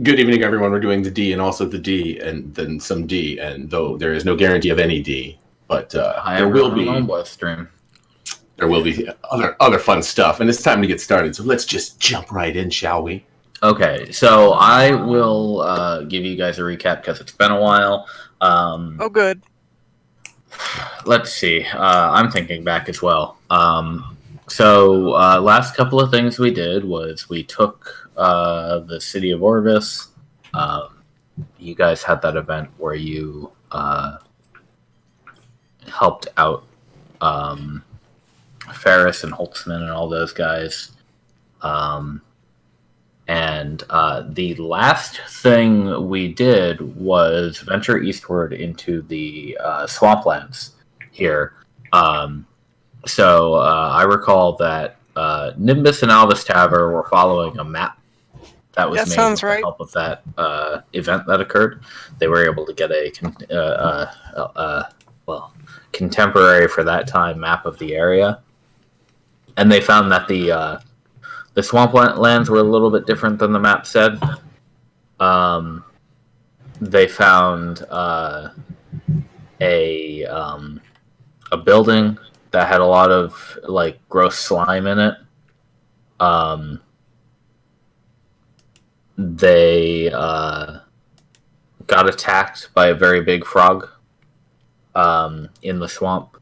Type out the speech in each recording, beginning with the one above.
Good evening, everyone. We're doing the D and also the D and then some D, and though there is no guarantee of any D, but there will be other fun stuff, and it's time to get started. So let's just jump right in, shall we? Okay, so I will give you guys a recap because it's been a while. Good. Let's see. I'm thinking back as well. Last couple of things we did was we took the city of Orvis. You guys had that event where you helped out Ferris and Holtzman and all those guys. And the last thing we did was venture eastward into the swamplands here. I recall that Nimbus and Alvis Taver were following a map that was made with the help of that event that occurred. They were able to get a contemporary for that time map of the area, and they found that the swamplands were a little bit different than the map said. They found a building that had a lot of gross slime in it. They got attacked by a very big frog in the swamp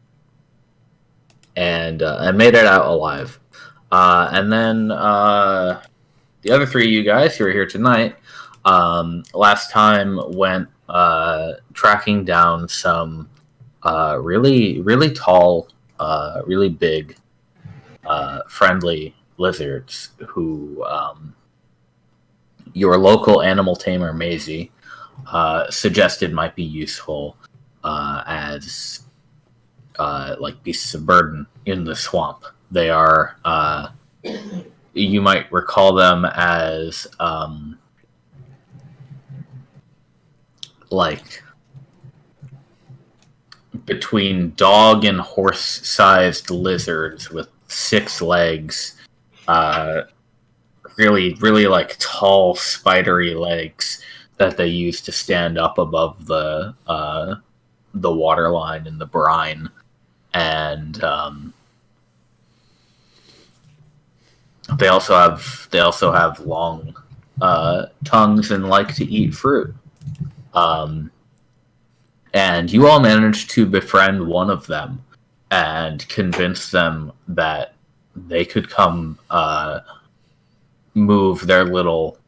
and made it out alive. And then the other three of you guys who are here tonight, last time went tracking down some really, really tall, really big, friendly lizards who your local animal tamer, Maisie, suggested might be useful as beasts of burden in the swamp. They are, you might recall them as, between dog and horse-sized lizards with 6 legs, really, really tall, spidery legs that they use to stand up above the water line in the brine, and they also have long tongues and like to eat fruit. And you all managed to befriend one of them and convince them that they could come move their little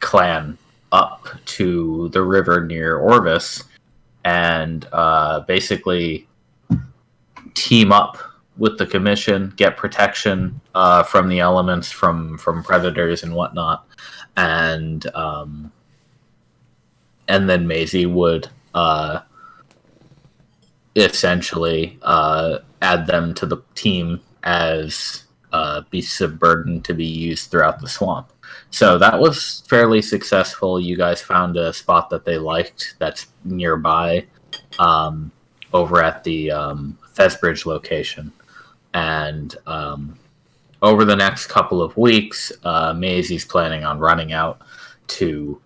clan up to the river near Orvis and basically team up with the commission, get protection from the elements, from predators and whatnot, and then Maisie would essentially add them to the team as beasts of burden to be used throughout the swamp. So that was fairly successful. You guys found a spot that they liked that's nearby over at the Thesbridge location. And over the next couple of weeks, Maisie's planning on running out to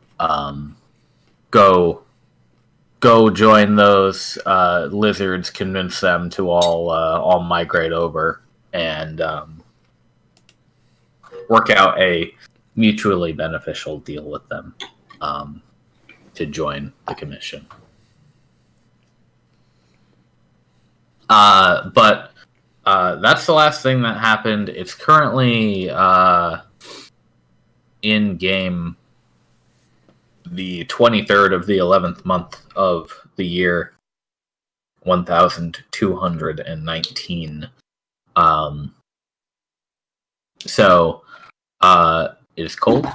go join those lizards, convince them to all migrate over, and work out a mutually beneficial deal with them to join the commission. But that's the last thing that happened. It's currently in game the 23rd of the 11th month of the year 1219. It is cold.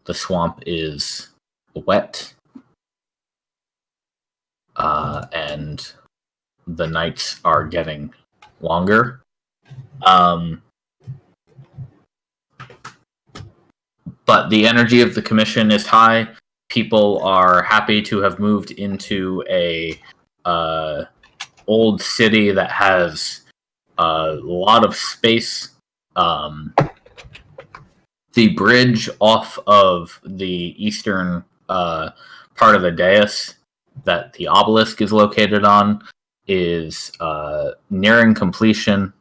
The swamp is wet. And the nights are getting longer. But the energy of the commission is high. People are happy to have moved into a old city that has a lot of space. The bridge off of the eastern part of the dais that the obelisk is located on is nearing completion.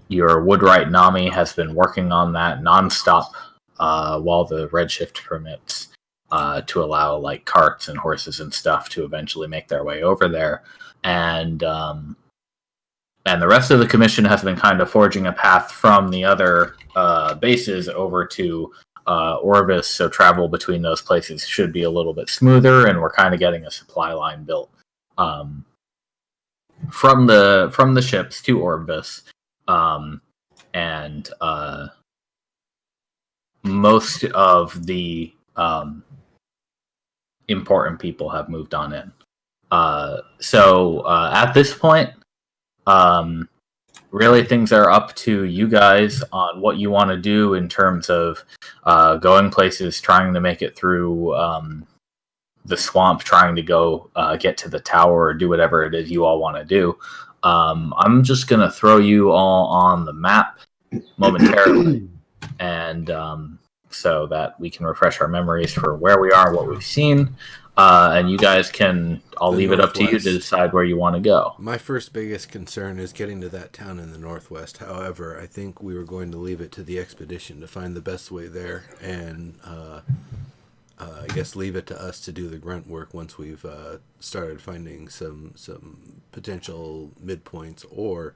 Your Woodwright Nami has been working on that nonstop while the Redshift permits to allow like carts and horses and stuff to eventually make their way over there. And the rest of the commission has been kind of forging a path from the other bases over to Orvis, so travel between those places should be a little bit smoother, and we're kind of getting a supply line built from the ships to Orvis, and most of the important people have moved on in. So at this point, really things are up to you guys on what you want to do in terms of going places, trying to make it through the swamp, trying to go get to the tower, or do whatever it is you all want to do. I'm just going to throw you all on the map momentarily, and so that we can refresh our memories for where we are, what we've seen, and you guys can, I'll leave it up to you to decide where you want to go. My first biggest concern is getting to that town in the northwest. However, I think we were going to leave it to the expedition to find the best way there, and I guess leave it to us to do the grunt work once we've started finding some potential midpoints, or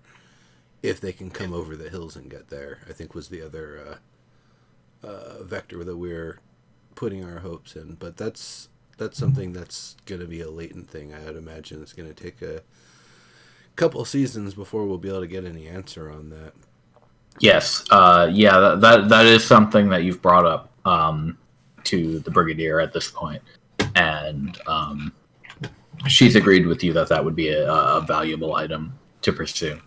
if they can come over the hills and get there, I think was the other vector that we're putting our hopes in. But that's something that's going to be a latent thing. I would imagine it's going to take a couple seasons before we'll be able to get any answer on that. Yes, that is something that you've brought up to the Brigadier at this point, and she's agreed with you that would be a valuable item to pursue.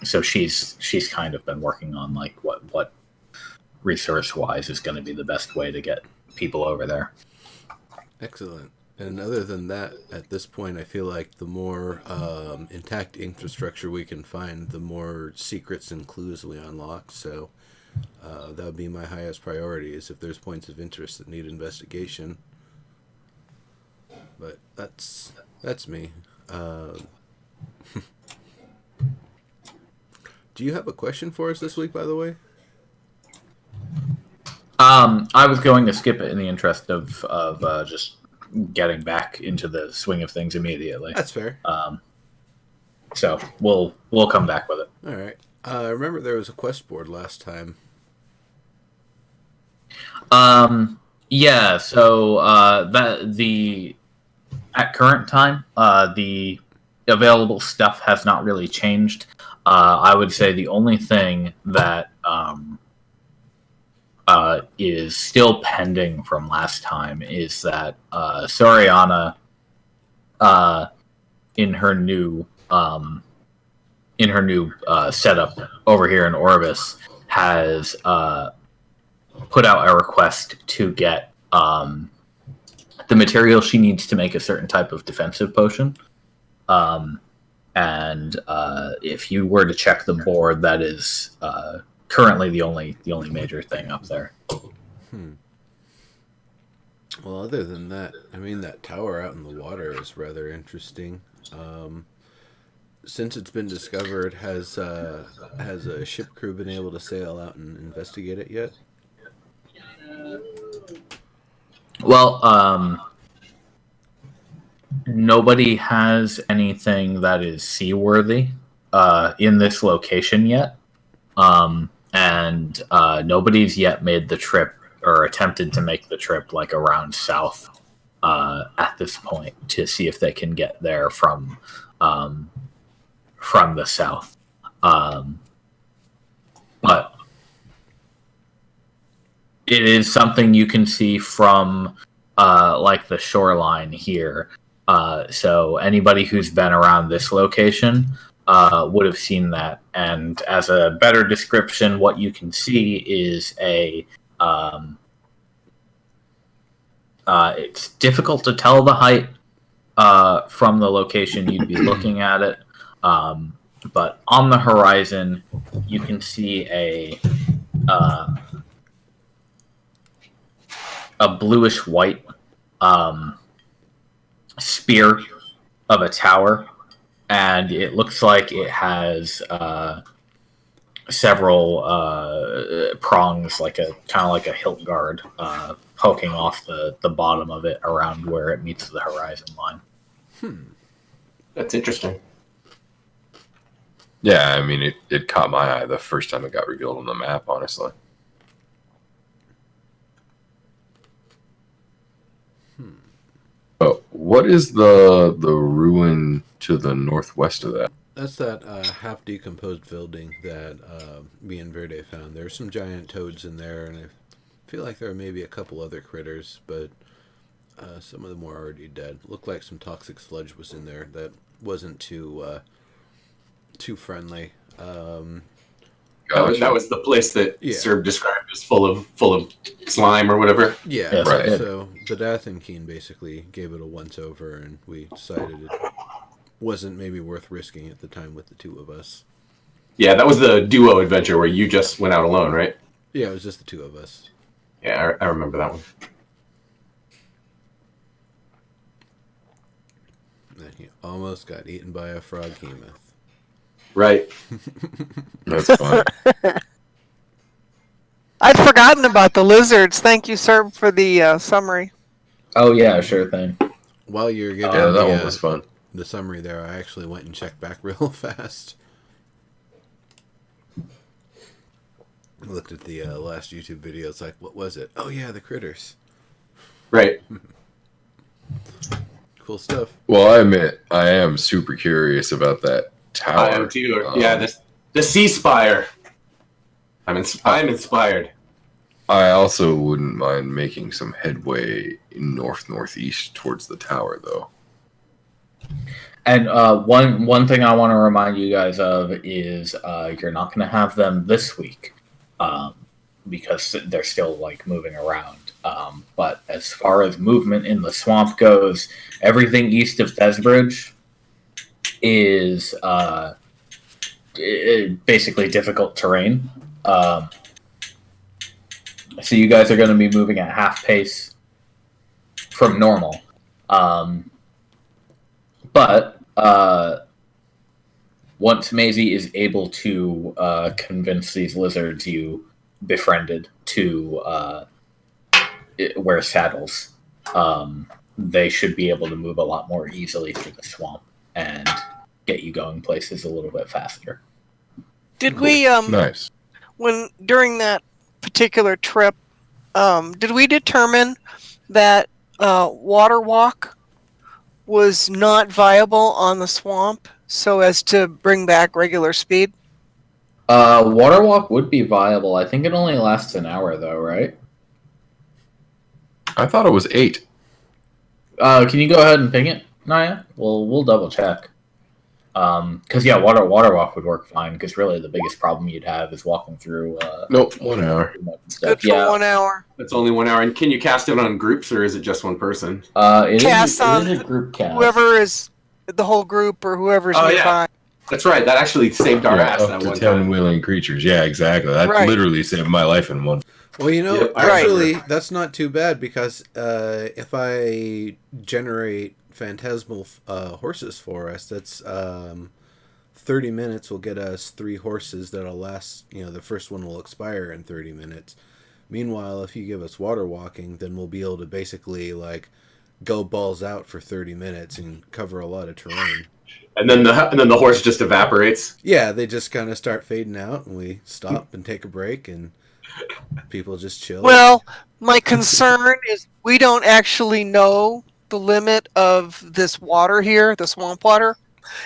So she's kind of been working on like what resource-wise is going to be the best way to get people over there. Excellent. And other than that, at this point, I feel like the more intact infrastructure we can find, the more secrets and clues we unlock. So that would be my highest priority, is if there's points of interest that need investigation. But that's me. Do you have a question for us this week, by the way? I was going to skip it in the interest of just getting back into the swing of things immediately. That's fair. So we'll come back with it. All right. I remember there was a quest board last time. Yeah. So at current time, the available stuff has not really changed. I would say the only thing that is still pending from last time is that Soriana, in her new setup over here in Orvis, has put out a request to get the material she needs to make a certain type of defensive potion. And if you were to check the board, that is currently the only major thing up there. Well, other than that, I mean, that tower out in the water is rather interesting. Since it's been discovered, has a ship crew been able to sail out and investigate it yet? Well, nobody has anything that is seaworthy in this location yet. And nobody's yet made the trip or attempted to make the trip like around south at this point to see if they can get there from the south. But it is something you can see from like the shoreline here. So anybody who's been around this location would have seen that. And as a better description, what you can see is it's difficult to tell the height from the location you'd be looking at it. But on the horizon, you can see a bluish white spear of a tower, and it looks like it has several prongs, like a kind of like a hilt guard, poking off the bottom of it around where it meets the horizon line. That's interesting. Yeah, I mean, it caught my eye the first time it got revealed on the map, honestly. Oh, what is the ruin to the northwest of that? That's that half decomposed building that me and Verde found. There's some giant toads in there, and I feel like there are maybe a couple other critters, but some of them were already dead. Looked like some toxic sludge was in there that wasn't too friendly. That was the place that Yeah. Serb described as full of slime or whatever. Yeah, Yes, right. So the Dath and Keen basically gave it a once over, and we decided it wasn't maybe worth risking at the time with the two of us. Yeah, that was the duo adventure where you just went out alone, right? Yeah, it was just the two of us. Yeah, I remember that one. And he almost got eaten by a frog hemoth. Right. That's fine. I'd forgotten about the lizards. Thank you, sir, for the summary. Oh yeah, sure thing. While you're giving Yeah, that one was fun. the summary there, I actually went and checked back real fast. I looked at the last YouTube video. It's like, what was it? Oh yeah, the critters. Right. Cool stuff. Well, I admit, I am super curious about that tower. I am too. Yeah, the Sea Spire. I'm inspired. I also wouldn't mind making some headway northeast towards the tower, though. And one thing I want to remind you guys of is you're not going to have them this week because they're still like moving around. But as far as movement in the swamp goes, everything east of Thesbridge is basically difficult terrain. So you guys are going to be moving at half pace from normal. But once Maisie is able to convince these lizards you befriended to wear saddles, they should be able to move a lot more easily through the swamp and get you going places a little bit faster. Did we Nice. when during that particular trip, did we determine that water walk was not viable on the swamp so as to bring back regular speed? Water walk would be viable. I think it only lasts an hour though, right? I thought it was 8. Can you go ahead and ping it, Naya? We'll double check. Because yeah, water walk would work fine. Because really, the biggest problem you'd have is walking through. Nope, 1 hour. Good for 1 hour. It's only 1 hour. And can you cast it on groups or is it just one person? It Cast on is a group cast. Whoever is the whole group or whoever's Oh, yeah. nearby. That's right. That actually saved our ass Up that to one 10 time. willing creatures. Yeah, exactly. That Right. literally saved my life in one. Well, you know, Yep, I actually, remember. that's not too bad because if I generate phantasmal horses for us, that's 30 minutes will get us 3 horses that'll last, the first one will expire in 30 minutes. Meanwhile, if you give us water walking, then we'll be able to basically, go balls out for 30 minutes and cover a lot of terrain. And then the horse just evaporates. Yeah, they just kind of start fading out, and we stop and take a break, and people just chill. Well, my concern is we don't actually know the limit of this water here, the swamp water,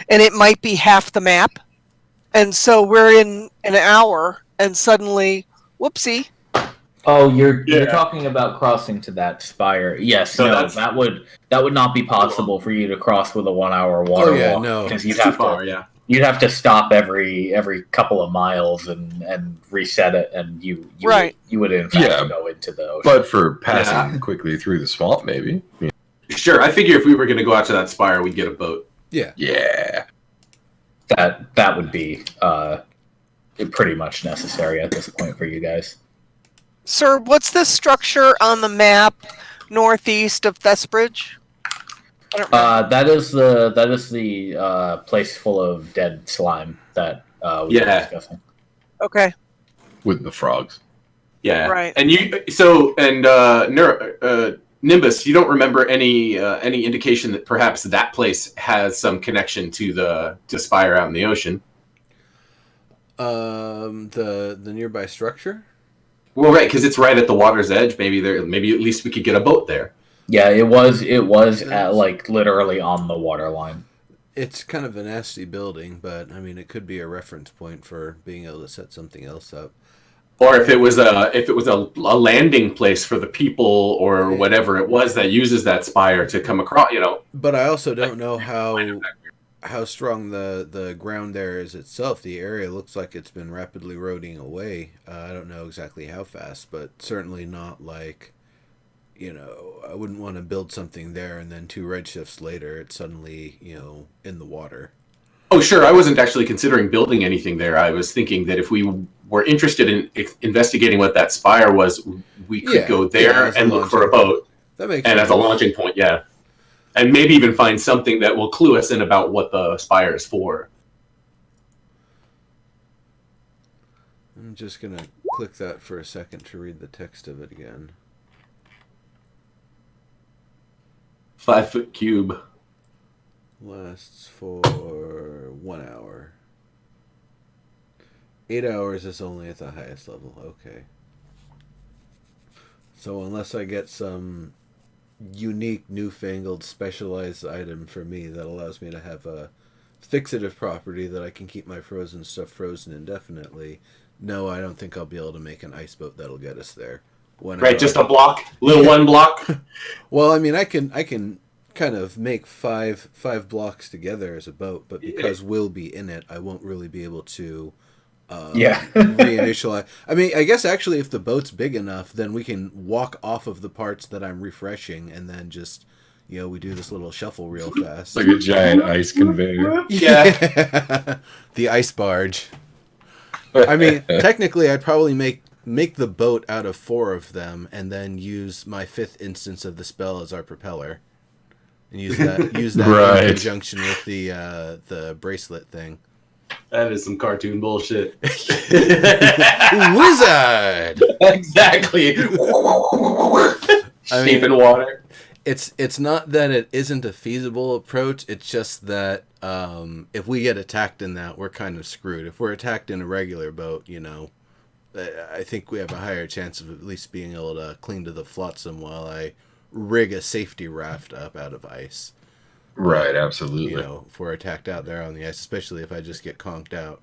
and it might be half the map. And so we're in an hour, and suddenly, whoopsie. Oh, you're Yeah. talking about crossing to that spire. Yes, So no, that's- that would not be possible for you to cross with a 1 hour water Oh, yeah, walk. no. Because It's too far, yeah. you'd have to stop every couple of miles and reset it, and you Right. would in fact Yeah. go into the ocean. But for passing quickly through the swamp, maybe. Sure, I figure if we were going to go out to that spire, we'd get a boat. Yeah. Yeah. that would be pretty much necessary at this point for you guys. Sir, what's this structure on the map northeast of Thesbridge? I don't remember. That is the place full of dead slime that we were discussing. Okay. With the frogs. Yeah. Right. And Nimbus, you don't remember any indication that perhaps that place has some connection to Spire out in the ocean? The nearby structure? Well, right, because it's right at the water's edge. Maybe at least we could get a boat there. Yeah, it was at, like, literally on the water line. It's kind of a nasty building, but I mean, it could be a reference point for being able to set something else up. Or if it was a landing place for the people or whatever it was that uses that spire to come across, But I also don't know how strong the ground there is itself. The area looks like it's been rapidly eroding away. I don't know exactly how fast, but certainly not like, I wouldn't want to build something there and then 2 redshifts later it's suddenly, in the water. Oh, sure. I wasn't actually considering building anything there. I was thinking that if we were interested in investigating what that spire was, we could go there and look for a boat. That makes sense. As a launching point, yeah. And maybe even find something that will clue us in about what the spire is for. I'm just going to click that for a second to read the text of it again. 5-foot cube. Lasts for 1 hour. 8 hours is only at the highest level. Okay. So unless I get some unique, newfangled, specialized item for me that allows me to have a fixative property that I can keep my frozen stuff frozen indefinitely, no, I don't think I'll be able to make an ice boat that'll get us there. Right, just a block? Little one block? Well, I mean, I can kind of make five blocks together as a boat, but because we'll be in it, I won't really be able to reinitialize. I mean, I guess actually if the boat's big enough, then we can walk off of the parts that I'm refreshing and then just, we do this little shuffle real fast. Like a giant ice conveyor. Yeah. The ice barge. I mean, technically I'd probably make the boat out of 4 of them and then use my 5th instance of the spell as our propeller. And use that right. in conjunction with the bracelet thing. That is some cartoon bullshit. Wizard! Exactly. Shape in water. It's not that it isn't a feasible approach. It's just that if we get attacked in that, we're kind of screwed. If we're attacked in a regular boat, I think we have a higher chance of at least being able to cling to the flotsam while I rig a safety raft up out of ice. Right, absolutely. If we're attacked out there on the ice, especially if I just get conked out,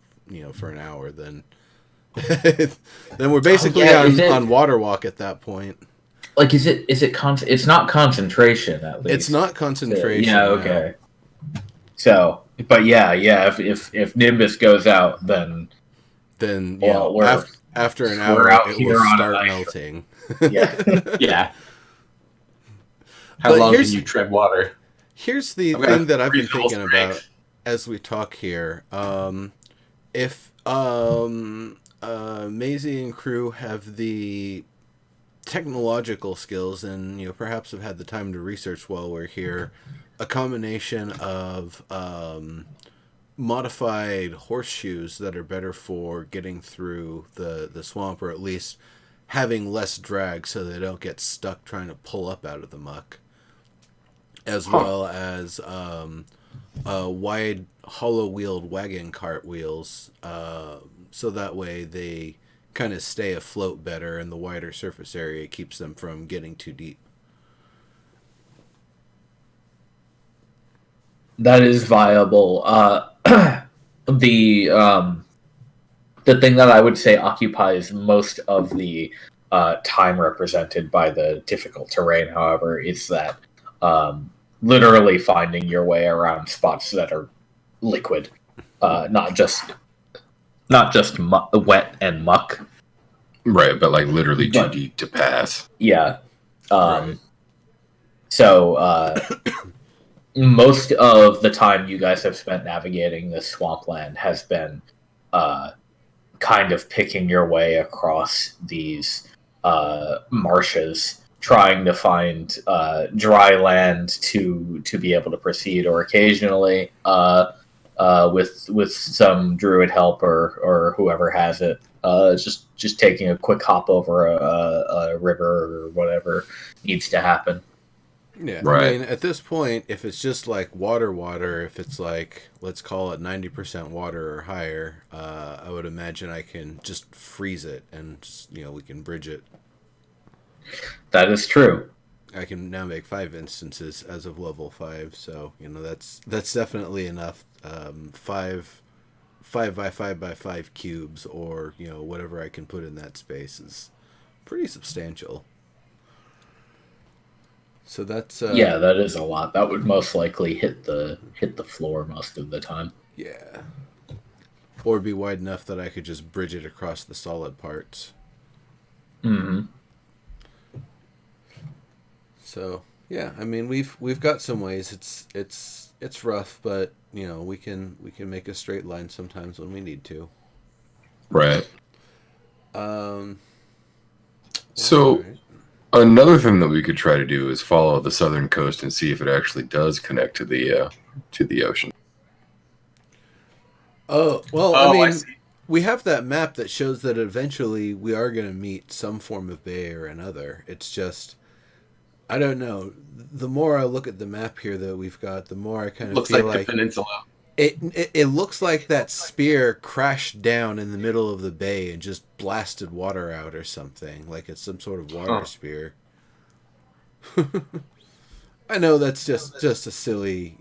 for an hour, then then we're basically on water walk at that point. Like, it's not concentration, at least. It's not concentration. Yeah, okay. No. So, but yeah, if Nimbus goes out, then after an hour, it will start melting. Yeah. Yeah. How long can you tread water? Here's the thing that I've been thinking about as we talk here. If Maisie and crew have the technological skills and perhaps have had the time to research while we're here, a combination of modified horseshoes that are better for getting through the swamp, or at least having less drag so they don't get stuck trying to pull up out of the muck, as well as wide hollow-wheeled wagon cart wheels, so that way they kind of stay afloat better and the wider surface area keeps them from getting too deep. That is viable. The thing that I would say occupies most of the time represented by the difficult terrain, however, is that literally finding your way around spots that are liquid, not just wet and muck. Right, but like literally too deep to pass. Yeah. Right. So most of the time you guys have spent navigating this swampland has been kind of picking your way across these marshes, trying to find dry land to be able to proceed, or occasionally with some druid help or whoever has it, just taking a quick hop over a river or whatever needs to happen. Yeah, Right. I mean, at this point, if it's just like water, if it's like, let's call it 90% water or higher, I would imagine I can just freeze it and, just, we can bridge it. That is true. I can now make 5 instances as of level 5, so, that's definitely enough. 5 by 5 by 5 cubes, or, whatever I can put in that space is pretty substantial. So that's Yeah, that is a lot. That would most likely hit the floor most of the time. Yeah. Or be wide enough that I could just bridge it across the solid parts. Mm-hmm. So yeah, I mean we've got some ways. It's rough, but we can make a straight line sometimes when we need to. Right. So. Right. Another thing that we could try to do is follow the southern coast and see if it actually does connect to the ocean. Oh well, I see. we have that map that shows that eventually we are going to meet some form of bay or another. It's just, I don't know. The more I look at the map here that we've got, the more I kind of Looks feel like the peninsula. It looks like that spear crashed down in the middle of the bay and just blasted water out or something. Like it's some sort of water spear. I know that's just a silly,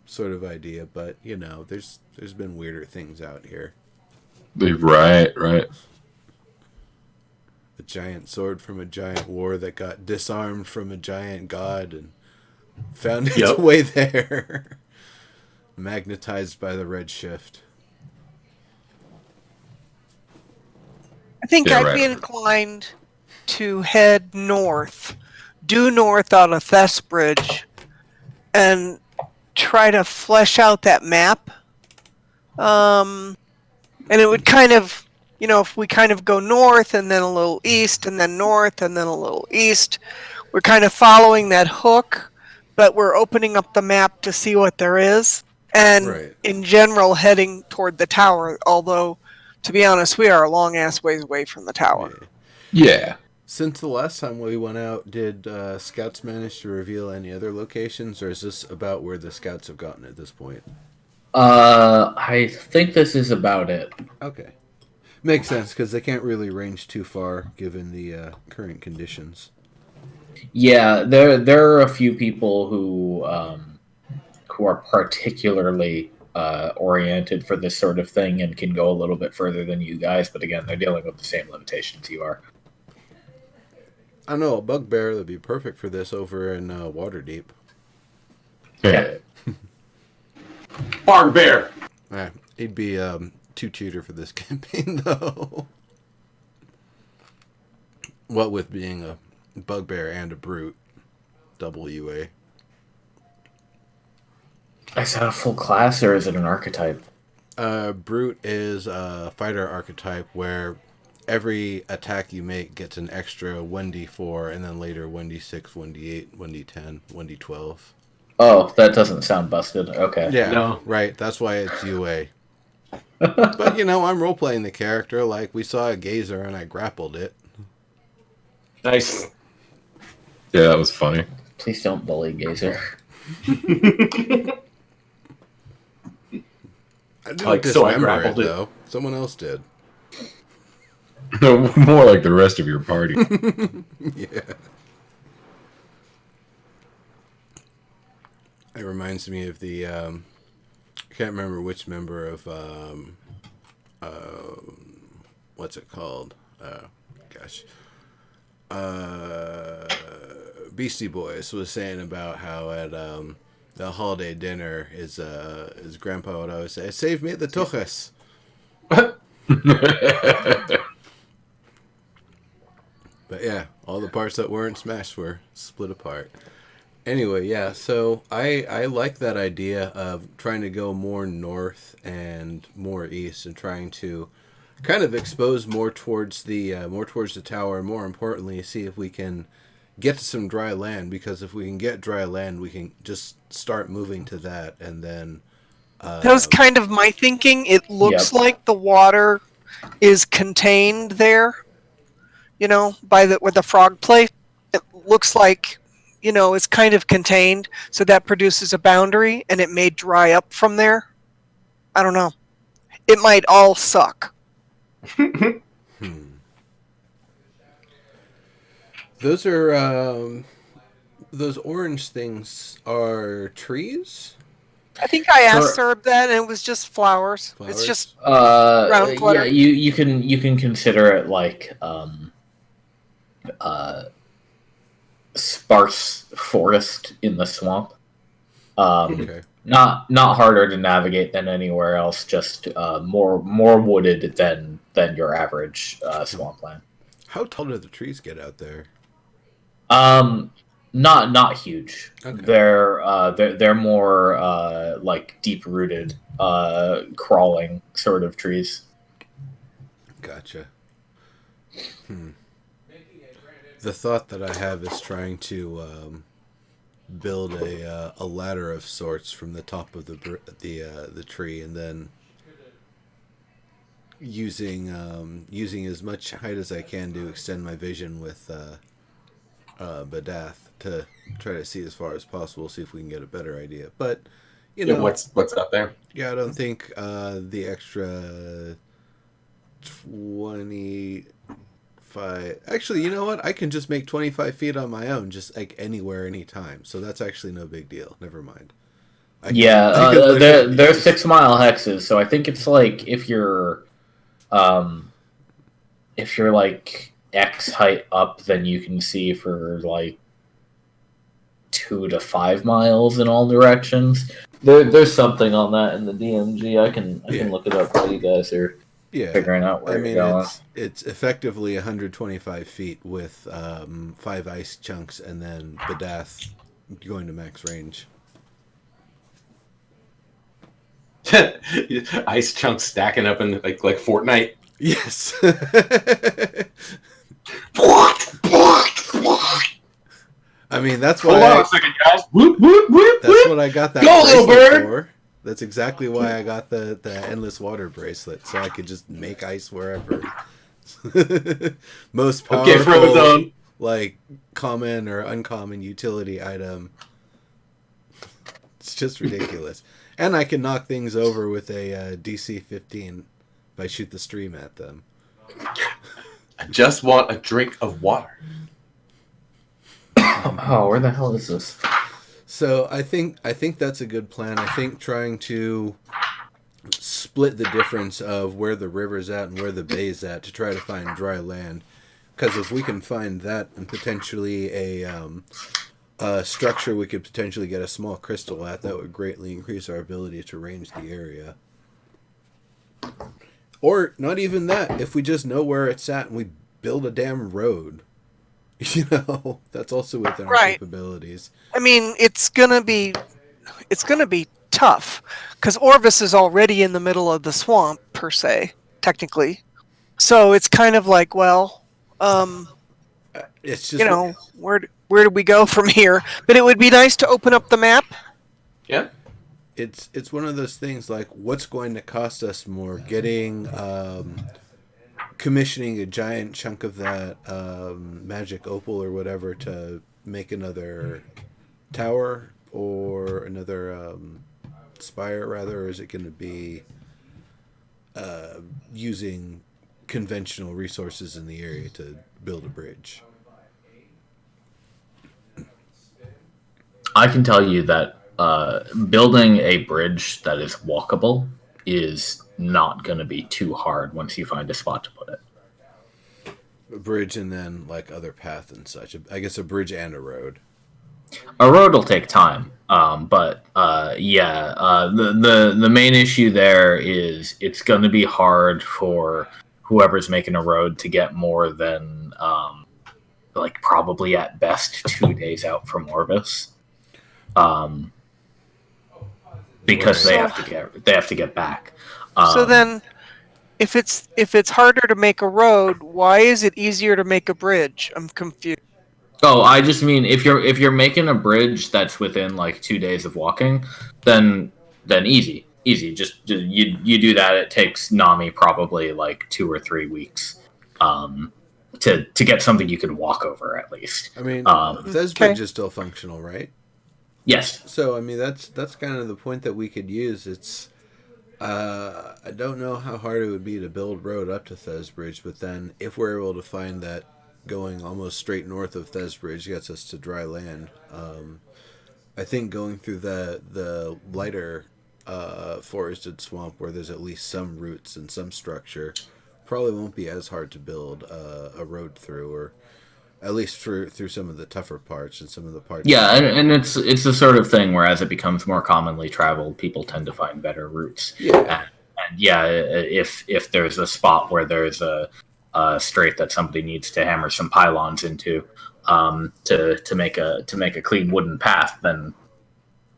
sort of idea, but there's been weirder things out here. Right. A giant sword from a giant war that got disarmed from a giant god and found its way there. Magnetized by the Redshift. I think I'd be inclined to head north, due north out of Thesbridge, and try to flesh out that map. And it would kind of, if we kind of go north and then a little east and then north and then a little east, we're kind of following that hook, but we're opening up the map to see what there is. And in general, heading toward the tower, although, to be honest, we are a long-ass ways away from the tower. Yeah. Since the last time we went out, did scouts manage to reveal any other locations, or is this about where the scouts have gotten at this point? I think this is about it. Okay. Makes sense, because they can't really range too far, given the current conditions. Yeah, there are a few people who are particularly oriented for this sort of thing and can go a little bit further than you guys, but again, they're dealing with the same limitations you are. I know a bugbear that would be perfect for this over in Waterdeep. Yeah. Bugbear. He'd be too cheater for this campaign, though. What with being a bugbear and a brute, double UA. Is that a full class or is it an archetype? Brute is a fighter archetype where every attack you make gets an extra 1d4 and then later 1d6, 1d8, 1d10, 1d12. Oh, that doesn't sound busted. Okay. Yeah, No. right. That's why it's UA. But, I'm role-playing the character. Like, we saw a gazer and I grappled it. Nice. Yeah, that was funny. Please don't bully Gazer. I didn't dismember it, though. Someone else did. More like the rest of your party. Yeah. It reminds me of the, I can't remember which member of, what's it called? Beastie Boys was saying about how at, the holiday dinner his grandpa would always say, "Save me at the tuchus." But yeah, all the parts that weren't smashed were split apart. Anyway, yeah, so I like that idea of trying to go more north and more east and trying to kind of expose more towards the tower, and more importantly, see if we can get to some dry land. Because if we can get dry land, we can just start moving to that, and then. That was kind of my thinking. It looks like the water is contained there, by where the frog play. It looks like, it's kind of contained, so that produces a boundary, and it may dry up from there. I don't know. It might all suck. Those are those orange things are trees. I think I asked Serb that, and it was just flowers. It's just ground clutter. Yeah, you can consider it like sparse forest in the swamp. Okay. Not harder to navigate than anywhere else. Just more wooded than your average swampland. How tall do the trees get out there? Not huge. Okay. They're more like deep rooted, crawling sort of trees. Gotcha. The thought that I have is trying to build a ladder of sorts from the top of the tree, and then using as much height as I can to extend my vision with Badath to try to see as far as possible, see if we can get a better idea. But what's up there? Yeah, I don't think the extra 25. Actually, you know what? I can just make 25 feet on my own, just like anywhere, anytime. So that's actually no big deal. Never mind. They're 6 mile hexes, so I think it's like if you're like X height up, then you can see for like 2 to 5 miles in all directions. There's something on that in the DMG. I can look it up while you guys are figuring out where you're going. It's effectively 125 feet with 5 ice chunks, and then Badath going to max range. Ice chunks stacking up in like Fortnite. Yes. I mean, that's why. Hold on a second, guys. Whoop, whoop, whoop, that's what I got that Go, little bird. For. That's exactly why I got the endless water bracelet, so I could just make ice wherever. Most powerful, like common or uncommon utility item. It's just ridiculous, and I can knock things over with a DC 15 if I shoot the stream at them. I just want a drink of water. Oh, where the hell is this? So I think that's a good plan. I think trying to split the difference of where the river's at and where the bay's at to try to find dry land, because if we can find that and potentially a structure we could potentially get a small crystal at, that would greatly increase our ability to range the area. Or not even that, if we just know where it's at and we build a damn road. That's also within our capabilities. I mean, it's gonna be tough because Orvis is already in the middle of the swamp per se, technically. So it's kind of like, it's just where do we go from here? But it would be nice to open up the map. Yeah. It's one of those things like, what's going to cost us more, getting commissioning a giant chunk of that magic opal or whatever to make another tower or another spire rather, or is it going to be using conventional resources in the area to build a bridge? I can tell you that building a bridge that is walkable is not going to be too hard once you find a spot to put it. A bridge and then like other path and such. I guess a bridge and a road. A road will take time, but the main issue there is it's going to be hard for whoever's making a road to get more than like probably at best 2 days out from Orvis. Because they have to get back. So then, if it's harder to make a road, why is it easier to make a bridge? I'm confused. Oh, I just mean if you're making a bridge that's within like 2 days of walking, then easy. Just you do that. It takes Nami probably like 2 or 3 weeks, to get something you can walk over at least. I mean, Um, Thesbridge is still functional, right? yes. So I mean, that's kind of the point that we could use. It's I don't know how hard it would be to build road up to Thesbridge, but then if we're able to find that going almost straight north of Thesbridge gets us to dry land, I think going through the lighter forested swamp where there's at least some roots and some structure probably won't be as hard to build a road through, or at least through some of the tougher parts and some of the parts. Yeah, and it's the sort of thing where as it becomes more commonly traveled, people tend to find better routes. Yeah. And yeah, if there's a spot where there's a strait that somebody needs to hammer some pylons into, to make a clean wooden path, then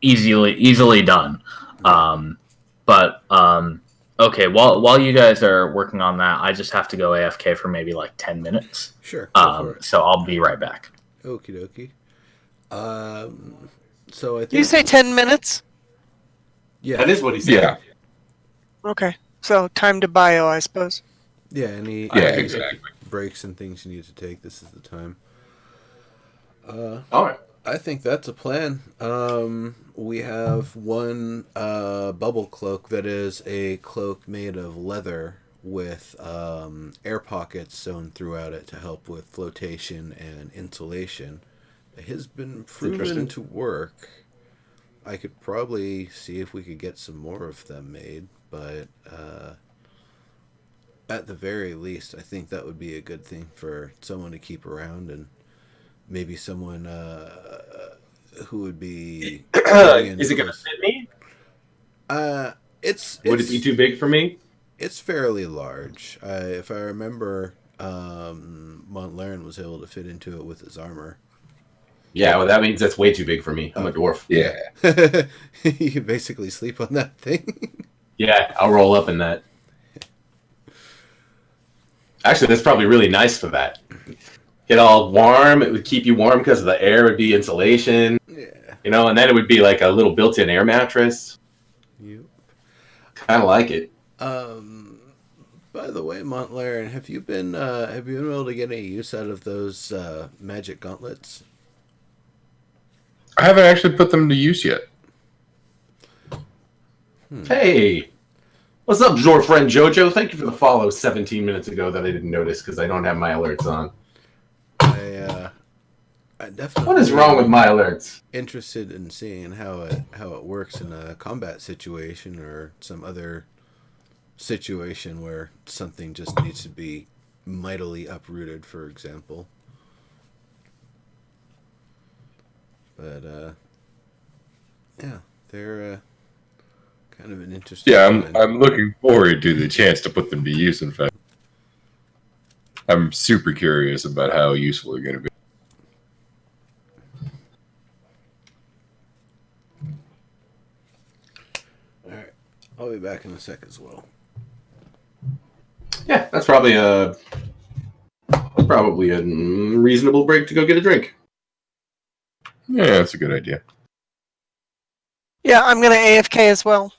easily done. But okay, while you guys are working on that, I just have to go AFK for maybe like 10 minutes. Sure. Go for it. So I'll be right back. Okie dokie. So I think You say 10 minutes? yeah, That is what he said. Yeah. Okay. So time to bio, I suppose. yeah. Any Exactly. breaks and things you need to take, this is the time. All right. I think that's a plan. We have one bubble cloak that is a cloak made of leather with air pockets sewn throughout it to help with flotation and insulation. It has been proven to work. I could probably see if we could get some more of them made, but at the very least, I think that would be a good thing for someone to keep around, and maybe someone who would be. Is it going to fit me? Would it be too big for me? It's fairly large. If I remember, Montlarin was able to fit into it with his armor. Yeah, well, that means that's way too big for me. I'm a dwarf. Yeah. You can basically sleep on that thing. Yeah, I'll roll up in that. Actually, that's probably really nice for that. Get all warm. It would keep you warm because the air would be insulation. Yeah. You know, and then it would be like a little built-in air mattress. Yep. Kind of like it. By the way, Montlarin, have you been able to get any use out of those magic gauntlets? I haven't actually put them to use yet. Hey, what's up, your friend Jojo? Thank you for the follow 17 minutes ago that I didn't notice because I don't have my alerts on. I definitely. What is wrong with my alerts? Interested in seeing how it works in a combat situation or some other situation where something just needs to be mightily uprooted, for example. But yeah, they're kind of an interesting. Yeah, I'm looking forward to the chance to put them to use. In fact, I'm super curious about how useful they're going to be. All right, I'll be back in a sec as well. Yeah, that's probably a reasonable break to go get a drink. Yeah, that's a good idea. Yeah, I'm going to AFK as well.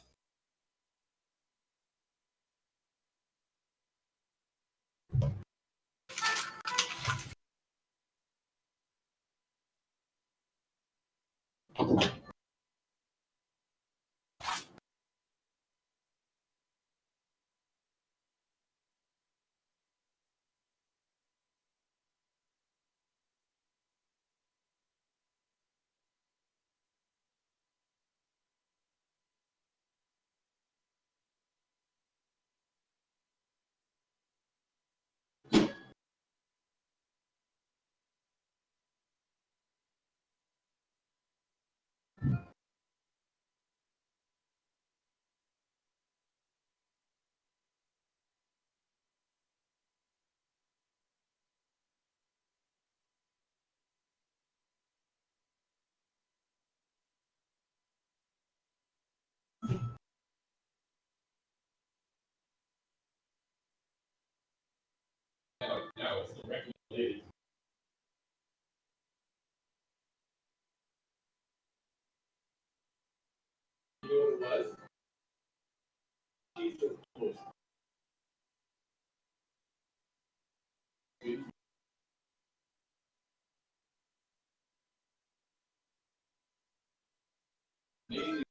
It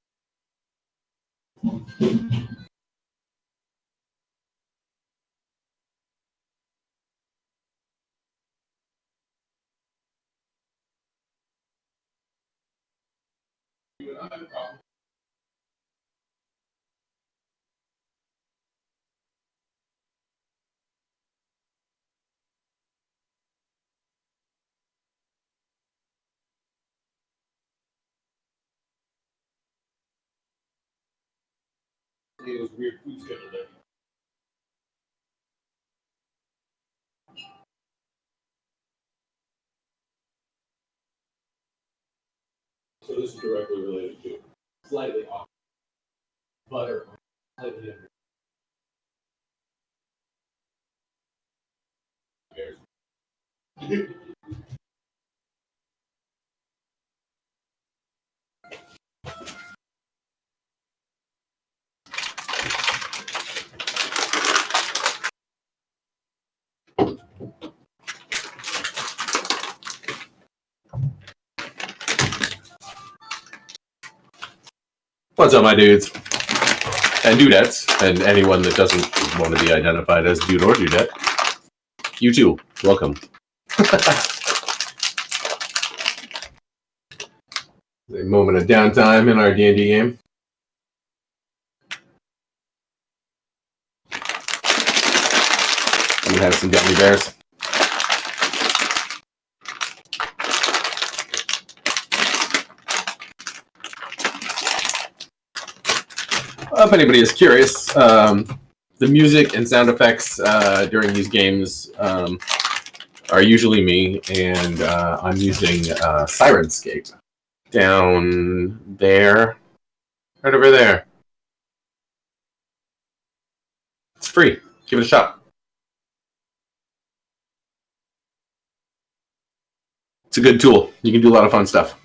was weird food schedule there. So this is directly related to slightly off butter, slightly under. What's up, my dudes and dudettes, and anyone that doesn't want to be identified as dude or dudette? You too. Welcome. A moment of downtime in our D&D game. We have some gummy bears. If anybody is curious, the music and sound effects during these games are usually me, and I'm using Sirenscape down there, right over there. It's free. Give it a shot. It's a good tool. You can do a lot of fun stuff.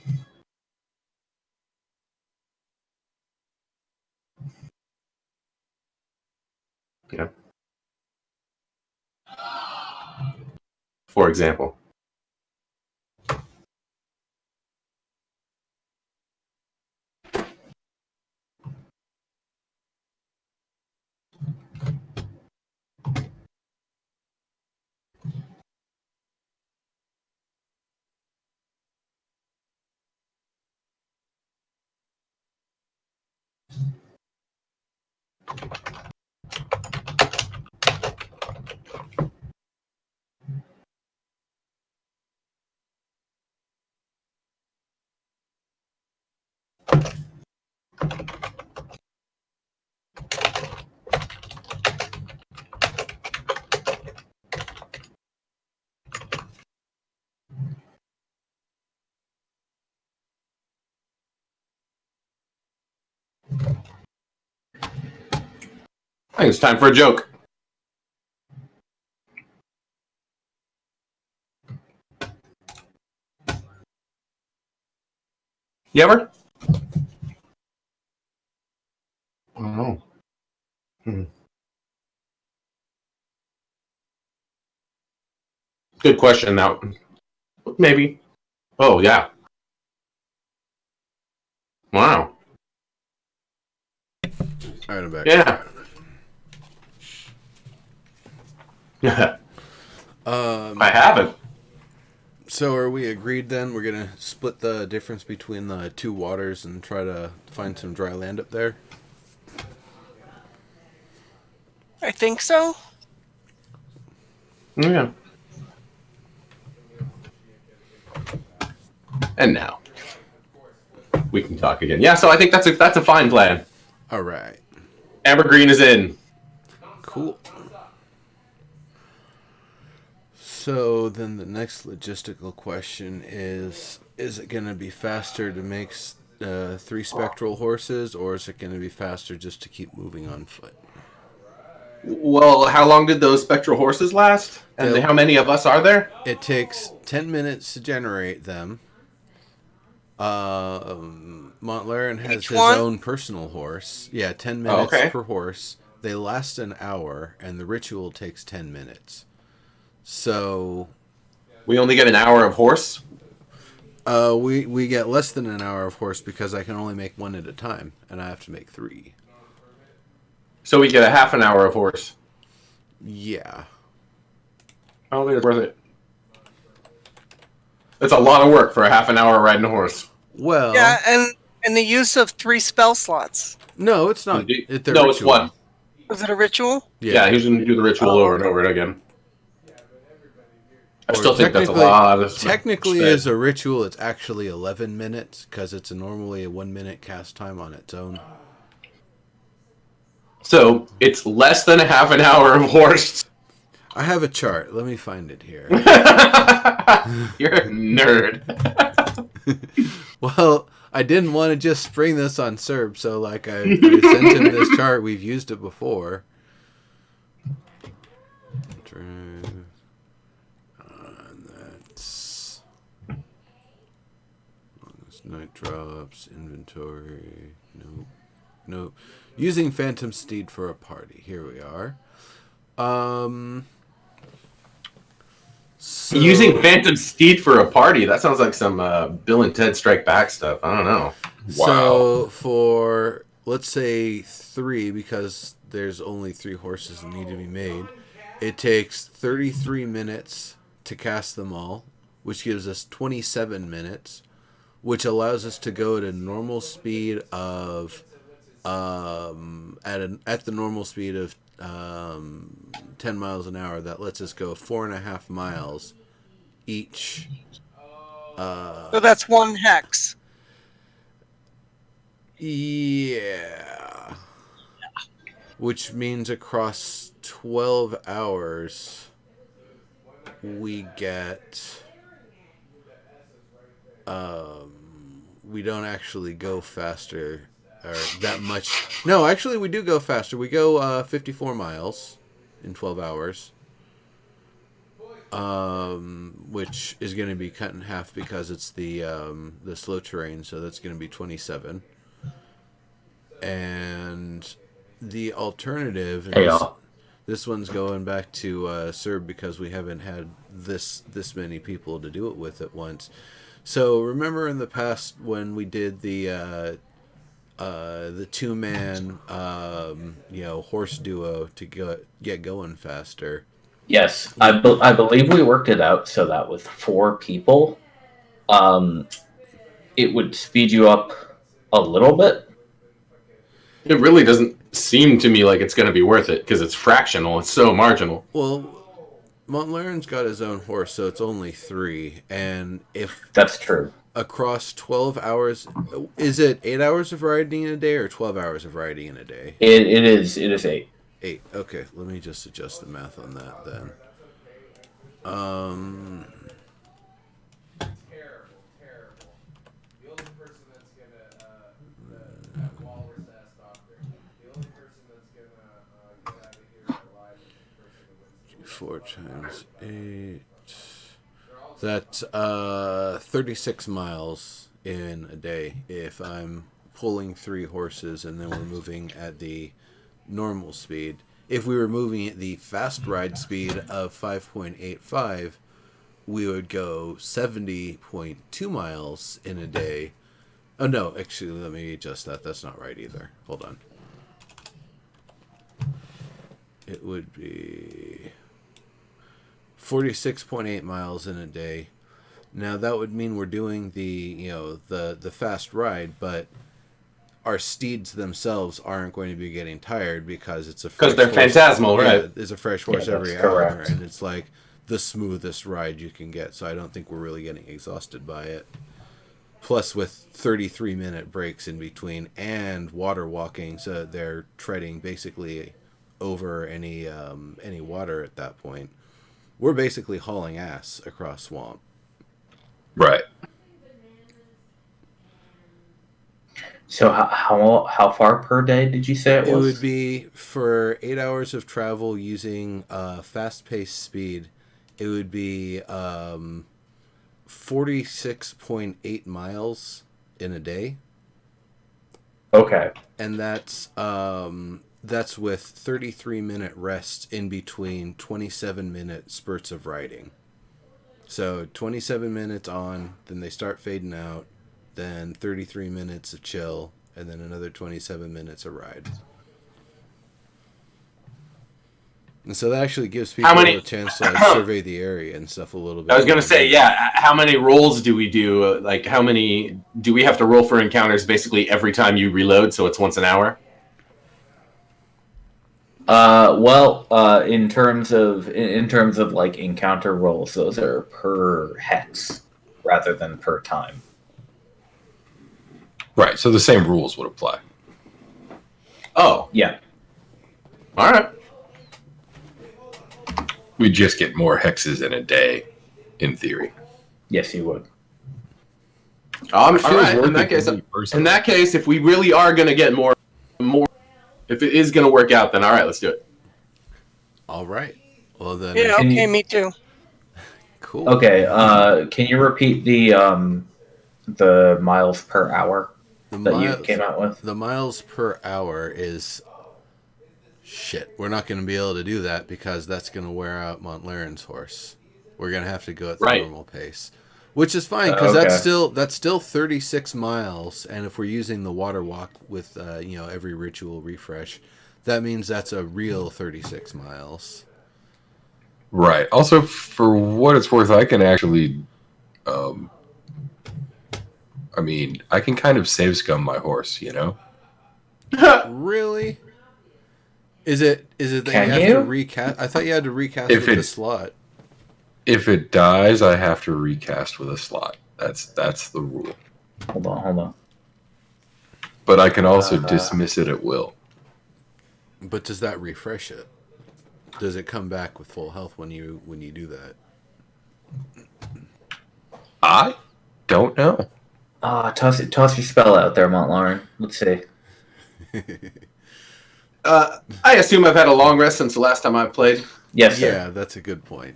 Yeah. For example. I think it's time for a joke. You ever? I don't know. Good question. Now, maybe. Oh, yeah. Wow. All right, I'm back. Yeah. Yeah. I haven't. So are we agreed then? We're going to split the difference between the two waters and try to find some dry land up there? I think so. Yeah. And now we can talk again. Yeah, so I think that's a fine plan. All right. Amber Green is in. Cool. So then the next logistical question is it going to be faster to make 3 spectral horses, or is it going to be faster just to keep moving on foot? Well, how long did those spectral horses last? And how many of us are there? It takes 10 minutes to generate them. Montlarin has his own personal horse. Yeah, 10 minutes per horse. They last an hour, and the ritual takes 10 minutes. So... we only get an hour of horse? We get less than an hour of horse because I can only make one at a time, and I have to make 3. So we get a half an hour of horse. Yeah. I don't think it's worth it. It's a lot of work for a half an hour riding a horse. Well, Yeah, and the use of 3 spell slots. no, it's not. No, It's it's one. Was it a ritual? Yeah, he's going to do the ritual over and over again. I still think that's a lot of Technically, spend. as a ritual, it's actually 11 minutes because it's normally a 1 minute cast time on its own. So it's less than a half an hour of horse. I have a chart. Let me find it here. You're a nerd. Well, I didn't want to just spring this on Serb, so like I sent him this chart. We've used it before. That's night drops, inventory. Nope. Using Phantom Steed for a party. Here we are. So, Using Phantom Steed for a party? That sounds like some Bill and Ted Strike Back stuff. I don't know. So for, let's say 3, because there's only 3 horses that need to be made, it takes 33 minutes to cast them all, which gives us 27 minutes, which allows us to go at a normal speed of at the normal speed of 10 miles an hour. That lets us go 4.5 miles each. So that's 1 hex. Yeah. Which means across 12 hours we get we don't actually go faster or that much. No, actually we do go faster. We go 54 miles in 12 hours. Which is going to be cut in half because it's the slow terrain, so that's going to be 27. And the alternative, this one's going back to Serb because we haven't had this many people to do it with at once. So remember in the past when we did the 2-man horse duo to get going faster. Yes, I believe we worked it out so that with 4 people, it would speed you up a little bit. It really doesn't seem to me like it's going to be worth it because it's fractional. It's so marginal. Well, Montlaren's got his own horse, so it's only 3. And if that's true, across 12 hours, is it 8 hours of riding in a day or 12 hours of riding in a day? It is 8. 8. Okay, let me just adjust the math on that then. Four times 8. That's 36 miles in a day if I'm pulling 3 horses and then we're moving at the normal speed. If we were moving at the fast ride speed of 5.85, we would go 70.2 miles in a day. Oh no, actually let me adjust that. That's not right either. Hold on. It would be 46.8 miles in a day. Now that would mean we're doing the fast ride, but our steeds themselves aren't going to be getting tired because it's because they're phantasmal, right? It's a fresh horse every hour, and it's like the smoothest ride you can get. So I don't think we're really getting exhausted by it. Plus, with 33-minute breaks in between and water walking, so they're treading basically over any water at that point. We're basically hauling ass across swamp. Right. So how far per day did you say it was? It would be for 8 hours of travel using fast-paced speed. It would be 46.8 miles in a day. Okay. And that's with 33-minute rest in between 27-minute spurts of riding. So 27 minutes on, then they start fading out, then 33 minutes of chill, and then another 27 minutes of ride. And so that actually gives people a chance to survey the area and stuff a little bit. I was going to say, yeah, how many rolls do we do? Like, how many do we have to roll for encounters basically every time you reload, so it's once an hour? In terms of like encounter rolls, those are per hex rather than per time. Right, so the same rules would apply. Oh, yeah. All right. We just get more hexes in a day, in theory. Yes, you would. All right. In that case, if we really are going to get more, if it is going to work out, then all right, let's do it. All right. Well then. Yeah. Okay. Me too. Cool. Okay. Can you repeat the miles per hour you came out with? The miles per hour is shit. We're not going to be able to do that because that's going to wear out Montlaren's horse. We're going to have to go at the normal pace, which is fine because that's still 36 miles. And if we're using the water walk with every ritual refresh, that means that's a real 36 miles. Right. Also, for what it's worth, I can actually, I can kind of save scum my horse, you know? Really? Is it that you have to recast? I thought you had to recast with the slot. If it dies, I have to recast with a slot. That's the rule. Hold on. But I can also dismiss it at will. But does that refresh it? Does it come back with full health when you do that? I don't know. Toss your spell out there, Montlaren. Let's see. I assume I've had a long rest since the last time I've played. Yes, sir. Yeah, that's a good point.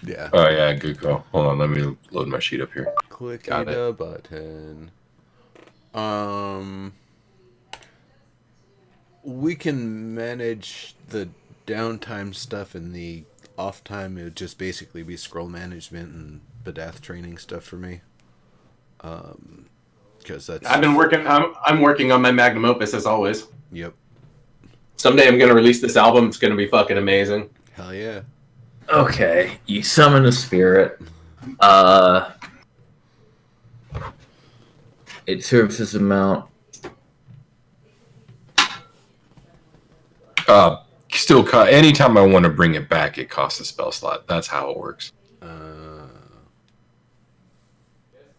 Yeah. Oh yeah, good call. Hold on, let me load my sheet up here. Click the button. We can manage the downtime stuff and the off time. It would just basically be scroll management and Badath training stuff for me. Because that's. I'm working on my magnum opus as always. Yep. Someday I'm gonna release this album. It's gonna be fucking amazing. Hell yeah. Okay, you summon a spirit. It serves as a mount. Anytime I want to bring it back, it costs a spell slot. That's how it works.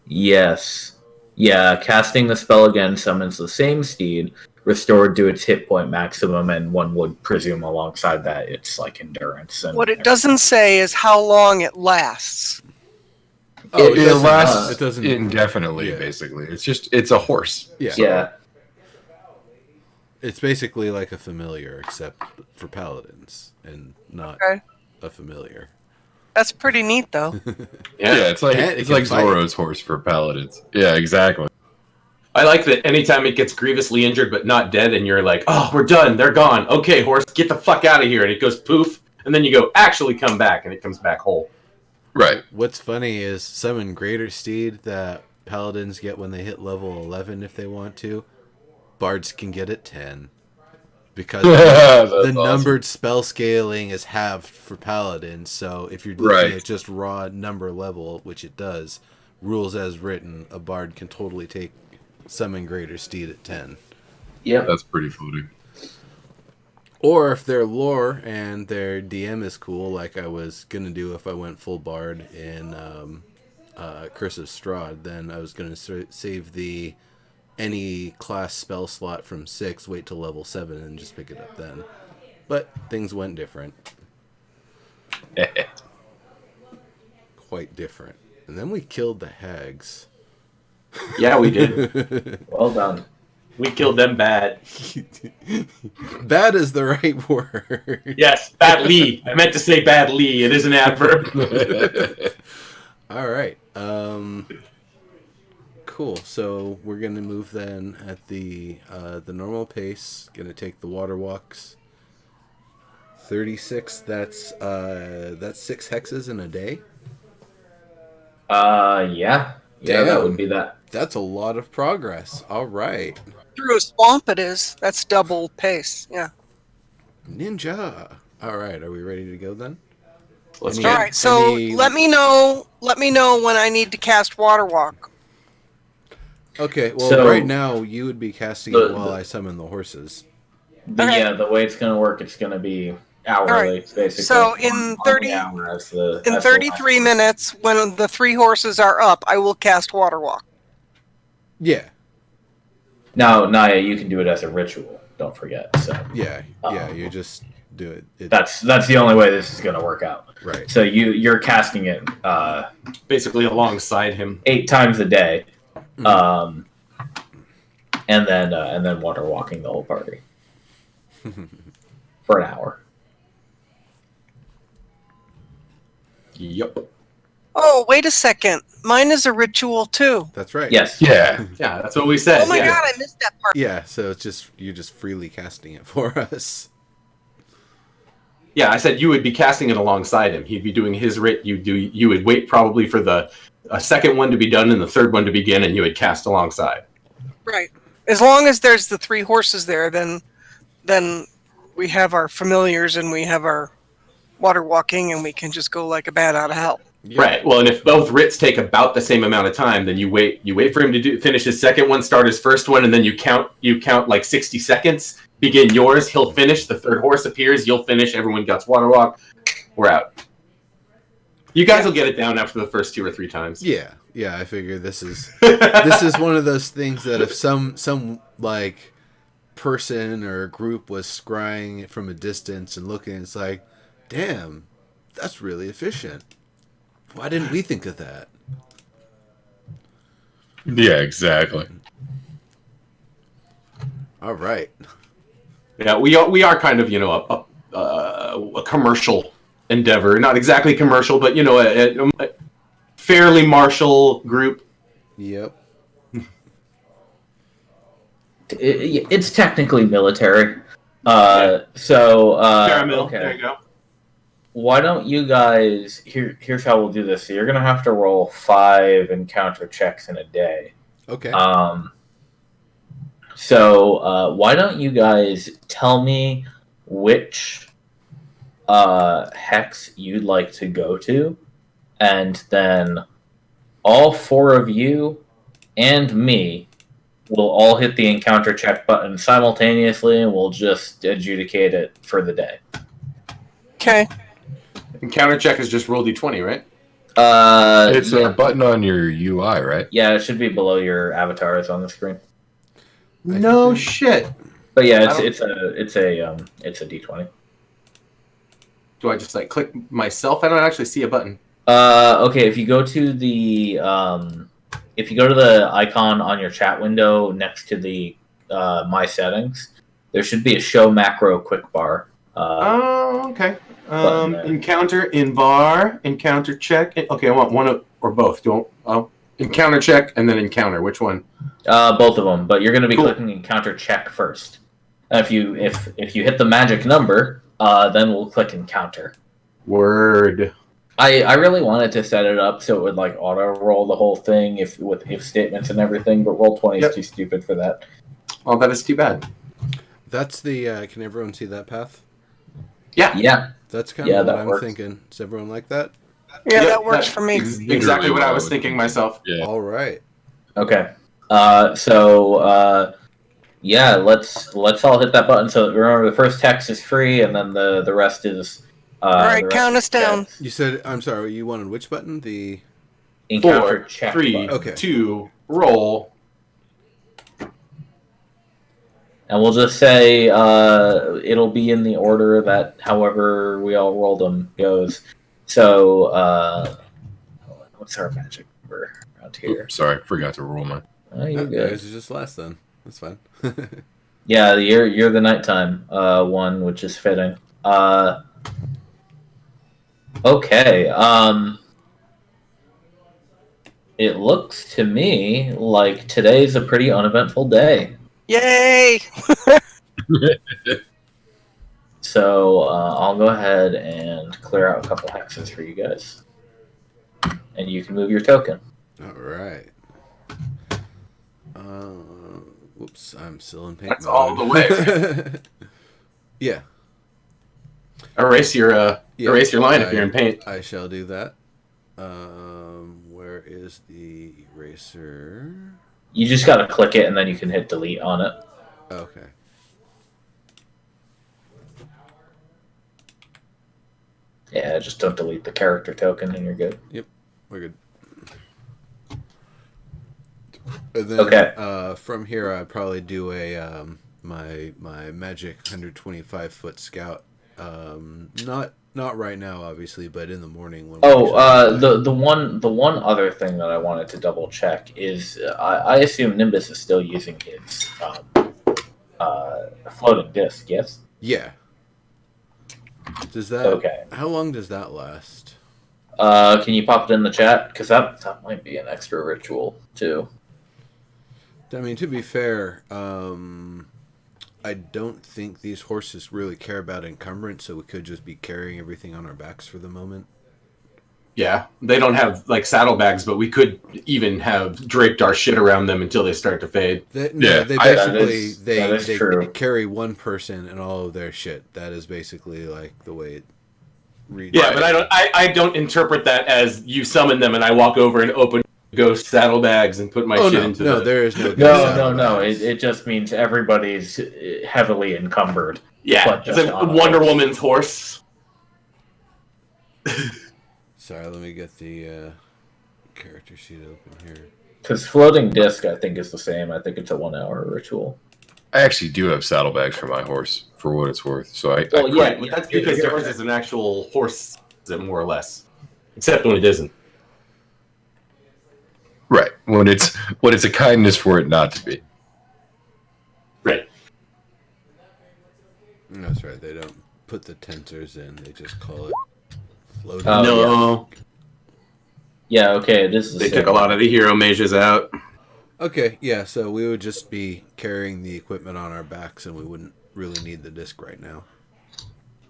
Yes. Yeah, casting the spell again summons the same steed, restored to its hit point maximum, and one would presume alongside that it's like endurance. And what it doesn't say is how long it lasts. It lasts indefinitely, basically. It's a horse. Yeah. So. Yeah. It's basically like a familiar, except for paladins, and not a familiar. That's pretty neat, though. Yeah, it's like Zoro's horse for paladins. Yeah, exactly. I like that anytime it gets grievously injured but not dead, and you're like, oh, we're done, they're gone. Okay, horse, get the fuck out of here. And it goes poof, and then you go, actually come back, and it comes back whole. Right. What's funny is summon Greater Steed that paladins get when they hit level 11 if they want to. Bards can get at 10. Because the numbered spell scaling is halved for paladins, so if you're looking at just raw number level, which it does, rules as written, a bard can totally take summon Greater Steed at 10. Yeah, that's pretty funny. Or if their lore and their DM is cool, like I was gonna do if I went full bard in Curse of Strahd, then I was gonna save the any class spell slot from 6, wait till level 7, and just pick it up then. But things went different. Quite different. And then we killed the hags. Yeah, we did. Well done. We killed them bad. Bad is the right word. Yes, badly. I meant to say badly. It is an adverb. All right. Cool. So we're gonna move then at the normal pace. Gonna take the water walks. 36. That's 6 hexes in a day. Yeah, that Damn. would be that. That's a lot of progress. All right. Through a swamp, it is. That's double pace. Yeah. Ninja. All right. Are we ready to go then? Let's Any- All jam. right. So any- let me know. Let me know when I need to cast Water Walk. Okay. Well, So- right now you would be casting it while I summon the horses. Okay. Yeah, the way it's gonna work, it's gonna be hourly, basically. So in on 30 the hour as the In as the 33 minutes, when the 3 horses are up, I will cast Water Walk. Yeah. Now, Naya, you can do it as a ritual. Don't forget. So Yeah. You just do it. that's the only way this is gonna work out. Right. So you're casting it Basically alongside him. 8 times a day, Mhm. and then water walking the whole party for an hour. Yep. Oh, wait a second. Mine is a ritual too. That's right. Yes. Yeah. Yeah, that's what we said. Oh my yeah. god, I missed that part. Yeah. So it's just you're just freely casting it for us. Yeah, I said you would be casting it alongside him. He'd be doing his writ. You would wait probably for the second one to be done and the third one to begin, and you would cast alongside. Right. As long as there's the 3 horses there, then we have our familiars and we have our water walking, and we can just go like a bat out of hell. Yeah. Right. Well, and if both writs take about the same amount of time, then you wait for him to finish his second one, start his first one, and then you count like 60 seconds. Begin yours. He'll finish. The third horse appears. You'll finish. Everyone gets water walk. We're out. You guys will get it down after the first 2 or 3 times. Yeah. Yeah. I figure this is one of those things that if some like person or group was scrying it from a distance and looking, it's like, damn, that's really efficient. Why didn't we think of that? Yeah, exactly. All right. Yeah, we are kind of a commercial endeavor. Not exactly commercial, but a fairly martial group. Yep. It's technically military. So Caramel. okay. There you go. Why don't you guys? Here's how we'll do this. So you're gonna have to roll 5 encounter checks in a day. Okay. So why don't you guys tell me which hex you'd like to go to, and then all 4 of you and me will all hit the encounter check button simultaneously, and we'll just adjudicate it for the day. Okay. Encounter check is just roll d20, right? It's a button on your UI, right? Yeah, it should be below your avatars on the screen. No shit. But yeah, I it's a D20. Do I just click myself? I don't actually see a button. Okay, if you go to the icon on your chat window next to the my settings, there should be a show macro quick bar. Oh, okay. button there. Encounter in bar, encounter check. Okay, I want one or both. Encounter check and then encounter. Which one? Both of them, but you're going to be Cool. clicking encounter check first. If you hit the magic number, then we'll click encounter. Word. I really wanted to set it up so it would auto roll the whole thing with if statements and everything, but Roll20 Yep. is too stupid for that. Oh, that is too bad. That's the. Can everyone see that path? Yeah. Yeah. That's kind Yeah, of what that I'm works. thinking. Does everyone like that? Yeah, Yep, that works for me. Exactly what I was thinking myself. Yeah. All right. Okay. Yeah, let's all hit that button. So remember, the first text is free, and then the rest is. All right, the rest count is us down. text. You said. I'm sorry. You wanted which button? The. Encounter 4, check 3, button. Okay. 2, roll. And we'll just say it'll be in the order that however we all rolled them goes. So what's our magic number around here? Oops, sorry, forgot to roll mine. Oh, you're Oh, good. yours is just last then. That's fine. Yeah, you're the nighttime one, which is fitting. Okay. It looks to me like today's a pretty uneventful day. Yay! So I'll go ahead and clear out a couple hexes for you guys. and you can move your token. All right. Whoops, I'm still in paint That's mode. all the way. Yeah. Erase your line if you're in paint. I shall do that. Where is the eraser? You just gotta click it, and then you can hit delete on it. Okay. Yeah, just don't delete the character token, and you're good. Yep, we're good. And then, Okay. From here, I'd probably do a my magic 125-foot scout. Not right now, obviously, but in the morning when. The one other thing that I wanted to double check is I assume Nimbus is still using his floating disc. Yes. Yeah. Does that? Okay. How long does that last? Can you pop it in the chat? Because that might be an extra ritual too. I mean, to be fair, I don't think these horses really care about encumbrance, so we could just be carrying everything on our backs for the moment. Yeah, they don't have like saddlebags, but we could even have draped our shit around them until they start to fade. They basically that is they true. carry one person and all of their shit. That is basically like the way it reads. Yeah, but I don't interpret that as you summon them and I walk over and open ghost saddlebags and put my shit into them. There is no ghost No. saddlebags. It just means everybody's heavily encumbered. Yeah, but it's just like on a Wonder horse. Woman's horse. Sorry, let me get the character sheet open here. Because floating disc, I think, is the same. I think it's a 1 hour ritual. I actually do have saddlebags for my horse, for what it's worth. So I Well, yeah, Right, but that's because yours is an actual horse, more or less. Except when it isn't. right when it's a kindness for it not to be. Right. That's right. They don't put the tensors in. They just call it floating. Oh, No. Yeah, okay, this is They took a lot of the hero mages out. Okay, yeah. So we would just be carrying the equipment on our backs, and we wouldn't really need the disc right now.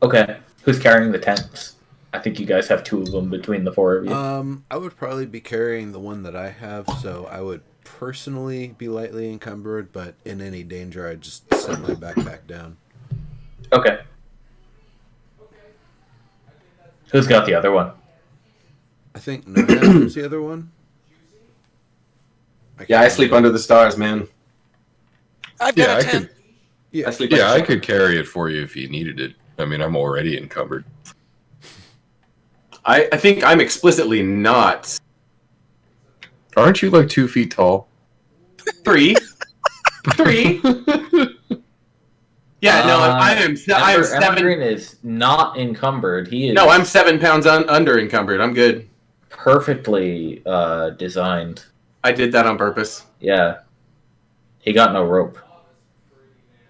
Okay, who's carrying the tents? I think you guys have 2 of them between the 4 of you. I would probably be carrying the one that I have, so I would personally be lightly encumbered, but in any danger, I'd just set my backpack down. Okay. Who's got the other one? I think Naya was the other one. Yeah, I sleep under the stars, man. I've Yeah, got I a 10. could. Yeah, I sleep Yeah, I like could carry it for you if you needed it. I mean, I'm already encumbered. I think I'm explicitly not. Aren't you like 2 feet tall? 3. 3. Yeah, no, I am 7. Evergreen is not encumbered. He is No, I'm 7 pounds under encumbered. I'm good. perfectly designed. I did that on purpose. Yeah. He got no rope.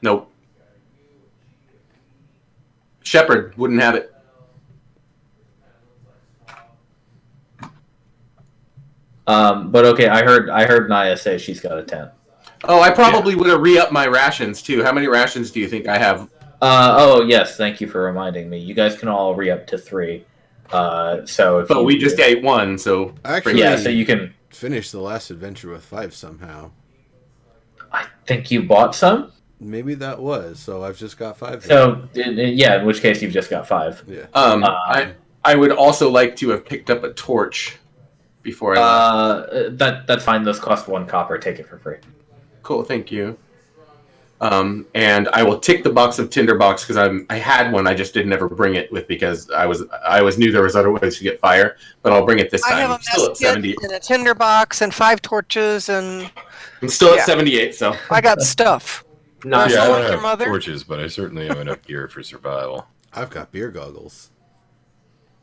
Nope. Shepherd wouldn't have it. But okay, I heard Naya say she's got a tent. Oh, I probably would have re-upped my rations too. How many rations do you think I have? Oh yes, thank you for reminding me. You guys can all re-up to 3. So if But you, we just ate 1, so Actually, yeah, so you can. finish the last adventure with 5 somehow. I think you bought some. Maybe that was, so I've just got 5 here. So yeah, in which case you've just got 5. Yeah. I would also like to have picked up a torch before I left. That's fine. Those cost 1 copper. Take it for free. Cool, thank you. And I will tick the box of tinderbox because I had one. I just didn't ever bring it with because I was knew there was other ways to get fire, but I'll bring it this I time. have a I'm still at mess 70. kit and a tinderbox and 5 torches, and I'm still at Yeah. 78. So I got stuff. not Yeah, I so don't like your have mother? torches, but I certainly have enough gear for survival. I've got beer goggles.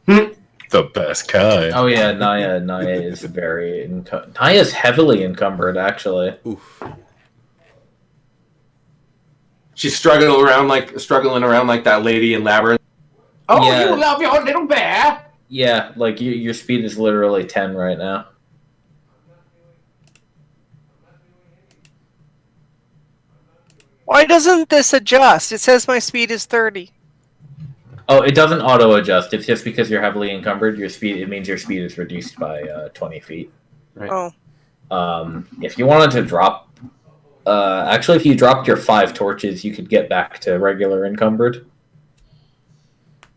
The best kind. Oh yeah, Naya is Naya's heavily encumbered actually. Oof. she's struggling around like that lady in Labyrinth. Oh, Yeah. you love your little bear. Yeah, like your speed is literally 10 right now. Why doesn't this adjust? It says my speed is 30. Oh, it doesn't auto adjust. It's just because you're heavily encumbered. Your speed. It means your speed is reduced by 20 feet. Right. Oh, If you wanted to drop, actually, if you dropped your 5 torches, you could get back to regular encumbered.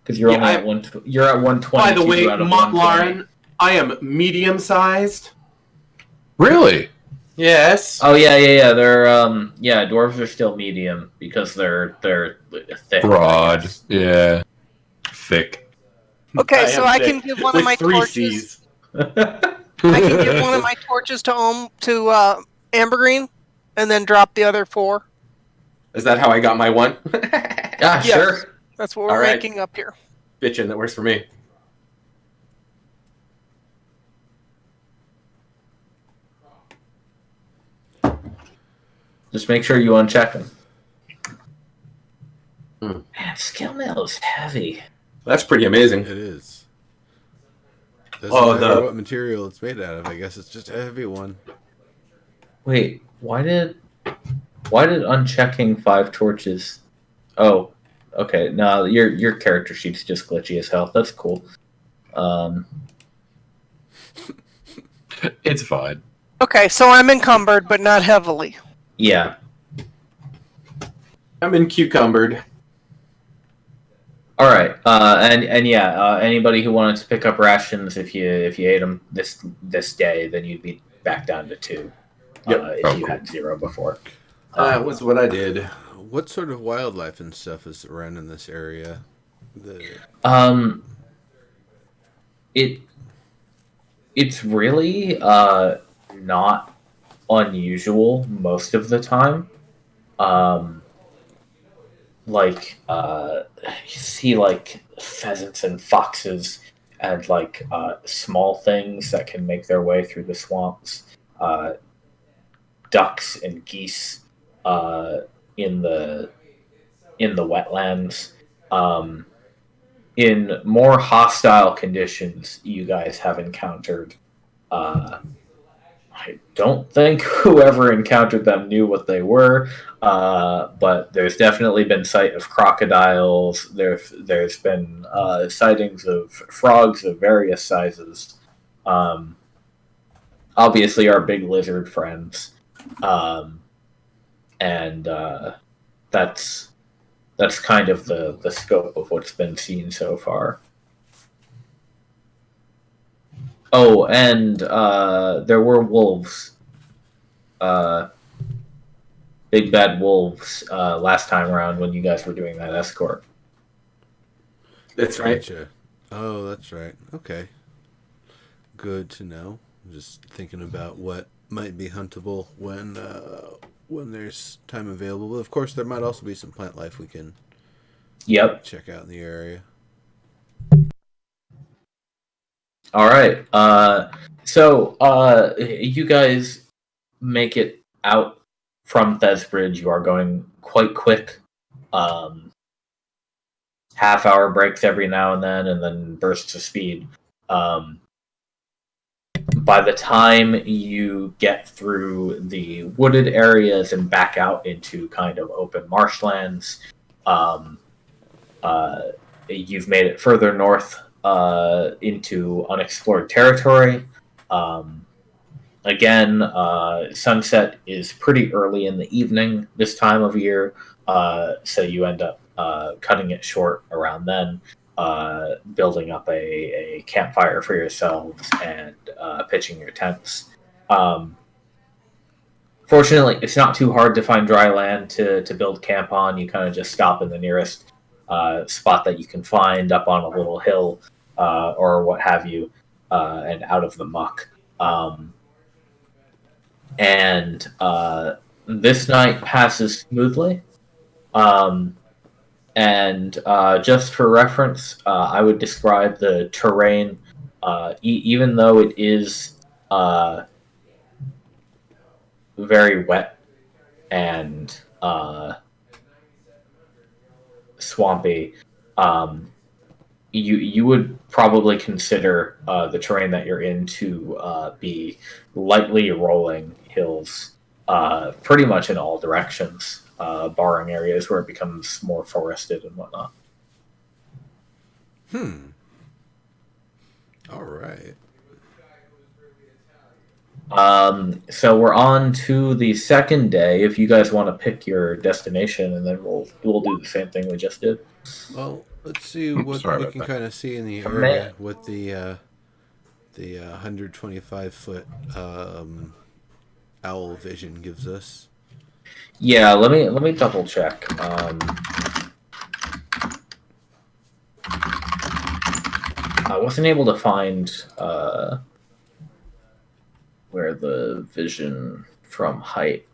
Because you're only at one. You're at 120. By the way, out of 120. Lauren, I am medium-sized. Really? Yes. Oh yeah. They're dwarves are still medium because they're thick. Broad. Yeah. Thick. okay. So am I thick can give one of with my 3 torches. C's. I can give one of my torches to Ambergreen, and then drop the other 4. Is that how I got my one? Yeah, Yes. sure. That's what we're All right. making up here. Bitchin', that works for me. Just make sure you uncheck them. Hmm. Man, skill mail is heavy. That's pretty amazing. It is. Doesn't Oh, matter what material it's made out of. I guess it's just a heavy one. Wait, why did unchecking 5 torches? Oh, okay. No, your character sheet's just glitchy as hell. That's cool. It's fine. Okay, so I'm encumbered, but not heavily. Yeah. I'm in cucumbered. All right. Anybody who wanted to pick up rations, if you ate them this day, then you'd be back down to 2. Yep. If you had 0 before. That was what I did. What sort of wildlife and stuff is around in this area? It's really not unusual most of the time. You see like pheasants and foxes and like small things that can make their way through the swamps. Ducks and geese in the wetlands. In more hostile conditions, you guys have encountered. I don't think whoever encountered them knew what they were, but there's definitely been sight of crocodiles. There's been sightings of frogs of various sizes. Obviously, our big lizard friends, and that's kind of the scope of what's been seen so far. Oh, and there were wolves. Big bad wolves last time around when you guys were doing that escort. That's right. Gotcha. Oh, that's right. Okay. Good to know. I'm just thinking about what might be huntable when there's time available. But of course, there might also be some plant life we can check out in the area. All right. So you guys make it out from Thesbridge. You are going quite quick. Half-hour breaks every now and then bursts of speed. By the time you get through the wooded areas and back out into kind of open marshlands, you've made it further north into unexplored territory. Again, sunset is pretty early in the evening this time of year, so you end up cutting it short around then, building up a campfire for yourselves and pitching your tents. Fortunately, it's not too hard to find dry land to build camp on. You kind of just stop in the nearest spot that you can find up on a little hill or what have you, and out of the muck. And this night passes smoothly. And just for reference, I would describe the terrain, even though it is very wet and swampy, you would probably consider the terrain that you're in to be lightly rolling hills, pretty much in all directions, barring areas where it becomes more forested and whatnot. All right. So we're on to the second day. If you guys want to pick your destination, and then we'll do the same thing we just did. Well, let's see what Sorry we about can that. kind of see in the Command. area with the 125-foot owl vision gives us. Yeah, let me double check. I wasn't able to find where the vision from height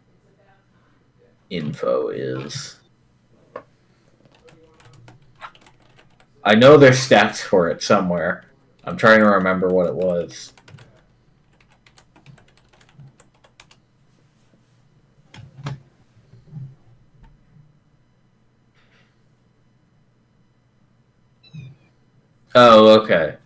info is. I know there's stats for it somewhere. I'm trying to remember what it was. Oh, okay.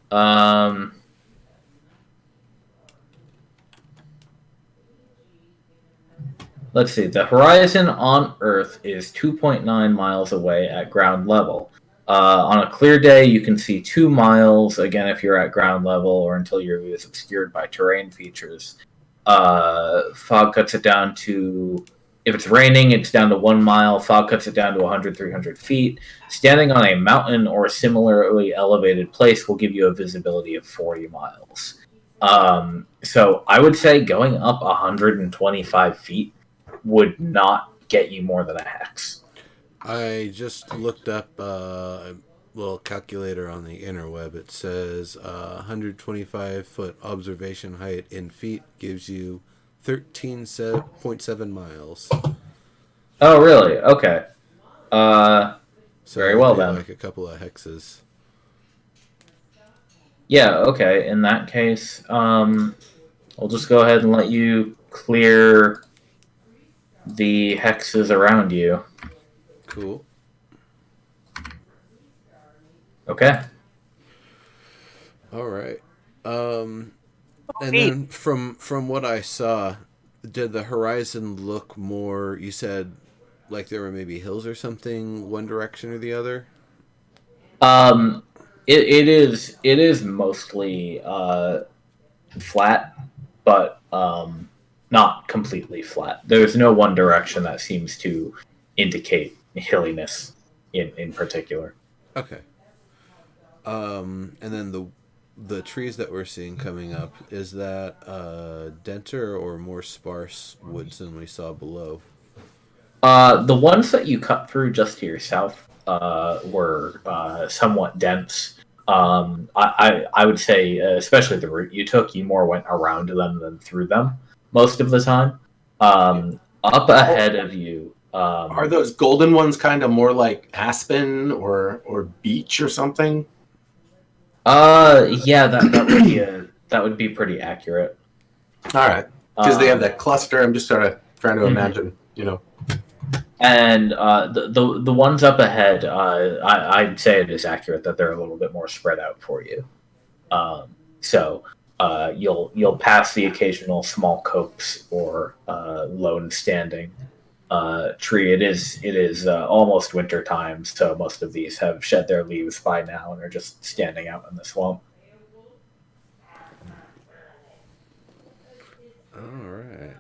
Let's see. The horizon on Earth is 2.9 miles away at ground level. On a clear day, you can see 2 miles, again, if you're at ground level or until your view is obscured by terrain features. Fog cuts it down to, if it's raining, it's down to 1 mile. Fog cuts it down to 100, 300 feet. Standing on a mountain or similarly elevated place will give you a visibility of 40 miles. So I would say going up 125 feet would not get you more than a hex. I just looked up a little calculator on the interweb. It says 125-foot observation height in feet gives you 13.7 miles. Oh, really? Okay. So Very well then. like a couple of hexes. Yeah, okay. In that case, I'll just go ahead and let you clear the hexes around you. Cool. Okay. All right. And neat. then from what I saw, did the horizon look more? You said like there were maybe hills or something, one direction or the other. It is mostly flat, but not completely flat. There's no one direction that seems to indicate hilliness in particular. Okay. And then the trees that we're seeing coming up, is that denser or more sparse woods than we saw below? The ones that you cut through just to your south were somewhat dense. I would say, especially the route you took, you more went around them than through them most of the time. Up ahead of you. Are those golden ones kind of more like aspen or beech or something? Yeah, that would be pretty accurate. All right, because they have that cluster. I'm just sort of trying to imagine, And the ones up ahead, I'd say it is accurate that they're a little bit more spread out for you. So you'll pass the occasional small copse or lone standing tree. It is almost winter time, so most of these have shed their leaves by now and are just standing out in the swamp. All right.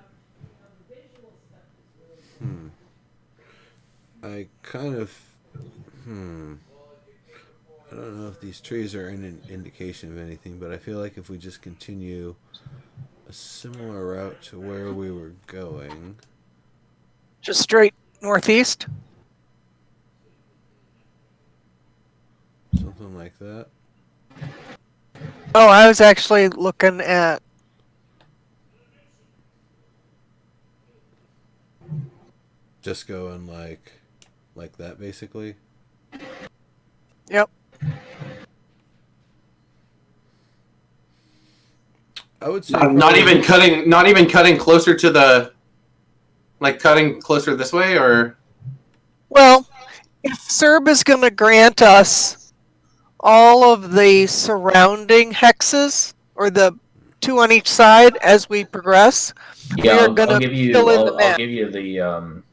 I kind of I don't know if these trees are an indication of anything, but I feel like if we just continue a similar route to where we were going, Just straight northeast. something like that. Oh, I was actually looking at. Just going like that, basically. Yep. I would say not even cutting closer to the, like cutting closer this way, or Well, if Serb is going to grant us all of the surrounding hexes, or the 2 on each side as we progress, Yeah, we are I'll going give to you. fill in the I'll map. give you the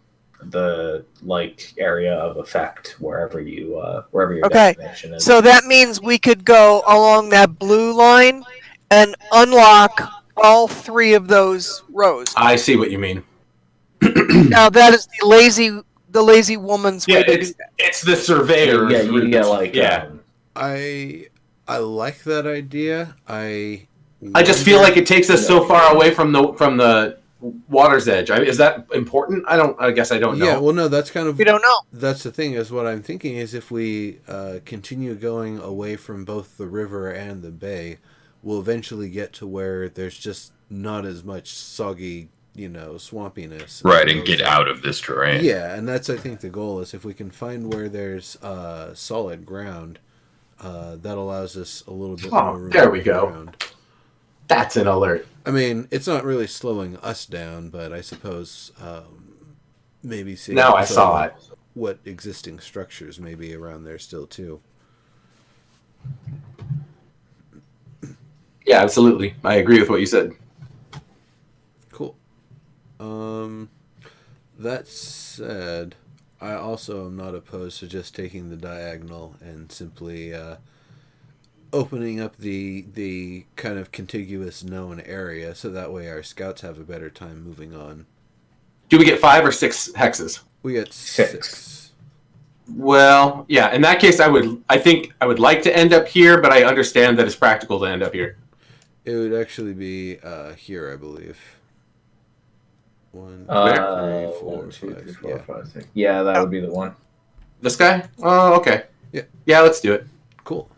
the like area of effect wherever your Okay. destination is. So that means we could go along that blue line and unlock all 3 of those rows. I see what you mean. Now that is the lazy woman's way Yeah, to do that. it's the surveyor's yeah, you get like I like that idea. I just feel wonder- like it takes us so far away from the water's edge. Is that important? I guess I don't know. Yeah, well, no, that's kind of We don't know. That's the thing. Is what I'm thinking is if we continue going away from both the river and the bay, we'll eventually get to where there's just not as much soggy, swampiness. Right, and get out of this terrain. Yeah, and that's I think the goal is if we can find where there's solid ground, that allows us a little bit more room. There we to go. around. That's an alert. I mean, it's not really slowing us down, but I suppose maybe seeing Now I saw it. what existing structures may be around there still too. Yeah, absolutely. I agree with what you said. Cool. That said, I also am not opposed to just taking the diagonal and simply opening up the kind of contiguous known area, so that way our scouts have a better time moving on. Do we get 5 or 6 hexes? We get 6. 6. Well, yeah. In that case, I think I would like to end up here, but I understand that it's practical to end up here. It would actually be here, I believe. 1, 2, 3, 4, 1, 2, 3, 5. 4, Yeah. 5, 6. Yeah, that would be the one. This guy? Oh, okay. Yeah. Yeah, let's do it. Cool.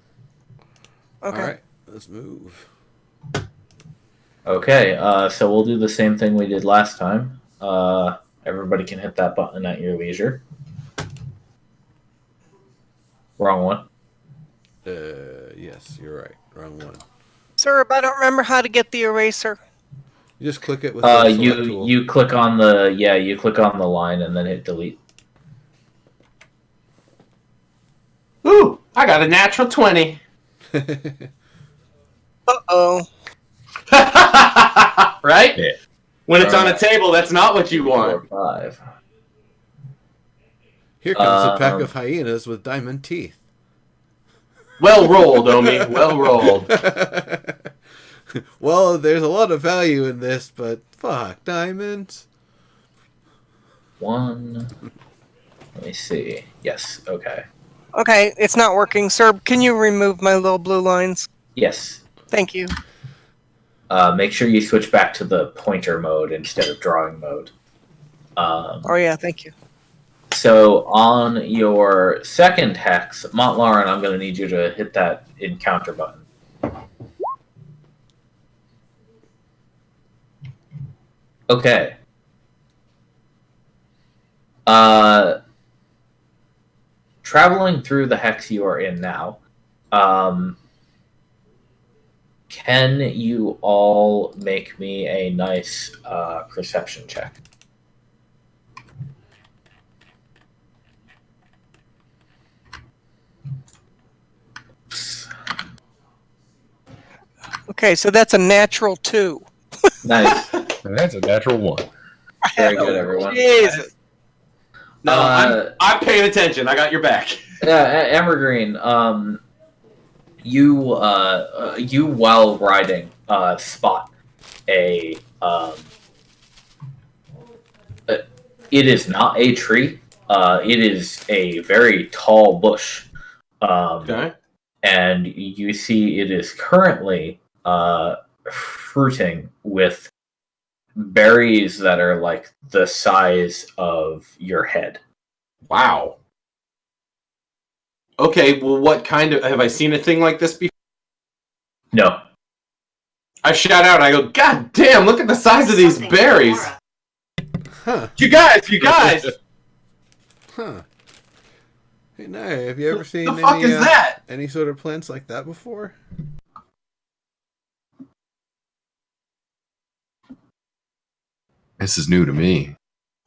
Okay. All right, let's move. Okay, so we'll do the same thing we did last time. Everybody can hit that button at your leisure. Wrong one. Yes, you're right. Wrong one. Sir, I don't remember how to get the eraser. You just click it with the select You tool. you click on the line and then hit delete. Ooh, I got a natural 20. Uh-oh. Right? Yeah. When it's on a table, that's not what you want. 4, 5. Here comes a pack of hyenas with diamond teeth. Well rolled, Omi. Well rolled. Well, there's a lot of value in this, but fuck, diamonds. 1. Let me see. Yes. Okay. Okay, it's not working. Sir, can you remove my little blue lines? Yes. Thank you. Make sure you switch back to the pointer mode instead of drawing mode. Oh, yeah, thank you. So on your second hex, Montlarin, I'm going to need you to hit that encounter button. Okay. Traveling through the hex you are in now, can you all make me a nice perception check? Okay, so that's a natural 2. Nice. And that's a natural 1. Very good, everyone. Jesus. No, I'm paying attention. I got your back. Yeah, Evergreen, you while riding spot a it is not a tree. It is a very tall bush. Okay. And you see it is currently fruiting with berries that are like the size of your head. Wow. Okay, well, what kind of... Have I seen a thing like this before? No. I shout out, I go, God damn, look at the size of these berries. Huh. You guys! Huh. Hey, Naya, have you ever seen The fuck is that? any sort of plants like that before? This is new to me.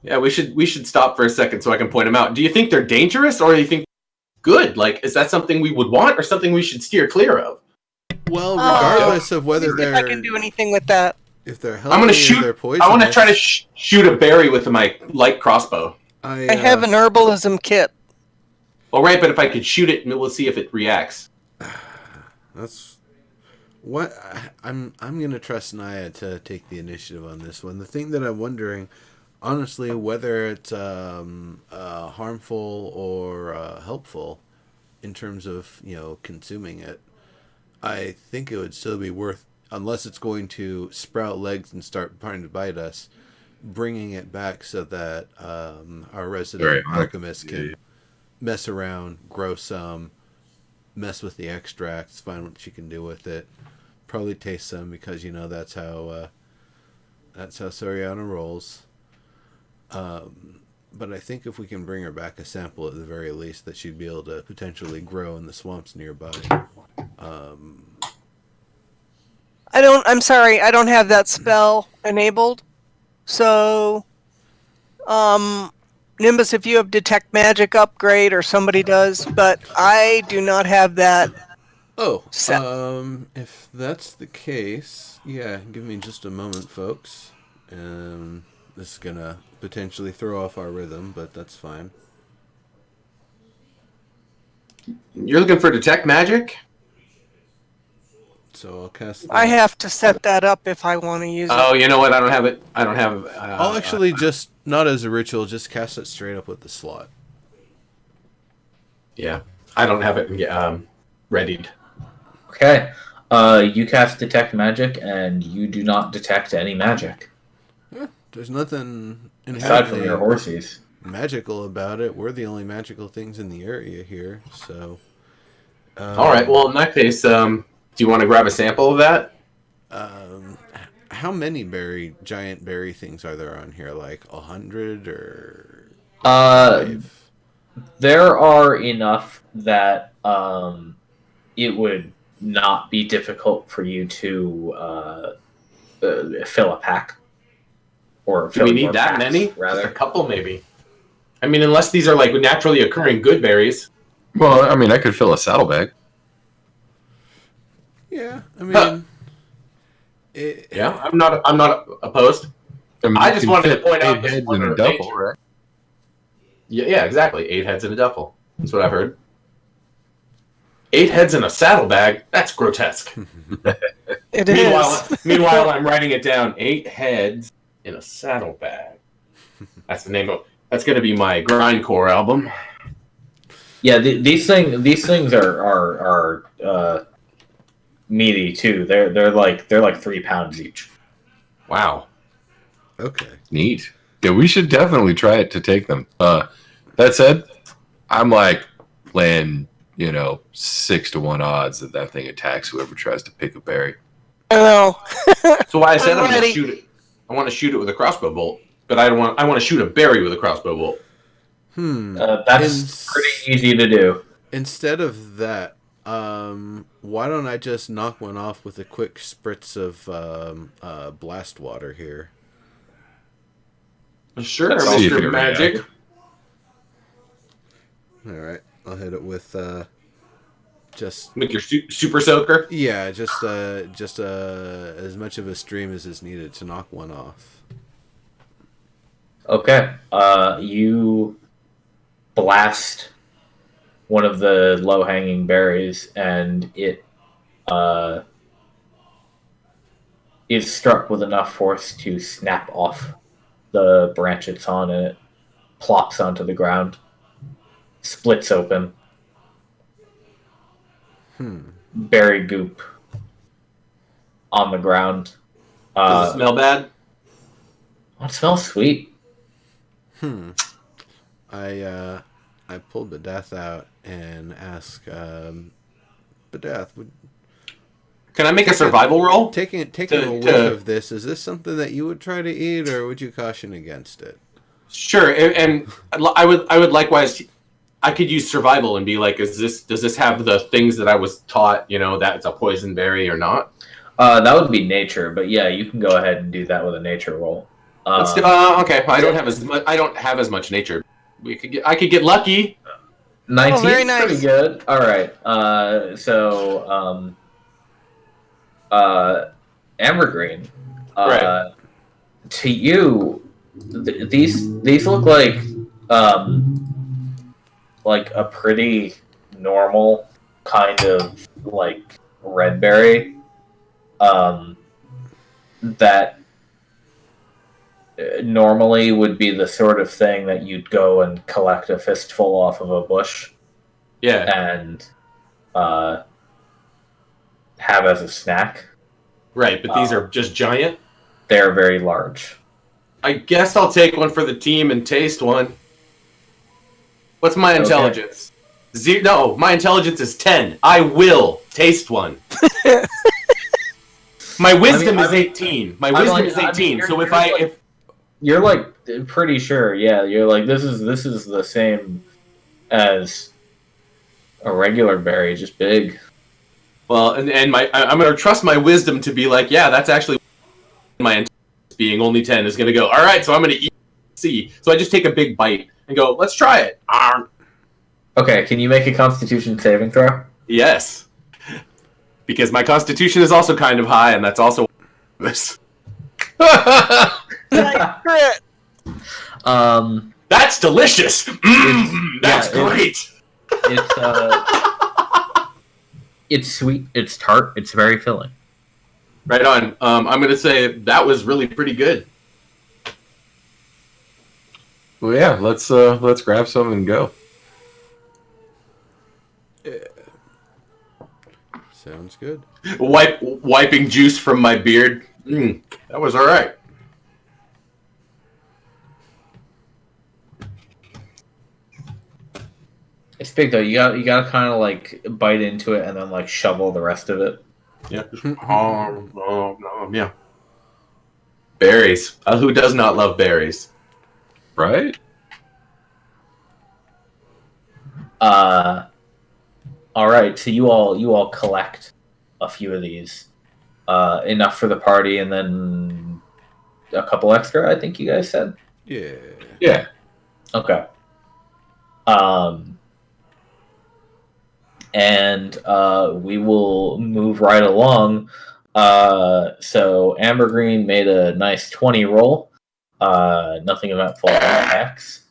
Yeah, we should stop for a second so I can point them out. Do you think they're dangerous, or do you think good? Like, is that something we would want, or something we should steer clear of? Well, regardless of whether If I can do anything with that. if they're healthy, I'm gonna or shoot. they're poisonous. I want to try to shoot a berry with my light crossbow. I have an herbalism kit. All right, but if I could shoot it, we'll see if it reacts. That's what I'm gonna trust Naya to take the initiative on this one. The thing that I'm wondering, honestly, whether it's harmful or helpful in terms of consuming it, I think it would still be worth, unless it's going to sprout legs and start trying to bite us, bringing it back so that our resident alchemist can mess around, grow some, mess with the extracts, find what she can do with it. Probably taste some because that's how Soriana rolls. But I think if we can bring her back a sample at the very least, that she'd be able to potentially grow in the swamps nearby. I'm sorry, I don't have that spell enabled. So, Nimbus, if you have detect magic upgrade or somebody does, but I do not have that. Oh, set. If that's the case, yeah, give me just a moment, folks. This is gonna potentially throw off our rhythm, but that's fine. You're looking for detect magic? So I'll cast that. I have to set that up if I want to use it. Oh, you know what? I don't have it. I don't have. I'll actually just, not as a ritual, just cast it straight up with the slot. Yeah, I don't have it readied. Okay. You cast detect magic, and you do not detect any magic. Yeah, there's nothing aside from your horses magical about it. We're the only magical things in the area here, so. All right. Well, in that case, do you want to grab a sample of that? How many giant berry things are there on here? Like 100 or? There are enough that it would not be difficult for you to fill a pack. Or do we need that packs, many? Rather, just a couple, maybe. I mean, unless these are like naturally occurring good berries. Well, I mean, I could fill a saddlebag. Yeah, I mean, yeah, I'm not opposed. I, mean, I just wanted to point out eight this heads wonder in a of duffel, nature. right? Yeah, exactly. 8 heads in a duffel. That's what I've heard. 8 heads in a saddlebag? That's grotesque. It is. Meanwhile, I'm writing it down. 8 heads in a saddlebag. That's the name of. That's going to be my grindcore album. Yeah, these things are meaty too. They're like 3 pounds each. Wow. Okay. Neat. Yeah, we should definitely try it to take them. That said, I'm like playing 6-1 odds that thing attacks whoever tries to pick a berry. I know. So why I said I'm going to ready. shoot it. I want to shoot it with a crossbow bolt, but I want to shoot a berry with a crossbow bolt. That's pretty easy to do. Instead of that, why don't I just knock one off with a quick spritz of blast water here? Sure, Let's see if Mr. it Magic. All right, I'll hit it with just With your super soaker. yeah, just as much of a stream as is needed to knock one off. Okay. You blast one of the low-hanging berries, and it is struck with enough force to snap off the branch it's on, and it plops onto the ground, splits open. Berry goop on the ground. Does it smell bad? It smells sweet. I pulled Badath out and asked Badath, Can I make a survival roll? taking a whiff of this, is this something that you would try to eat, or would you caution against it? Sure, and I would likewise. I could use survival and be like, does this have the things that I was taught? That it's a poison berry or not? That would be nature, but yeah, you can go ahead and do that with a nature roll. Let's do, okay, I don't have as much nature. I could get lucky. 19 very is nice. pretty good. All right. Ambergreen. Right. To you, these look like like a pretty normal kind of like red berry, that normally would be the sort of thing that you'd go and collect a fistful off of a bush Yeah. and have as a snack. Right, but these are just giant. They're very large. I guess I'll take one for the team and taste one. What's my intelligence? No, my intelligence is 10. I will taste one. My wisdom is 18. My wisdom is 18. So if you're like pretty sure, yeah, you're like this is the same as a regular berry, just big. Well, and I'm gonna trust my wisdom to be like, yeah, that's actually my intelligence being only 10 is gonna go. All right, so I'm gonna eat. See, so I just take a big bite and go, let's try it. Okay, can you make a Constitution saving throw? Yes, because my Constitution is also kind of high, and that's also this. Crit. That's delicious. That's great. It's sweet. It's tart. It's very filling. Right on. I'm gonna say that was really pretty good. Well, yeah, let's grab some and go. Yeah. Sounds good. Wiping juice from my beard. That was all right. It's big though. You got to kind of like bite into it and then like shovel the rest of it. Yeah. Yeah. Berries. Who does not love berries? Right? All right. So you all collect a few of these, enough for the party, and then a couple extra. I think you guys said. Yeah. Yeah. Okay. And we will move right along. So Amber Green made a nice 20 roll. Nothing eventful on X.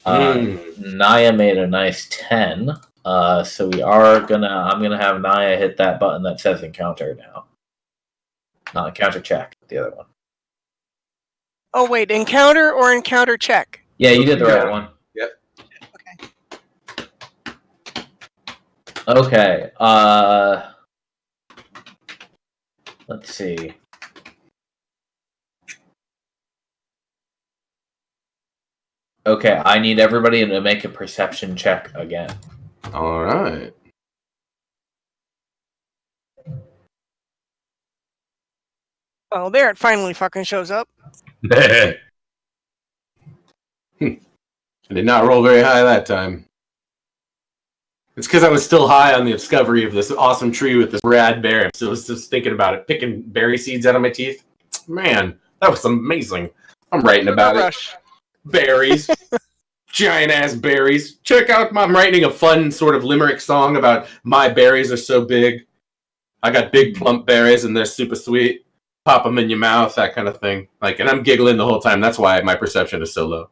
Naya made a nice 10. So I'm gonna have Naya hit that button that says encounter now. Not encounter check, the other one. Oh wait, encounter or encounter check? Yeah, you did the right one. Yep. Okay. Let's see. Okay, I need everybody to make a perception check again. All right. Oh, there it finally fucking shows up. I did not roll very high that time. It's because I was still high on the discovery of this awesome tree with this rad berry. So I was just thinking about it, picking berry seeds out of my teeth. Man, that was amazing. I'm writing about it. Berries. Giant ass berries. Check out, I'm writing a fun sort of limerick song about my berries are so big. I got big plump berries and they're super sweet. Pop them in your mouth, that kind of thing. Like, and I'm giggling the whole time. That's why my perception is so low.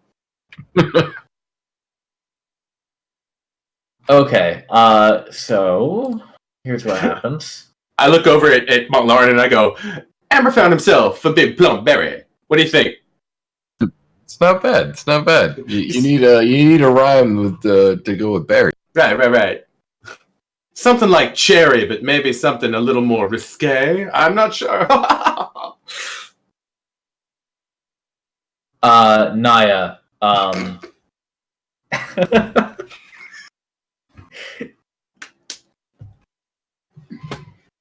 Okay, so here's what happens. I look over at Lauren and I go, Amber found himself a big plump berry. What do you think? It's not bad. It's not bad. You need a rhyme with to go with berry. Right. Something like cherry, but maybe something a little more risque. I'm not sure. Naya,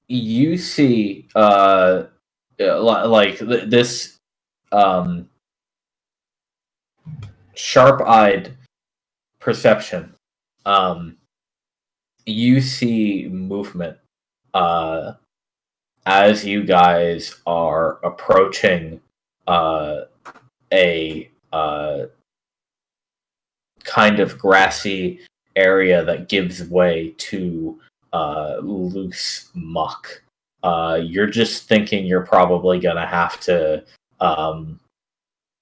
you see, like this, sharp-eyed perception. You see movement as you guys are approaching a kind of grassy area that gives way to loose muck. You're just thinking you're probably gonna have to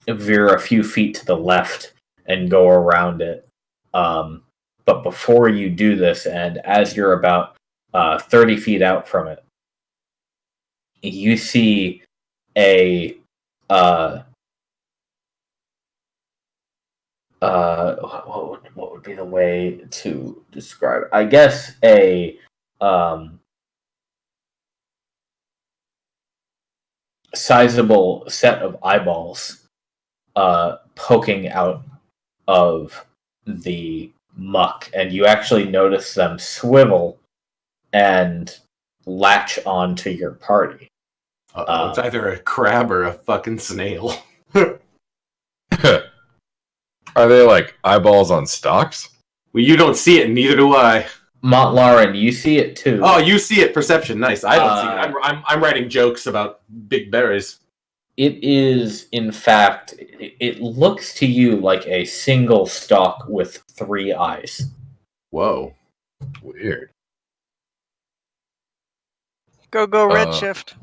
veer a few feet to the left and go around it. But before you do this, and as you're about 30 feet out from it, you see a what would be the way to describe it? I guess a sizable set of eyeballs poking out of the muck, and you actually notice them swivel and latch onto your party. It's either a crab or a fucking snail. Are they like eyeballs on stalks? Well, you don't see it, and neither do I. Montlarin, you see it too. Oh, you see it. Perception. Nice. I don't see it. I'm writing jokes about big berries. It is, in fact, it looks to you like a single stalk with 3 eyes. Whoa. Weird. Go Redshift.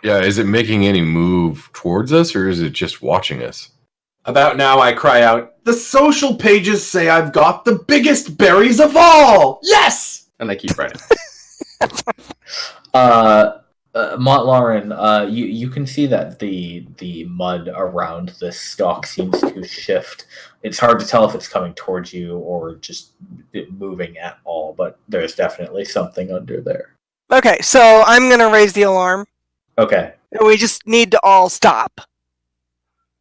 Yeah, is it making any move towards us, or is it just watching us? About now, I cry out, "The social pages say I've got the biggest berries of all! Yes!" And I keep writing. Montlarin, you can see that the mud around this stalk seems to shift. It's hard to tell if it's coming towards you or just moving at all, but there's definitely something under there. Okay, so I'm going to raise the alarm. Okay. We just need to all stop.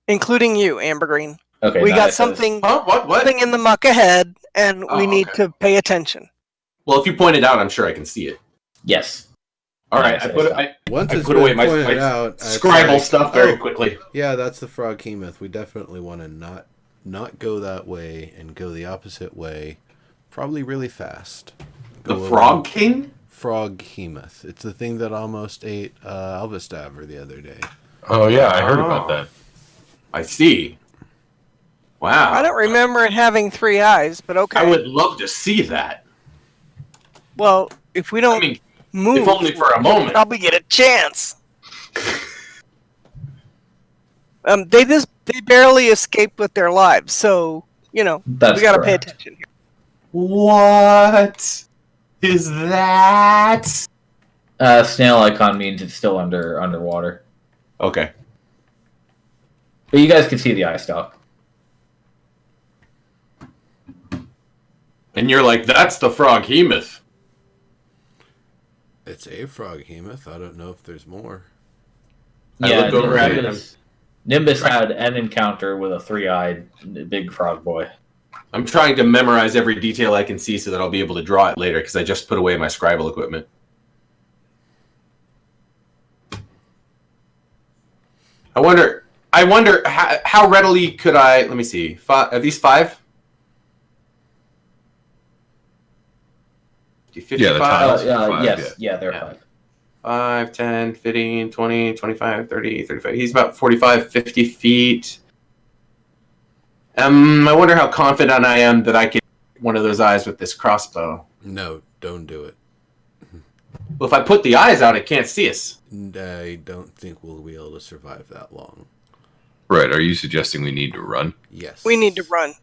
Including you, Ambergreen. Okay. We got something, What? something in the muck ahead, and we need okay. to pay attention. Well, if you point it out, I'm sure I can see it. Yes. All right, Once I it's put been away my pointed out, scribble it's like, stuff very quickly. Yeah, that's the Froghemoth. We definitely want to not go that way and go the opposite way, probably really fast. The Frog King? Froghemoth. It's the thing that almost ate Elvistaver the other day. Oh yeah, I heard about that. I see. Wow. I don't remember it having 3 eyes, but okay. I would love to see that. Well, if we don't move, if only for a we'll moment. probably get a chance. They barely escaped with their lives, so we got to pay attention here. What is that? Snail icon means it's still underwater. Okay. But you guys can see the eye stalk. And you're like, that's the Froghemoth. It's a Froghemoth. I don't know if there's more. Yeah, I look over at him. Nimbus had an encounter with a 3-eyed big frog boy. I'm trying to memorize every detail I can see so that I'll be able to draw it later because I just put away my scribble equipment. I wonder how readily could I... Let me see. Are these 5? 55? Yeah, the tiles. Yes, yeah, they're 5. 5, 10, 15, 20, 25, 30, 35. He's about 45, 50 feet. I wonder how confident I am that I can get one of those eyes with this crossbow. No, don't do it. Well, if I put the eyes out, it can't see us. I don't think we'll be able to survive that long. Right, are you suggesting we need to run? Yes. We need to run.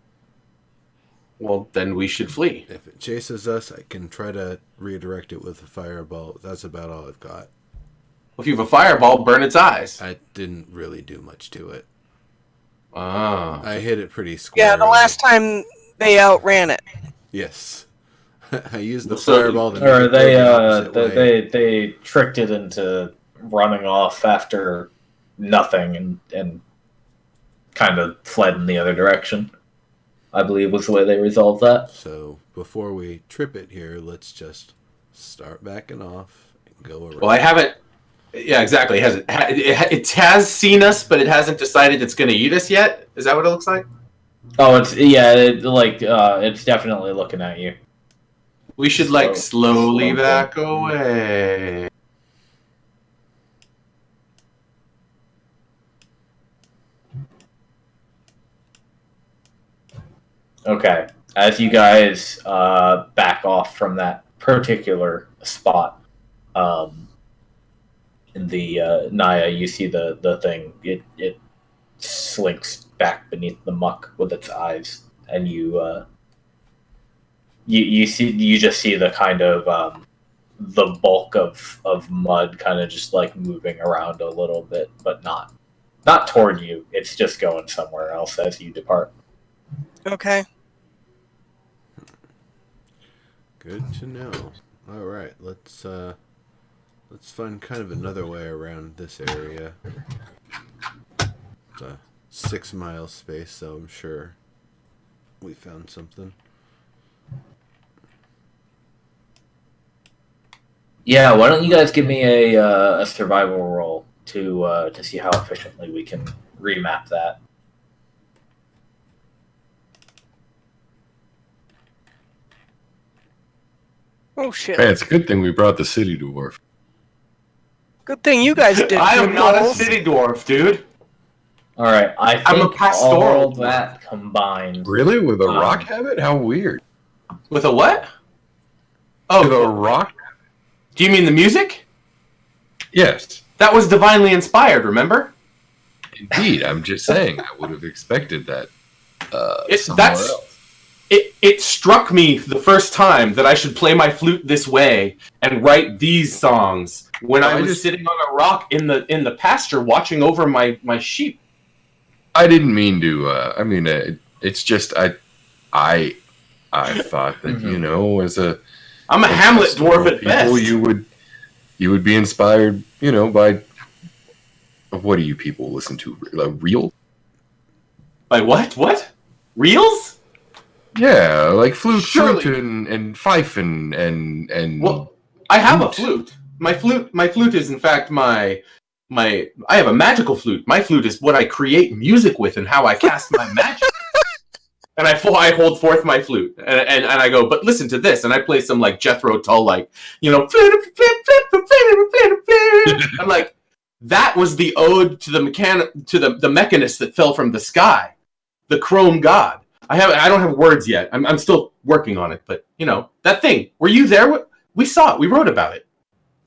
Well, then we should flee. If it chases us, I can try to redirect it with a fireball. That's about all I've got. Well, if you have a fireball, burn its eyes. I didn't really do much to it. Ah. I hit it pretty square. Yeah, the last time they outran it. Yes. I used the fireball to Or make it go the opposite way. they tricked it into running off after nothing and kind of fled in the other direction. I believe was the way they resolved that. So before we trip it here, let's just start backing off and go around. Well, I haven't. Yeah, exactly. It has seen us, but it hasn't decided it's going to eat us yet. Is that what it looks like? Oh, it's definitely looking at you. We should slowly back away. Okay. As you guys back off from that particular spot, in the Naya, you see the thing. It slinks back beneath the muck with its eyes, and you just see the kind of the bulk of mud kind of just like moving around a little bit, but not toward you. It's just going somewhere else as you depart. Okay. Good to know. All right, let's find kind of another way around this area. It's a 6 mile space, so I'm sure we found something. Yeah, why don't you guys give me a survival roll to see how efficiently we can remap that. Oh shit! Man, it's a good thing we brought the city dwarf. Good thing you guys did. I am good not a rolls. city dwarf, dude. All right, I think I'm a pastoral all dwarf. that combined. Really? With a rock habit? How weird. With a what? With a Oh, rock? do you mean the music? Yes. That was divinely inspired, remember? Indeed. I'm just saying. I would have expected that somewhere else. It struck me the first time that I should play my flute this way and write these songs when I was sitting on a rock in the pasture watching over my sheep. I didn't mean to. It's just I thought that as I'm a Hamlet dwarf at best. You would be inspired, by what do you people listen to? Real? By what? What? Reels? Yeah, like flute Surely. and fife and. Well, I have a flute. My flute is in fact my. I have a magical flute. My flute is what I create music with and how I cast my magic. And I hold forth my flute and I go, but listen to this, and I play some like Jethro Tull, like I'm like, that was the ode to the mechanist that fell from the sky, the chrome god. I don't have words yet. I'm still working on it, but that thing. Were you there? We saw it. We wrote about it.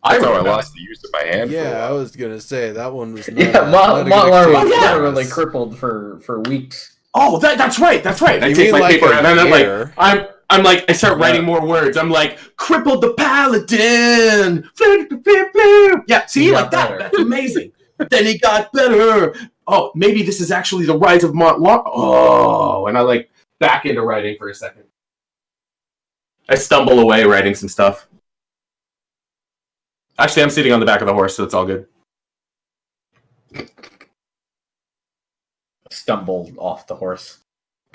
That's how I lost the use of my hand. Yeah, I was gonna say that one was. Montler was literally crippled for weeks. Oh, that's right. That's right. I take my paper and I'm like, I start writing more words. I'm like, crippled the paladin. Yeah, see, like that. That's amazing. Then he got better. Oh, maybe this is actually the rise of Montler. Oh, and I like back into writing for a second. I stumble away writing some stuff. Actually, I'm sitting on the back of the horse, so it's all good. Stumbled off the horse.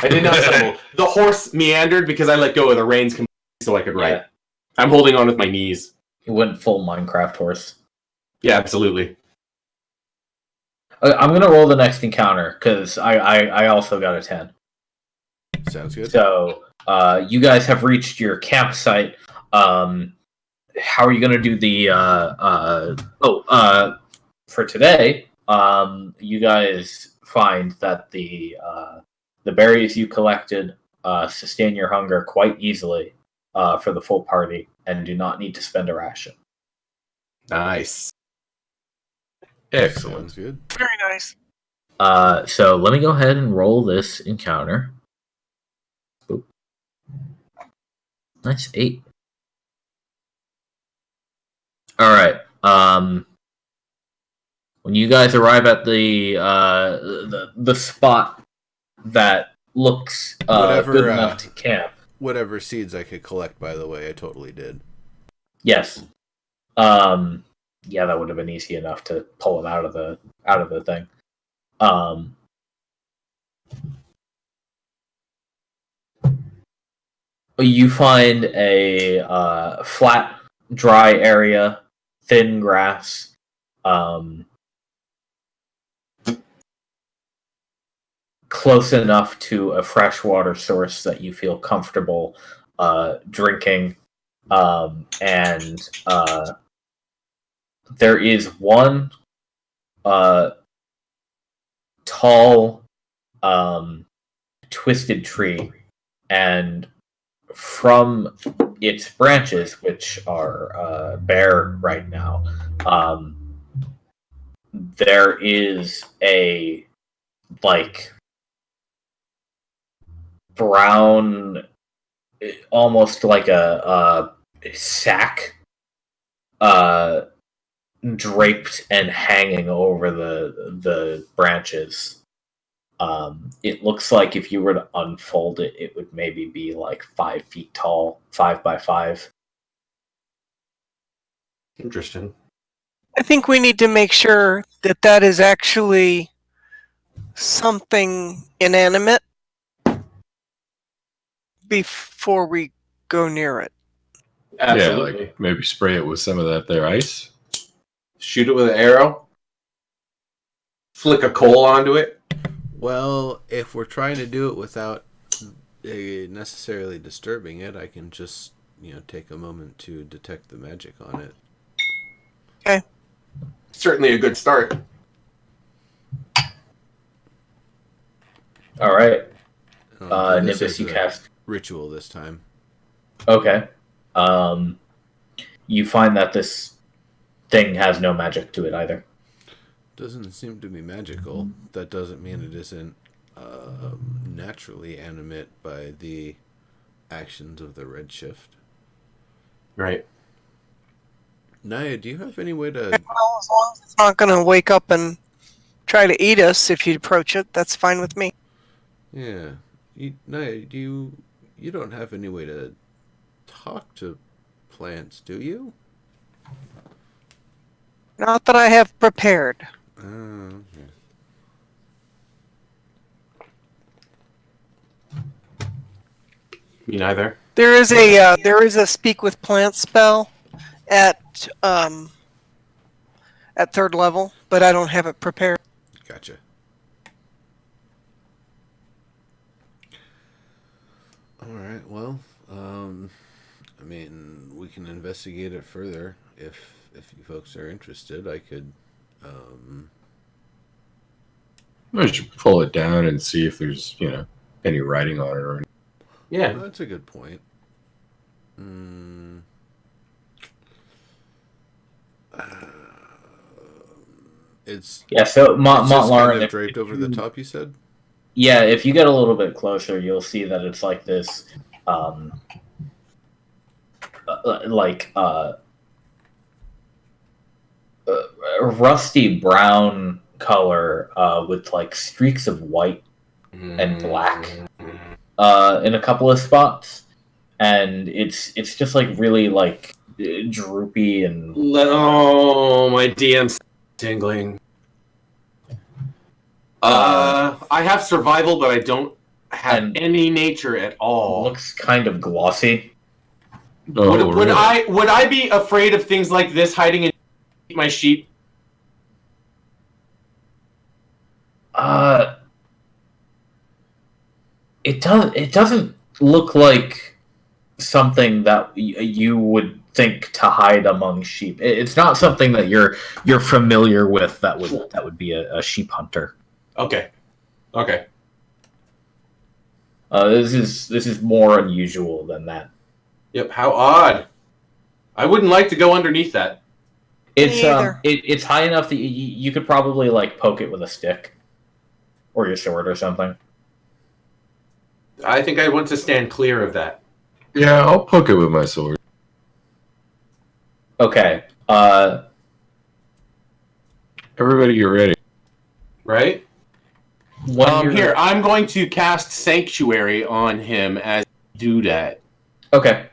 I did not stumble. The horse meandered because I let go of the reins completely so I could write. Yeah. I'm holding on with my knees. You went full Minecraft horse. Yeah, absolutely. I'm gonna roll the next encounter because I also got a 10. Sounds good. So you guys have reached your campsite. How are you gonna do the for today? You guys find that the berries you collected sustain your hunger quite easily for the full party and do not need to spend a ration. Nice. Excellent. Sounds good. Very nice. So let me go ahead and roll this encounter. Boop. Nice 8. All right. When you guys arrive at the spot that looks good enough to camp, whatever seeds I could collect, by the way, I totally did. Yes. Yeah, that would have been easy enough to pull them out of the thing. You find a flat, dry area, thin grass. Close enough to a freshwater source that you feel comfortable drinking, and there is one tall, twisted tree, and from its branches, which are bare right now, there is a brown, almost like a sack, draped and hanging over the branches. It looks like if you were to unfold it, it would maybe be like 5 feet tall, 5 by 5. Interesting. I think we need to make sure that that is actually something inanimate before we go near it. Absolutely. Yeah, like maybe spray it with some of that there ice. Shoot it with an arrow. Flick a coal onto it. Well, if we're trying to do it without necessarily disturbing it, I can just, take a moment to detect the magic on it. Okay. Certainly a good start. All right. This Nimbus, is you a cast. ritual this time. Okay. You find that this thing has no magic to it either. Doesn't seem to be magical. That doesn't mean it isn't naturally animate by the actions of the Redshift. Right. Naya, do you have any way to... Well, as long as it's not going to wake up and try to eat us if you approach it, that's fine with me. Yeah. Naya, you don't have any way to talk to plants, do you? Not that I have prepared. Okay. Me neither. There is a speak with plants spell at 3rd level, but I don't have it prepared. Gotcha. All right. Well, we can investigate it further if you folks are interested. I could. I should pull it down and see if there's, any writing on it or anything. Yeah. That's a good point. It's So it's Mont just Lauren, kind of draped over the top. You said. Yeah, if you get a little bit closer, you'll see that it's like this, rusty brown color with like streaks of white and black in a couple of spots, and it's just like really like droopy and. Oh, my DM's tingling. I have survival, but I don't have any nature at all. Looks kind of glossy. Oh, would really? I be afraid of things like this hiding in my sheep? It doesn't look like something that you would think to hide among sheep. It's not something that you're familiar with. That would be a sheep hunter. Okay. This is more unusual than that. Yep. How odd. I wouldn't like to go underneath that. It's Me either. it's high enough that you could probably like poke it with a stick or your sword or something. I think I want to stand clear of that. Yeah, I'll poke it with my sword. Okay. Everybody get ready. Right? Here, I'm going to cast Sanctuary on him as I do that. Okay.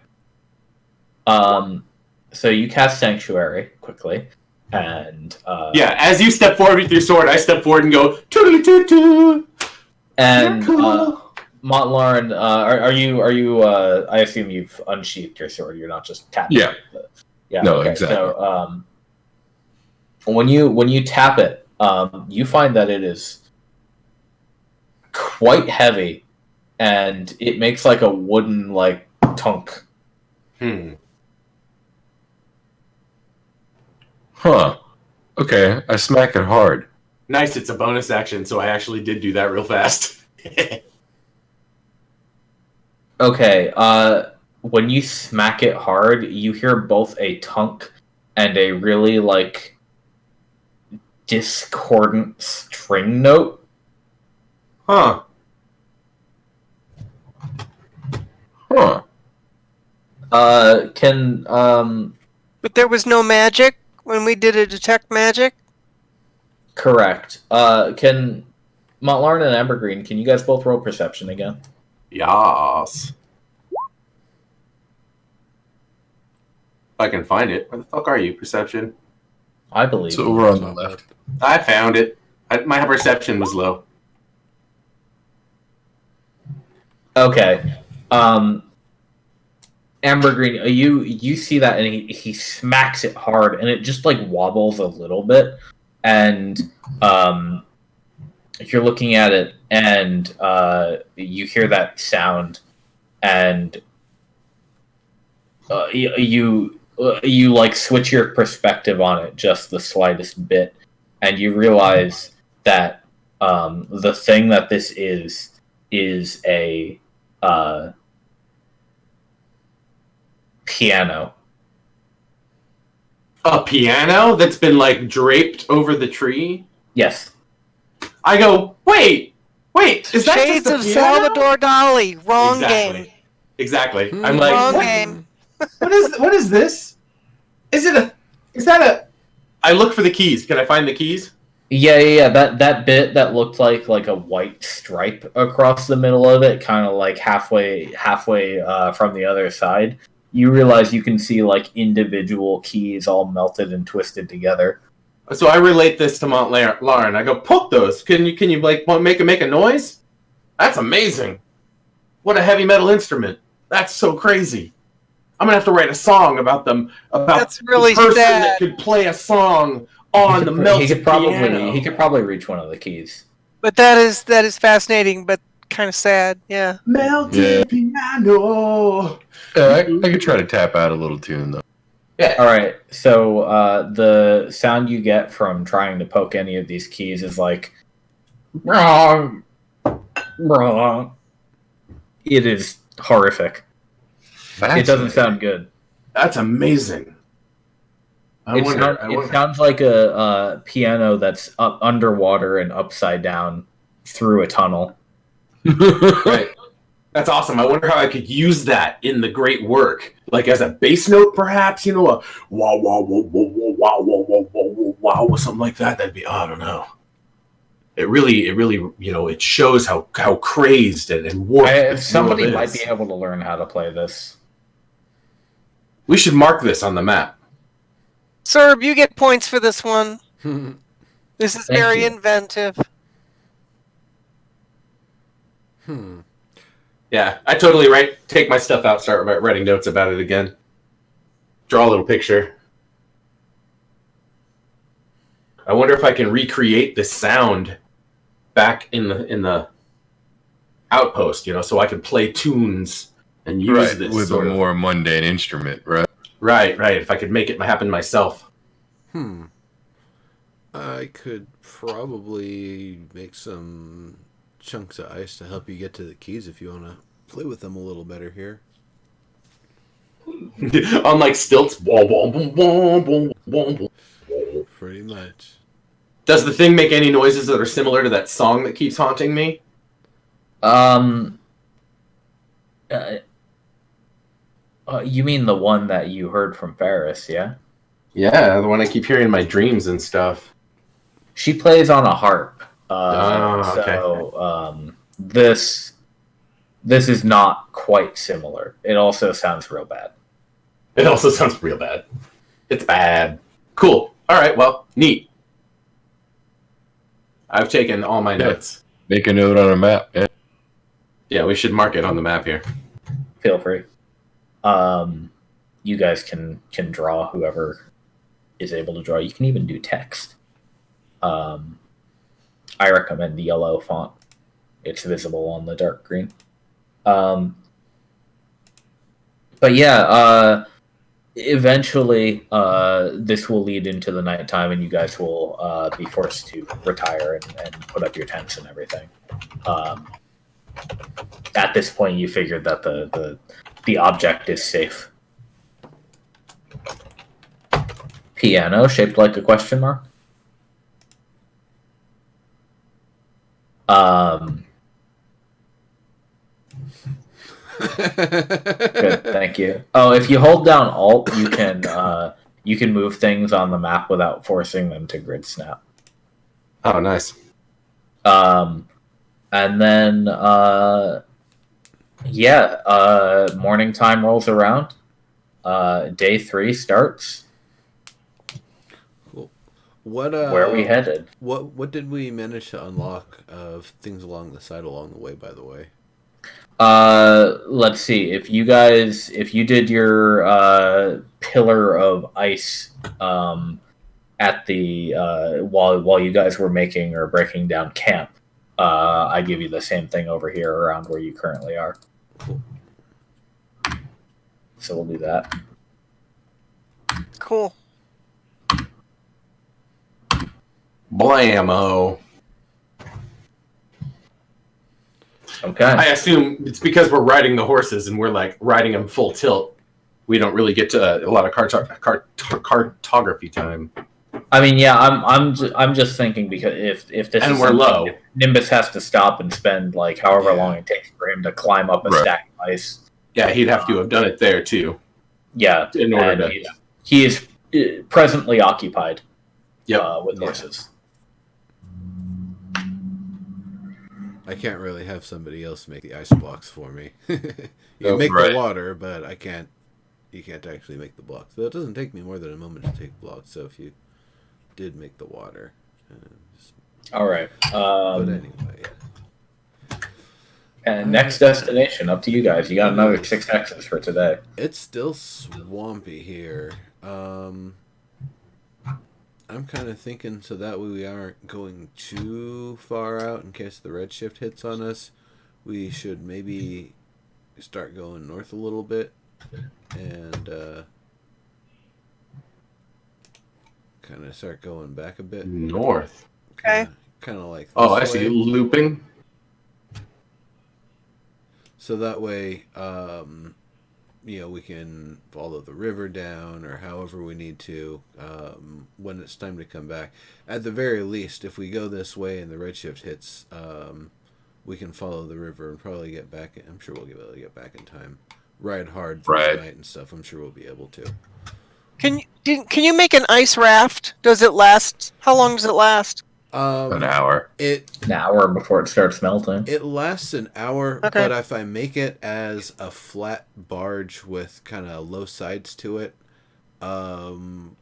So you cast Sanctuary quickly, and yeah, as you step forward with your sword, I step forward and go tootly toot toot. And cool. Montlarin, are you? I assume you've unsheathed your sword. You're not just tapping. Yeah. Yeah. No, okay. exactly. So, when you tap it, you find that it is quite heavy, and it makes like a wooden like tunk. Huh. Okay, I smack it hard. Nice, it's a bonus action, so I actually did do that real fast. Okay, when you smack it hard, you hear both a tunk and a really, like, discordant string note. Huh. Huh. But there was no magic when we did a detect magic. Correct. Can Montlarn and Ambergreen, can you guys both roll perception again? Yas. If I can find it. Where the fuck are you, Perception? I believe. It's over on the left. I found it. My perception was low. Okay. Ambergreen, you see that, and he smacks it hard, and it just like wobbles a little bit, and you're looking at it, and you hear that sound, and you like switch your perspective on it just the slightest bit, and you realize that the thing that this is a piano. A piano that's been like draped over the tree? Yes. I go, wait, is that Shades just a of piano? Salvador Dali. Wrong game. Exactly. I'm like, Wrong what? game. What is this? Is that a I look for the keys. Can I find the keys? Yeah. That bit that looked like a white stripe across the middle of it, kind of like halfway from the other side. You realize you can see like individual keys all melted and twisted together. So I relate this to Montlarn. I go, poke those. Can you like make a noise? That's amazing. What a heavy metal instrument. That's so crazy. I'm gonna have to write a song about them. That's really the person sad. that could play a song on the melted piano. He could probably reach one of the keys. But that is fascinating, but kind of sad. Yeah. Melted piano. Yeah, I could try to tap out a little tune though. Yeah. All right. So the sound you get from trying to poke any of these keys is like, wrong. It is horrific. It doesn't sound good. That's amazing. It sounds like a piano that's up underwater and upside down through a tunnel. Right. That's awesome. I wonder how I could use that in the great work, like as a bass note, perhaps. You know, a wow, wow, wow, wow, wow, wow, wow, wow, wow, wow, or something like that. That'd be, I don't know. It really, it shows how crazed and warped. Somebody might be able to learn how to play this. We should mark this on the map. Serb, you get points for this one. This is Thank very you. inventive. Yeah, I totally take my stuff out, start writing notes about it again. Draw a little picture. I wonder if I can recreate this sound back in the outpost, so I can play tunes and use this with a more mundane instrument, right? Right. If I could make it happen myself. I could probably make some chunks of ice to help you get to the keys if you want to play with them a little better here. On like stilts. Pretty much. Does the thing make any noises that are similar to that song that keeps haunting me? You mean the one that you heard from Ferris, yeah? Yeah, the one I keep hearing in my dreams and stuff. She plays on a harp. Okay. So this is not quite similar. It also sounds real bad. It also sounds real bad. It's bad. Cool. All right, well, neat. I've taken all my notes. Make a note on a map. Yeah. Yeah, we should mark it on the map here. Feel free. You guys can draw, whoever is able to draw. You can even do text. I recommend the yellow font. It's visible on the dark green. But yeah, eventually this will lead into the nighttime, and you guys will be forced to retire and put up your tents and everything. At this point, you figured that the object is safe. Piano shaped like a question mark. Good, thank you. Oh, if you hold down Alt, you can move things on the map without forcing them to grid snap. Oh, nice. And then morning time rolls around. Day 3 starts. Cool. What Where are we headed? What did we manage to unlock of things along the side along the way? By the way. Let's see. If you did your pillar of ice at the while you guys were making or breaking down camp, I give you the same thing over here around where you currently are. Cool. So we'll do that. Cool. Blammo. Okay. I assume it's because we're riding the horses and we're like riding them full tilt. We don't really get to a lot of cartography time. I mean, yeah, I'm just thinking because if this And is we're low. Nimbus has to stop and spend like however long it takes for him to climb up a stack of ice. Yeah, he'd have to have done it there too. Yeah, In order to. he is presently occupied. With Yeah. horses. I can't really have somebody else make the ice blocks for me. You can make the water, but I can't. You can't actually make the blocks. So it doesn't take me more than a moment to take blocks. So if you did make the water, all right. But anyway. And next destination, up to you guys. You got another 6 hexes for today. It's still swampy here. I'm kind of thinking so that way we aren't going too far out in case the redshift hits on us. We should maybe start going north a little bit and kind of start going back a bit. North. Okay. Kind of like. Oh, I this see. way. Looping. So that way, we can follow the river down or however we need to when it's time to come back. At the very least, if we go this way and the redshift hits, we can follow the river and probably get back. I'm sure we'll be able to get back in time. Ride hard through the night and stuff. I'm sure we'll be able to. Can you make an ice raft? Does it last? How long does it last? An hour. An hour before it starts melting. It lasts an hour, Okay. but if I make it as a flat barge with kind of low sides to it,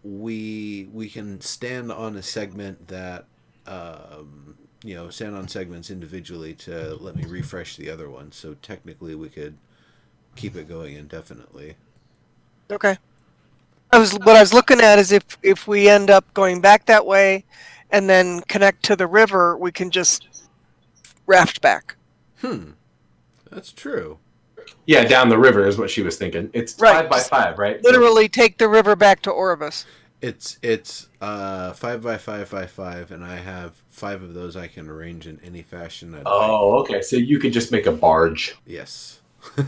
we can stand on a segment that stand on segments individually to let me refresh the other one. So technically, we could keep it going indefinitely. Okay. What I was looking at is if we end up going back that way, and then connect to the river, we can just raft back. That's true. Yeah, down the river is what she was thinking. It's Right. 5x5, right? Literally take the river back to Orvis. It's 5x5x5, and I have 5 of those I can arrange in any fashion I'd like. Oh, okay. So you could just make a barge. Yes. I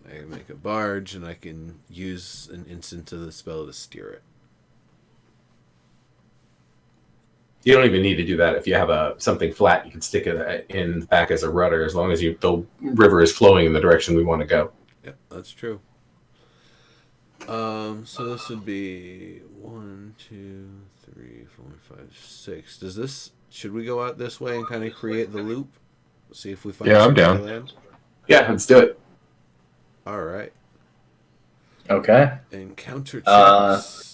can make a barge, and I can use an instant of the spell to steer it. You don't even need to do that if you have something flat. You can stick it in back as a rudder as long as the river is flowing in the direction we want to go. Yep, that's true. So this would be 1, 2, 3, 4, 5, 6. Should we go out this way and kind of create the loop? See if we find I'm some down. land? Yeah, let's do it. All right. Okay. Encounter checks.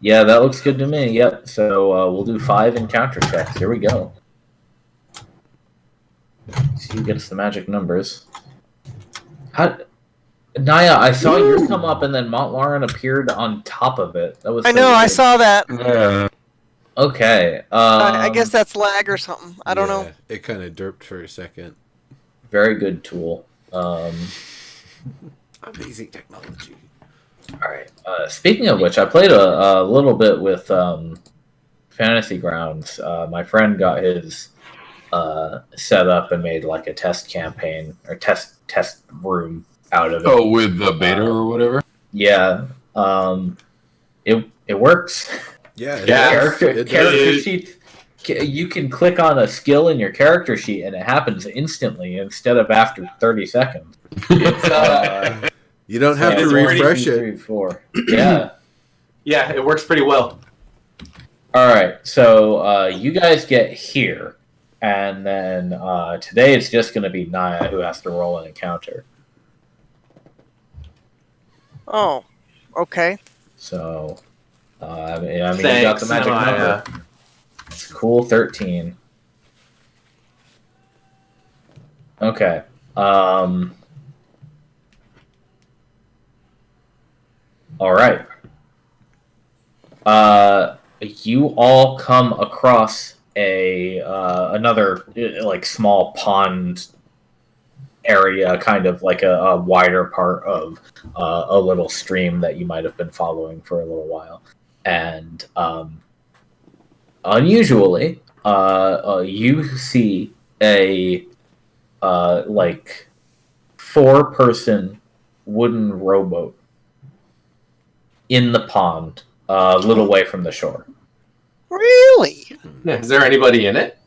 Yeah, that looks good to me. Yep. So we'll do 5 encounter checks. Here we go. See who gets the magic numbers. Naya, I saw yours come up and then Montlarin appeared on top of it. That was. I know. I saw that. Yeah. Okay. I guess that's lag or something. I don't know. It kind of derped for a second. Very good tool. Amazing technology. All right. Speaking of which, I played a little bit with Fantasy Grounds. My friend got his set up and made like a test campaign or test room out of it. Oh, with the beta or whatever? Yeah. It works. Yeah. Yeah. It does. Character you can click on a skill in your character sheet and it happens instantly instead of after 30 seconds. It's, You don't have it to is pretty refresh 2, it. 3, 4. Yeah. yeah, it works pretty well. All right. So you guys get here, and then today it's just going to be Naya who has to roll an encounter. Oh, okay. So, I mean, you got Thanks, the magic Naya. number. It's cool. 13. Okay. All right. You all come across another like small pond area, kind of like a wider part of a little stream that you might have been following for a little while, and unusually, you see a like 4-person wooden rowboat in the pond, a little way from the shore. Really? Yeah, is there anybody in it?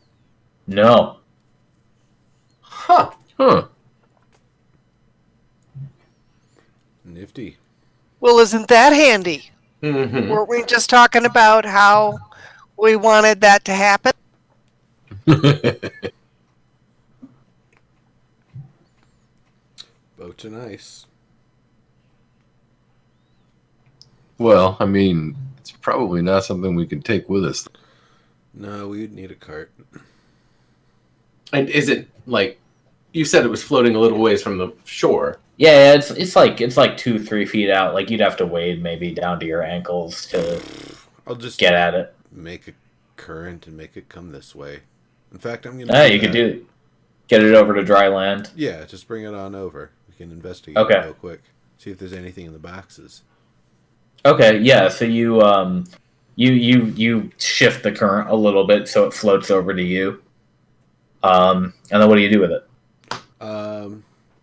No. Huh. Huh. Nifty. Well, isn't that handy? Mm-hmm. Weren't we just talking about how we wanted that to happen? Boats are nice. Well, I mean, it's probably not something we can take with us. No, we'd need a cart. And is it like you said? It was floating a little ways from the shore. Yeah, it's like 2-3 feet out. Like you'd have to wade maybe down to your ankles to I'll just get at it. make a current and make it come this way. In fact, I'm gonna. Yeah, do you could that. get it over to dry land. Yeah, just bring it on over. We can investigate Okay. real quick. See if there's anything in the boxes. Okay, yeah. So you shift the current a little bit so it floats over to you. And then what do you do with it?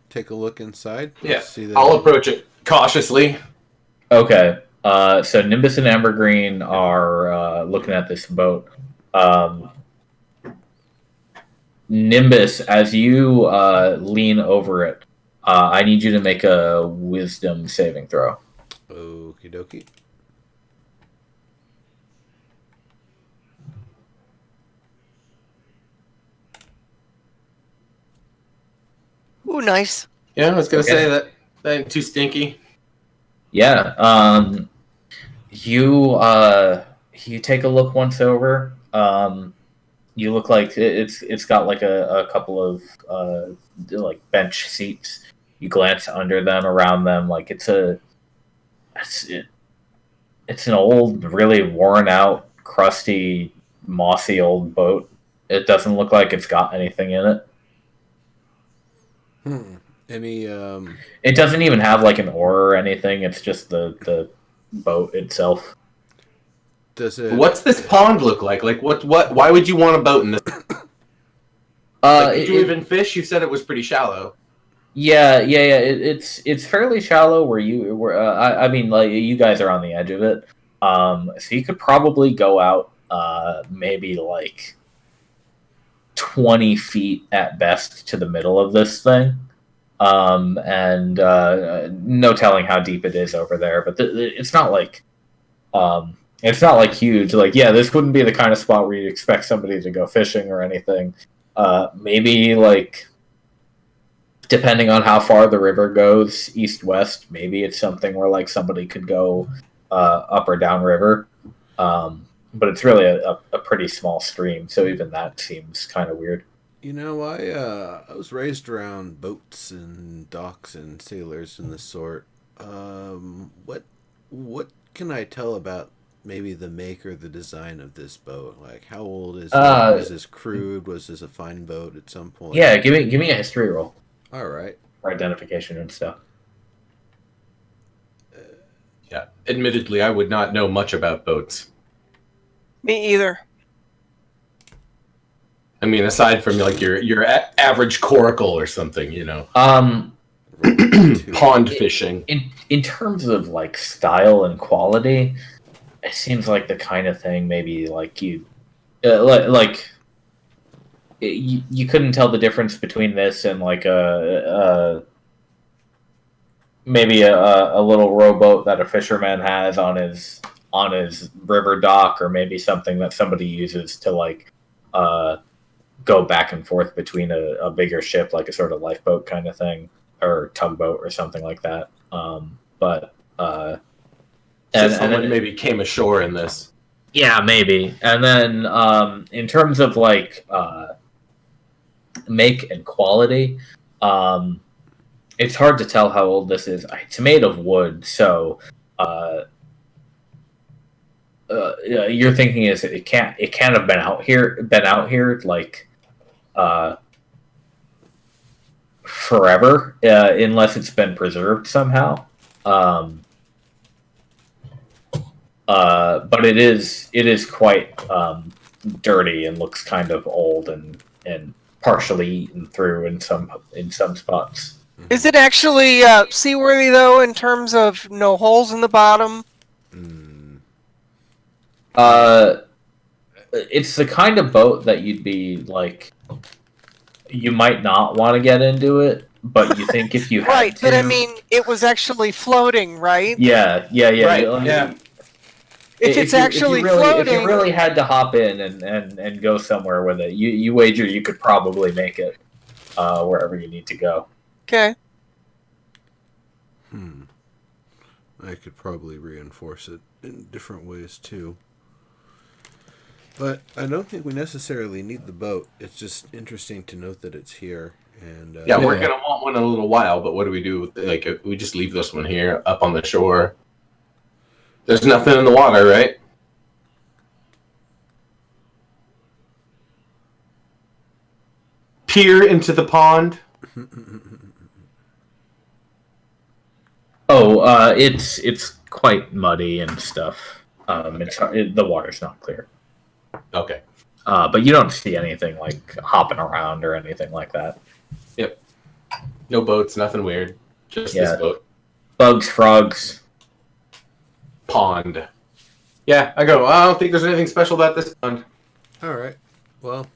Take a look inside. Yeah, See that. I'll approach it cautiously. Okay. So Nimbus and Ambergreen are looking at this boat. Nimbus, as you lean over it, I need you to make a wisdom saving throw. Okie dokie. Ooh, nice. Yeah, I was gonna Okay. say that ain't too stinky. Yeah. You take a look once over. You look like it's got like a couple of like bench seats. You glance under them, around them, like it's an old, really worn out, crusty, mossy old boat. It doesn't look like it's got anything in it. Any It doesn't even have like an oar or anything. It's just the boat itself. does it? What's this pond look like? Like what? Why would you want a boat in this? Did you even fish? You said it was pretty shallow. Yeah. It's fairly shallow where I mean, like you guys are on the edge of it. So you could probably go out maybe like 20 feet at best to the middle of this thing. And no telling how deep it is over there, but it's not like huge. Like, yeah, this wouldn't be the kind of spot where you'd expect somebody to go fishing or anything. Maybe like, depending on how far the river goes east-west, maybe it's something where like somebody could go up or down river. But it's really a pretty small stream, so even that seems kind of weird. You know, I was raised around boats and docks and sailors and the sort. What can I tell about maybe the make or the design of this boat? Like, how old is it? Is this crude? Was this a fine boat at some point? Yeah, give me a history roll All right. for identification and stuff. Yeah. Admittedly, I would not know much about boats. Me either. I mean, aside from like your average coracle or something, you know, pond fishing. In terms of like style and quality, it seems like the kind of thing maybe like you like you couldn't tell the difference between this and like maybe a little rowboat that a fisherman has on his river dock, or maybe something that somebody uses to like go back and forth between a bigger ship, like a sort of lifeboat kind of thing, or tugboat or something like that. But So someone maybe came ashore in this. yeah, maybe. And then in terms of like make and quality, it's hard to tell how old this is. It's made of wood, so you're thinking is it can't have been out here like forever, unless it's been preserved somehow. But it is quite dirty and looks kind of old and partially eaten through in some spots. Is it actually seaworthy though, in terms of no holes in the bottom? It's the kind of boat that you'd be like, you might not want to get into it, but you think if you had Right, to, but I mean, it was actually floating, right? yeah. Right, yeah. If it's actually floating, if you really had to hop in and go somewhere with it, you wager you could probably make it wherever you need to go. okay. I could probably reinforce it in different ways too. But I don't think we necessarily need the boat. It's just interesting to note that it's here. And Yeah, we're gonna want one in a little while, but what do we do with like if we just leave this one here up on the shore? There's nothing in the water, right? Peer into the pond. Oh, it's quite muddy and stuff. The water's not clear. Okay. But you don't see anything like hopping around or anything like that. Yep. No boats, nothing weird. Just this boat. Bugs, frogs. Pond. Yeah, I don't think there's anything special about this pond. all right. Well,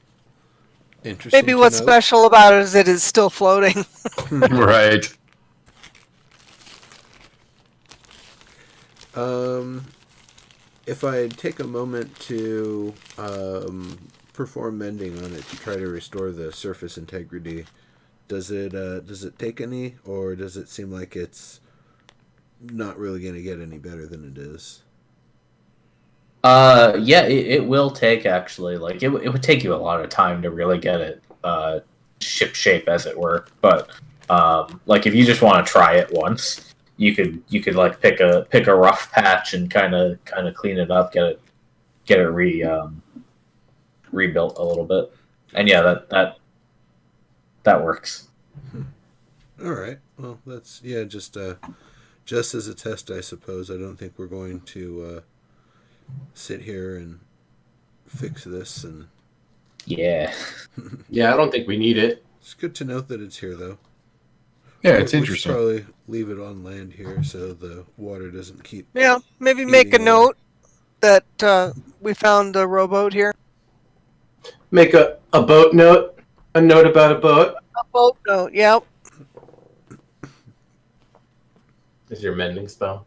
interesting. Maybe what's special about it is it is still floating. Right. If I take a moment to perform mending on it to try to restore the surface integrity, does it take any, or does it seem like it's not really going to get any better than it is? Yeah, it will take, actually. Like it would take you a lot of time to really get it ship shape, as it were. But like if you just want to try it once, you could like pick a rough patch and kind of clean it up, get it rebuilt a little bit, and yeah, that works. All right. Well, that's just as a test, I suppose. I don't think we're going to sit here and fix this. And yeah, yeah, I don't think we need it. It's good to note that it's here, though. Yeah, it's We interesting. should probably leave it on land here so the water doesn't keep. Yeah, maybe make a note that we found a rowboat here. Make a boat note. A note about a boat. A boat note, yep. Is your mending spell?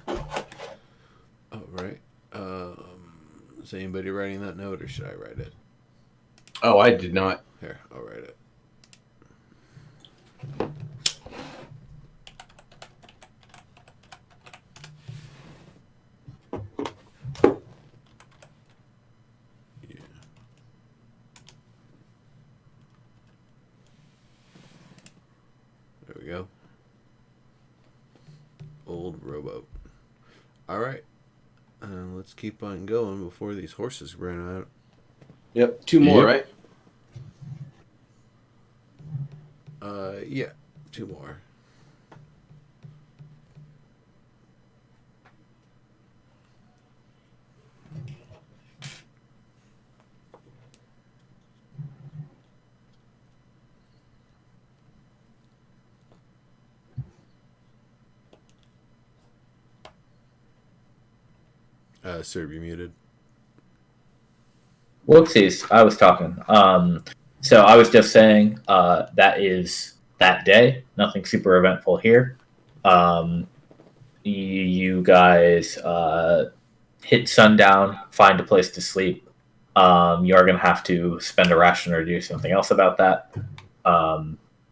Oh, right. Is anybody writing that note, or should I write it? Oh, I did not. Here, I'll write it. Yeah. There we go. Old rowboat. All right. Let's keep on going before these horses run out. Yep, 2 more, right? Yeah, 2 more. Sir, you muted. Whoopsies, I was talking. So I was just saying that is that day. Nothing super eventful here. You guys hit sundown, find a place to sleep. You are going to have to spend a ration or do something else about that.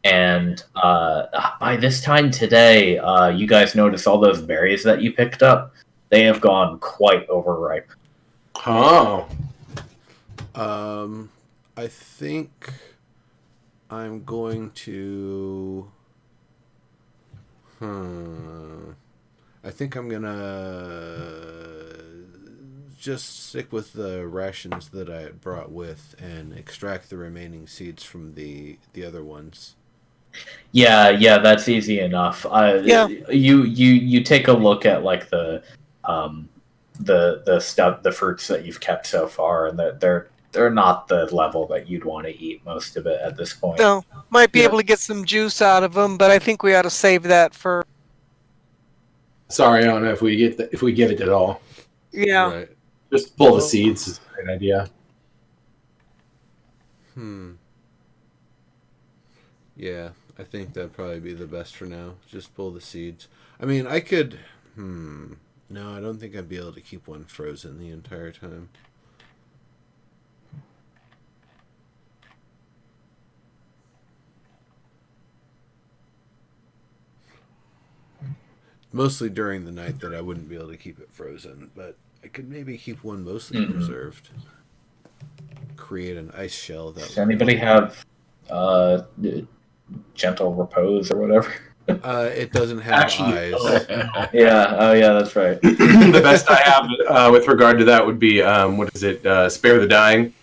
And by this time today, you guys notice all those berries that you picked up. They have gone quite overripe. Oh. I think I'm going to. I think I'm gonna just stick with the rations that I had brought with and extract the remaining seeds from the other ones. Yeah, that's easy enough. Yeah. You take a look at like the stuff, the fruits that you've kept so far, and they're not the level that you'd want to eat most of it at this point. No, might be Yeah. able to get some juice out of them, but I think we ought to save that for. Sorry, I don't know if we get it at all. Yeah. Right. Just pull the seeds is a great idea. Yeah, I think that'd probably be the best for now. Just pull the seeds. I mean, I could. No, I don't think I'd be able to keep one frozen the entire time. Mostly during the night that I wouldn't be able to keep it frozen, but I could maybe keep one mostly preserved. Create an ice shell. Does anybody have gentle repose or whatever? It doesn't have eyes. Yeah. Oh, yeah. That's right. The best I have with regard to that would be what is it? Spare the Dying.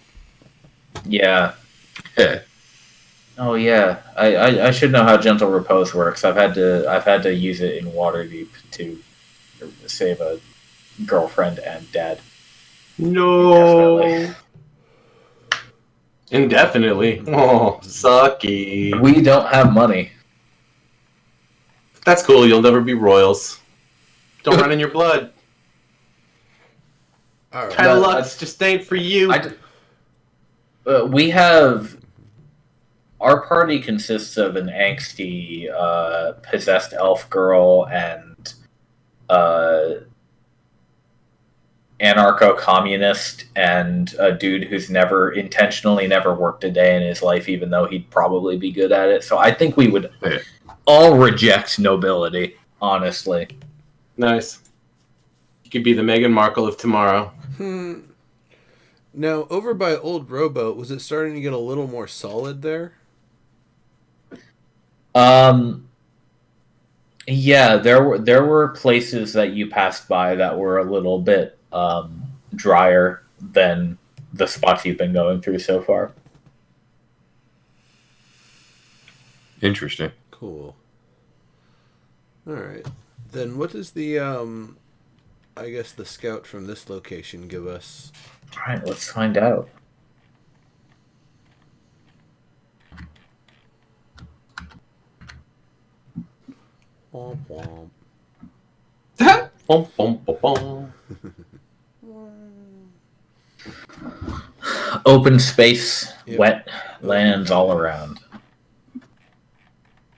Yeah. Yeah. Oh, yeah. I should know how gentle repose works. I've had to use it in Waterdeep to save a girlfriend and dad. No. Definitely. Indefinitely. Oh, sucky. We don't have money. That's cool. You'll never be royals. Don't run in your blood. All right. Kind of luck's just ain't for you. We have. Our party consists of an angsty, possessed elf girl and anarcho-communist and a dude who's never worked a day in his life, even though he'd probably be good at it. So I think we would all reject nobility, honestly. Nice. You could be the Meghan Markle of tomorrow. Now, over by Old Rowboat, was it starting to get a little more solid there? Yeah, there were places that you passed by that were a little bit drier than the spots you've been going through so far. Interesting. Cool. All right. Then what does the I guess the scout from this location give us? All right, let's find out. Womp womp. Bum, bum, bum, bum. Open space, Yep. wet lands all around.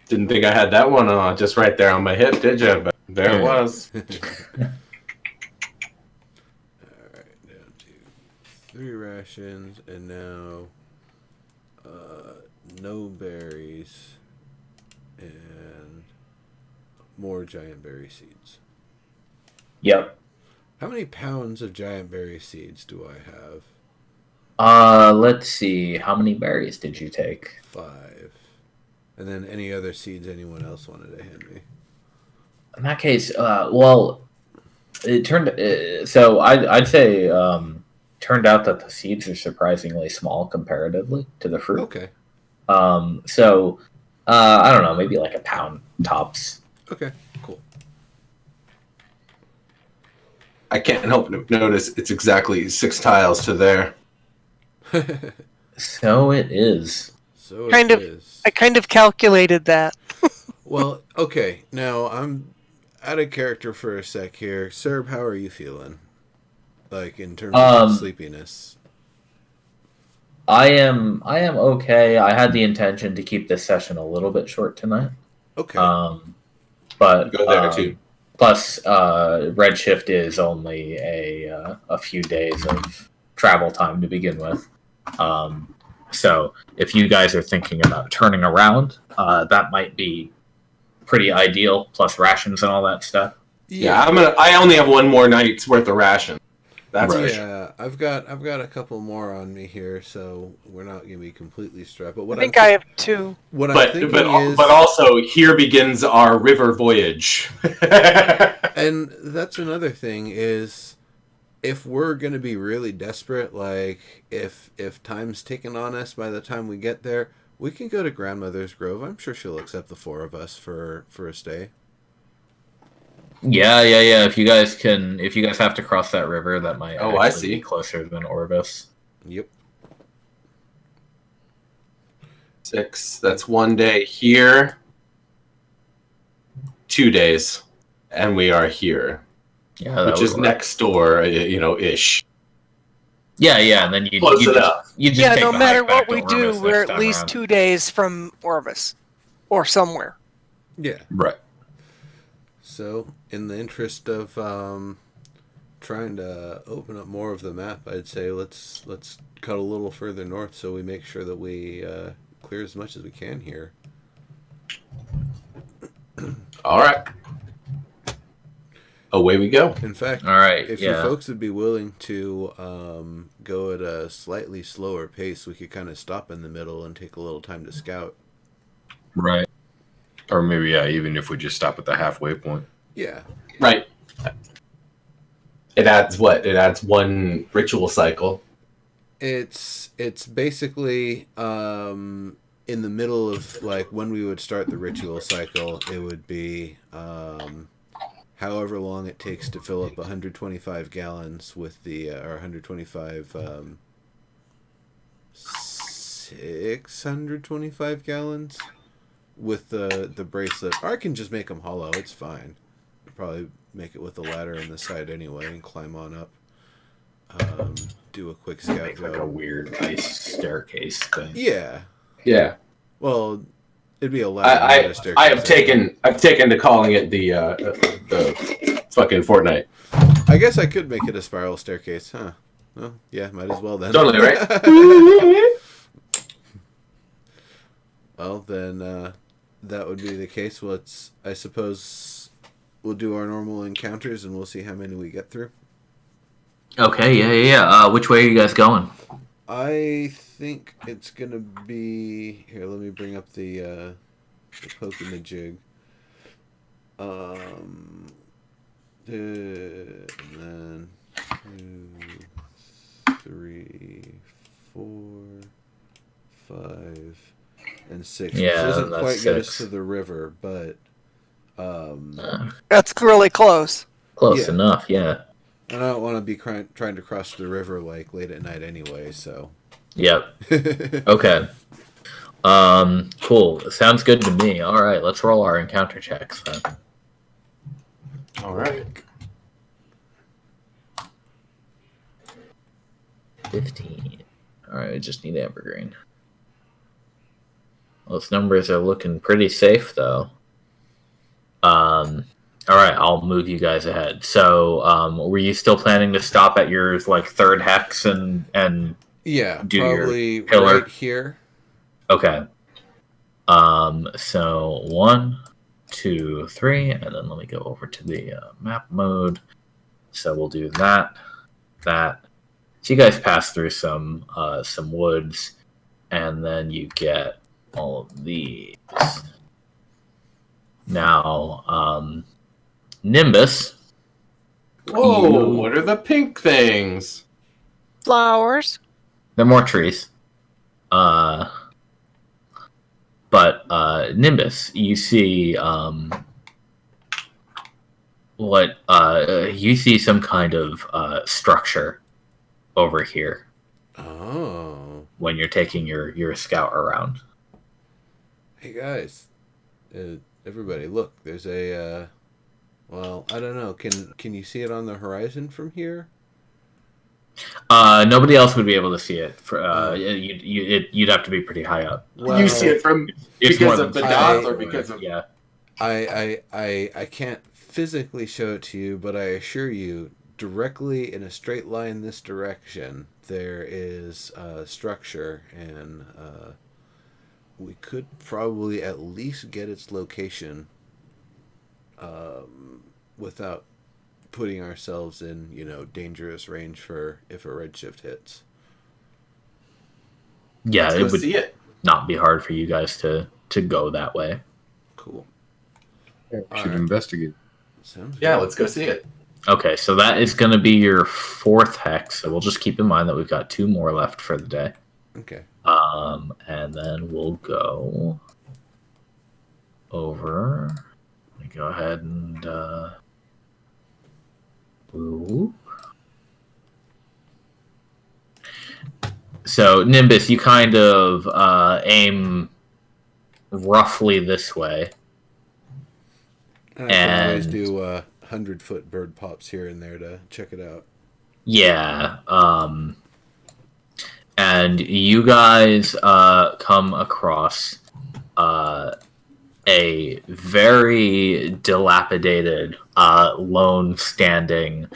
Didn't think I had that one just right there on my hip, did you? But there it was. All right, down to 3 rations, and now no berries and more giant berry seeds. Yep. How many pounds of giant berry seeds do I have? Let's see. How many berries did you take? 5. And then any other seeds anyone else wanted to hand me. In that case, well, it turned. So I'd say turned out that the seeds are surprisingly small comparatively to the fruit. Okay. So I don't know, maybe like a pound tops. Okay. Cool. I can't help but notice it's exactly 6 tiles to there. So it is. So Kind it of- is. I kind of calculated that. Well, okay. Now I'm out of character for a sec here. Serb, how are you feeling? Like in terms of Um, sleepiness. I am okay. I had the intention to keep this session a little bit short tonight. Okay. But Go there too. plus, Redshift is only a few days of travel time to begin with. So if you guys are thinking about turning around, that might be pretty ideal. Plus rations and all that stuff. Yeah, I only have one more night's worth of ration. That's for sure. Yeah, I've got a couple more on me here, so we're not gonna be completely strapped. But what I think I have 2. what I'm But thinking is, but also here begins our river voyage. and that's another thing is, if we're gonna be really desperate, like if time's taken on us by the time we get there, we can go to Grandmother's Grove. I'm sure she'll accept the 4 of us for a stay. Yeah. If you guys have to cross that river, that might I actually see. be closer than Orvis. Yep. 6. That's 1 day here. 2 days, and we are here, Yeah, that which would is work. next door, ish. Yeah, and then you Close you just enough. you just Yeah, take no the matter hike back what we to do, Orvis we're next at time least around. 2 days from Orvis or somewhere. Yeah. Right. So, in the interest of trying to open up more of the map, I'd say let's cut a little further north so we make sure that we clear as much as we can here. All right, away we go. In fact, All right. if yeah. you folks would be willing to go at a slightly slower pace, we could kind of stop in the middle and take a little time to scout. Right. Or maybe, yeah, even if we just stop at the halfway point. Yeah. Right. It adds what? It adds 1 ritual cycle. It's basically in the middle of like when we would start the ritual cycle, it would be however long it takes to fill up 125 gallons with the or 125 625 gallons with the bracelet. Or I can just make them hollow. It's fine. I'll probably make it with the ladder in the side anyway and climb on up. Do a quick scout Make like go. a weird ice staircase thing. Yeah. Yeah, Well, it'd be a ladder. not a staircase, I've taken to calling it the fucking Fortnite. I guess I could make it a spiral staircase, huh? Well, yeah, might as well then. Totally right. Well, then that would be the case. Well, I suppose we'll do our normal encounters and we'll see how many we get through. Okay. Yeah. Which way are you guys going? I think it's gonna be here. Let me bring up the poke and the jig. And then 2, 3, 4, 5, and 6. Yeah, Which doesn't that's quite get us 6. to the river, but That's really close. Close Yeah. enough. Yeah. and I don't want to be trying to cross the river like late at night anyway. So. Yep. Okay. Cool. Sounds good to me. All right, let's roll our encounter checks then. All right. 15. All right, I just need evergreen. Those numbers are looking pretty safe, though. All right, I'll move you guys ahead. So, were you still planning to stop at your like 3rd hex and Yeah, do your probably pillar? right here. Okay. So 1, 2, 3, and then let me go over to the map mode. So we'll do that. So you guys pass through some woods, and then you get all of these. Now, Nimbus. Whoa! What are the pink things? Flowers. They're more trees. But Nimbus, you see you see some kind of structure over here Oh. when you're taking your scout around. Hey guys, everybody, look! There's a. Well, I don't know. Can you see it on the horizon from here? Nobody else would be able to see it. You'd have to be pretty high up. Well, You see it from It's because more of the than dots I- or because of yeah. I can't physically show it to you, but I assure you, directly in a straight line this direction, there is a structure, and we could probably at least get its location without putting ourselves in, dangerous range for if a redshift hits. Yeah, Let's it go would see it. not be hard for you guys to go that way. Cool. Should Alright. investigate. Sounds Yeah, good. let's go see it. Okay, so that is going to be your 4th hex. So we'll just keep in mind that we've got 2 more left for the day. Okay. And then we'll go over. Let me go ahead and boop. So Nimbus, you kind of aim roughly this way. And I can always And- do 100-foot bird pops here and there to check it out. Yeah. And you guys come across a very dilapidated, lone standing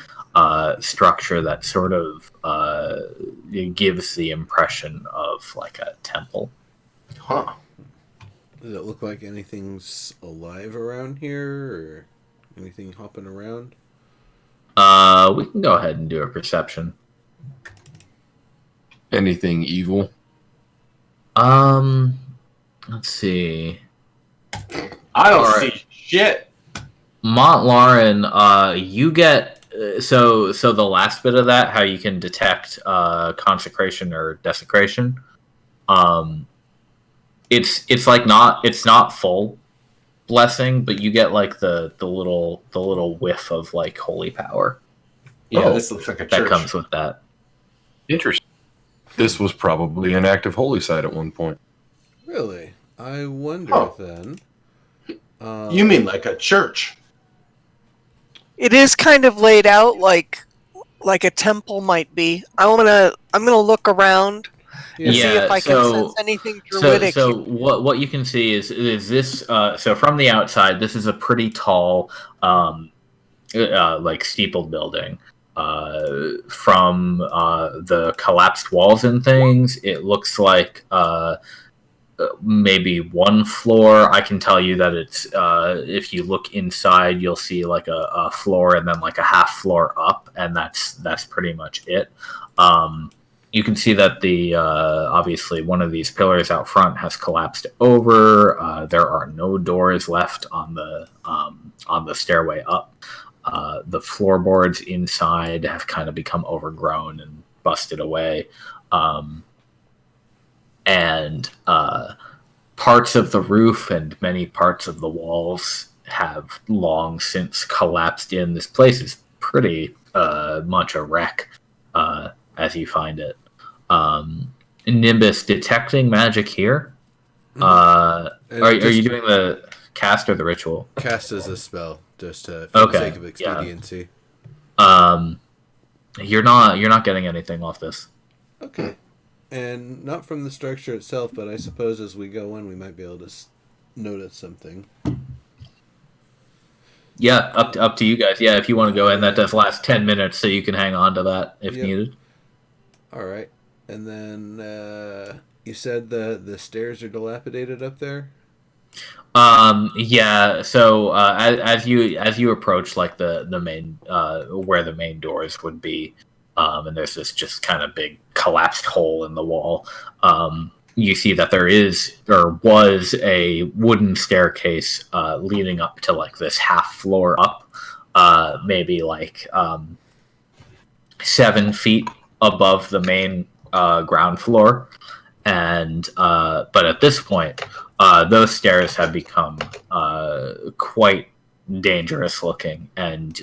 structure that sort of gives the impression of like a temple. Huh. Does it look like anything's alive around here, or anything hopping around? We can go ahead and do a perception. Anything evil? Let's see. I don't Alright. see shit. Montlarin, you get so the last bit of that, how you can detect consecration or desecration. It's like it's not full blessing, but you get like the little whiff of like holy power Yeah, Oh, this looks like a that church. comes with that. Interesting. This was probably an active holy site at one point. Really? I wonder Oh. then. You mean like a church? It is kind of laid out like a temple might be. I'm gonna look around and see Yeah, if I can so- sense anything So, druidic. so what you can see is this. So from the outside, this is a pretty tall, like steepled building. From the collapsed walls and things, it looks like maybe one floor. I can tell you that it's if you look inside, you'll see like a floor and then like a half floor up, and that's pretty much it. You can see that the obviously one of these pillars out front has collapsed over. There are no doors left on the stairway up. The floorboards inside have kind of become overgrown and busted away. And parts of the roof and many parts of the walls have long since collapsed in. This place is pretty much a wreck as you find it. Nimbus, detecting magic here. Are you doing the cast or the ritual? Cast as a spell, just for the Okay, sake of yeah. expediency. You're not getting anything off this. Okay. And not from the structure itself, but I suppose as we go in, we might be able to notice something. Yeah, up to you guys. Yeah, if you want to go in, that does last 10 minutes, so you can hang on to that if Yep. needed. All right. And then you said the stairs are dilapidated up there? Yeah. So as you approach like the main where the main doors would be, and there's this just kind of big collapsed hole in the wall. You see that there is or was a wooden staircase leading up to like this half floor up, maybe like 7 feet above the main ground floor, and but at this point, those stairs have become quite dangerous looking, and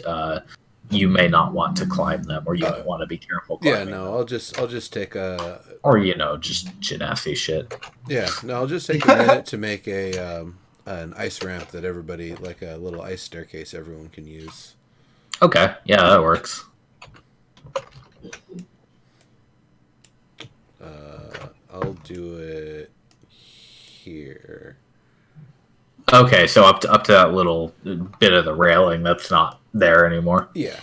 you may not want to climb them, or you might want to be careful Yeah, climbing no, them. I'll just take a Or just genasi shit. I'll just take a minute to make an ice ramp that everybody, like a little ice staircase everyone can use. Okay, yeah, that works. I'll do it here. Okay, so up to that little bit of the railing that's not there anymore. Yeah.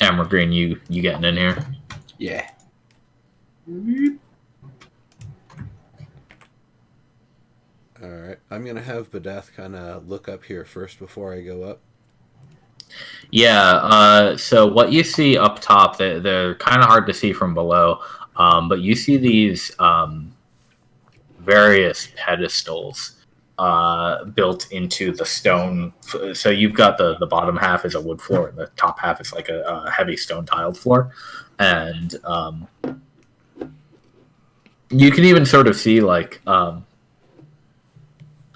Hammer Green, you getting in here? Yeah. All right. I'm gonna have Badath kind of look up here first before I go up. Yeah. So what you see up top, they're kind of hard to see from below, but you see these various pedestals built into the stone. So you've got the bottom half is a wood floor, and the top half is like a heavy stone tiled floor, and you can even sort of see like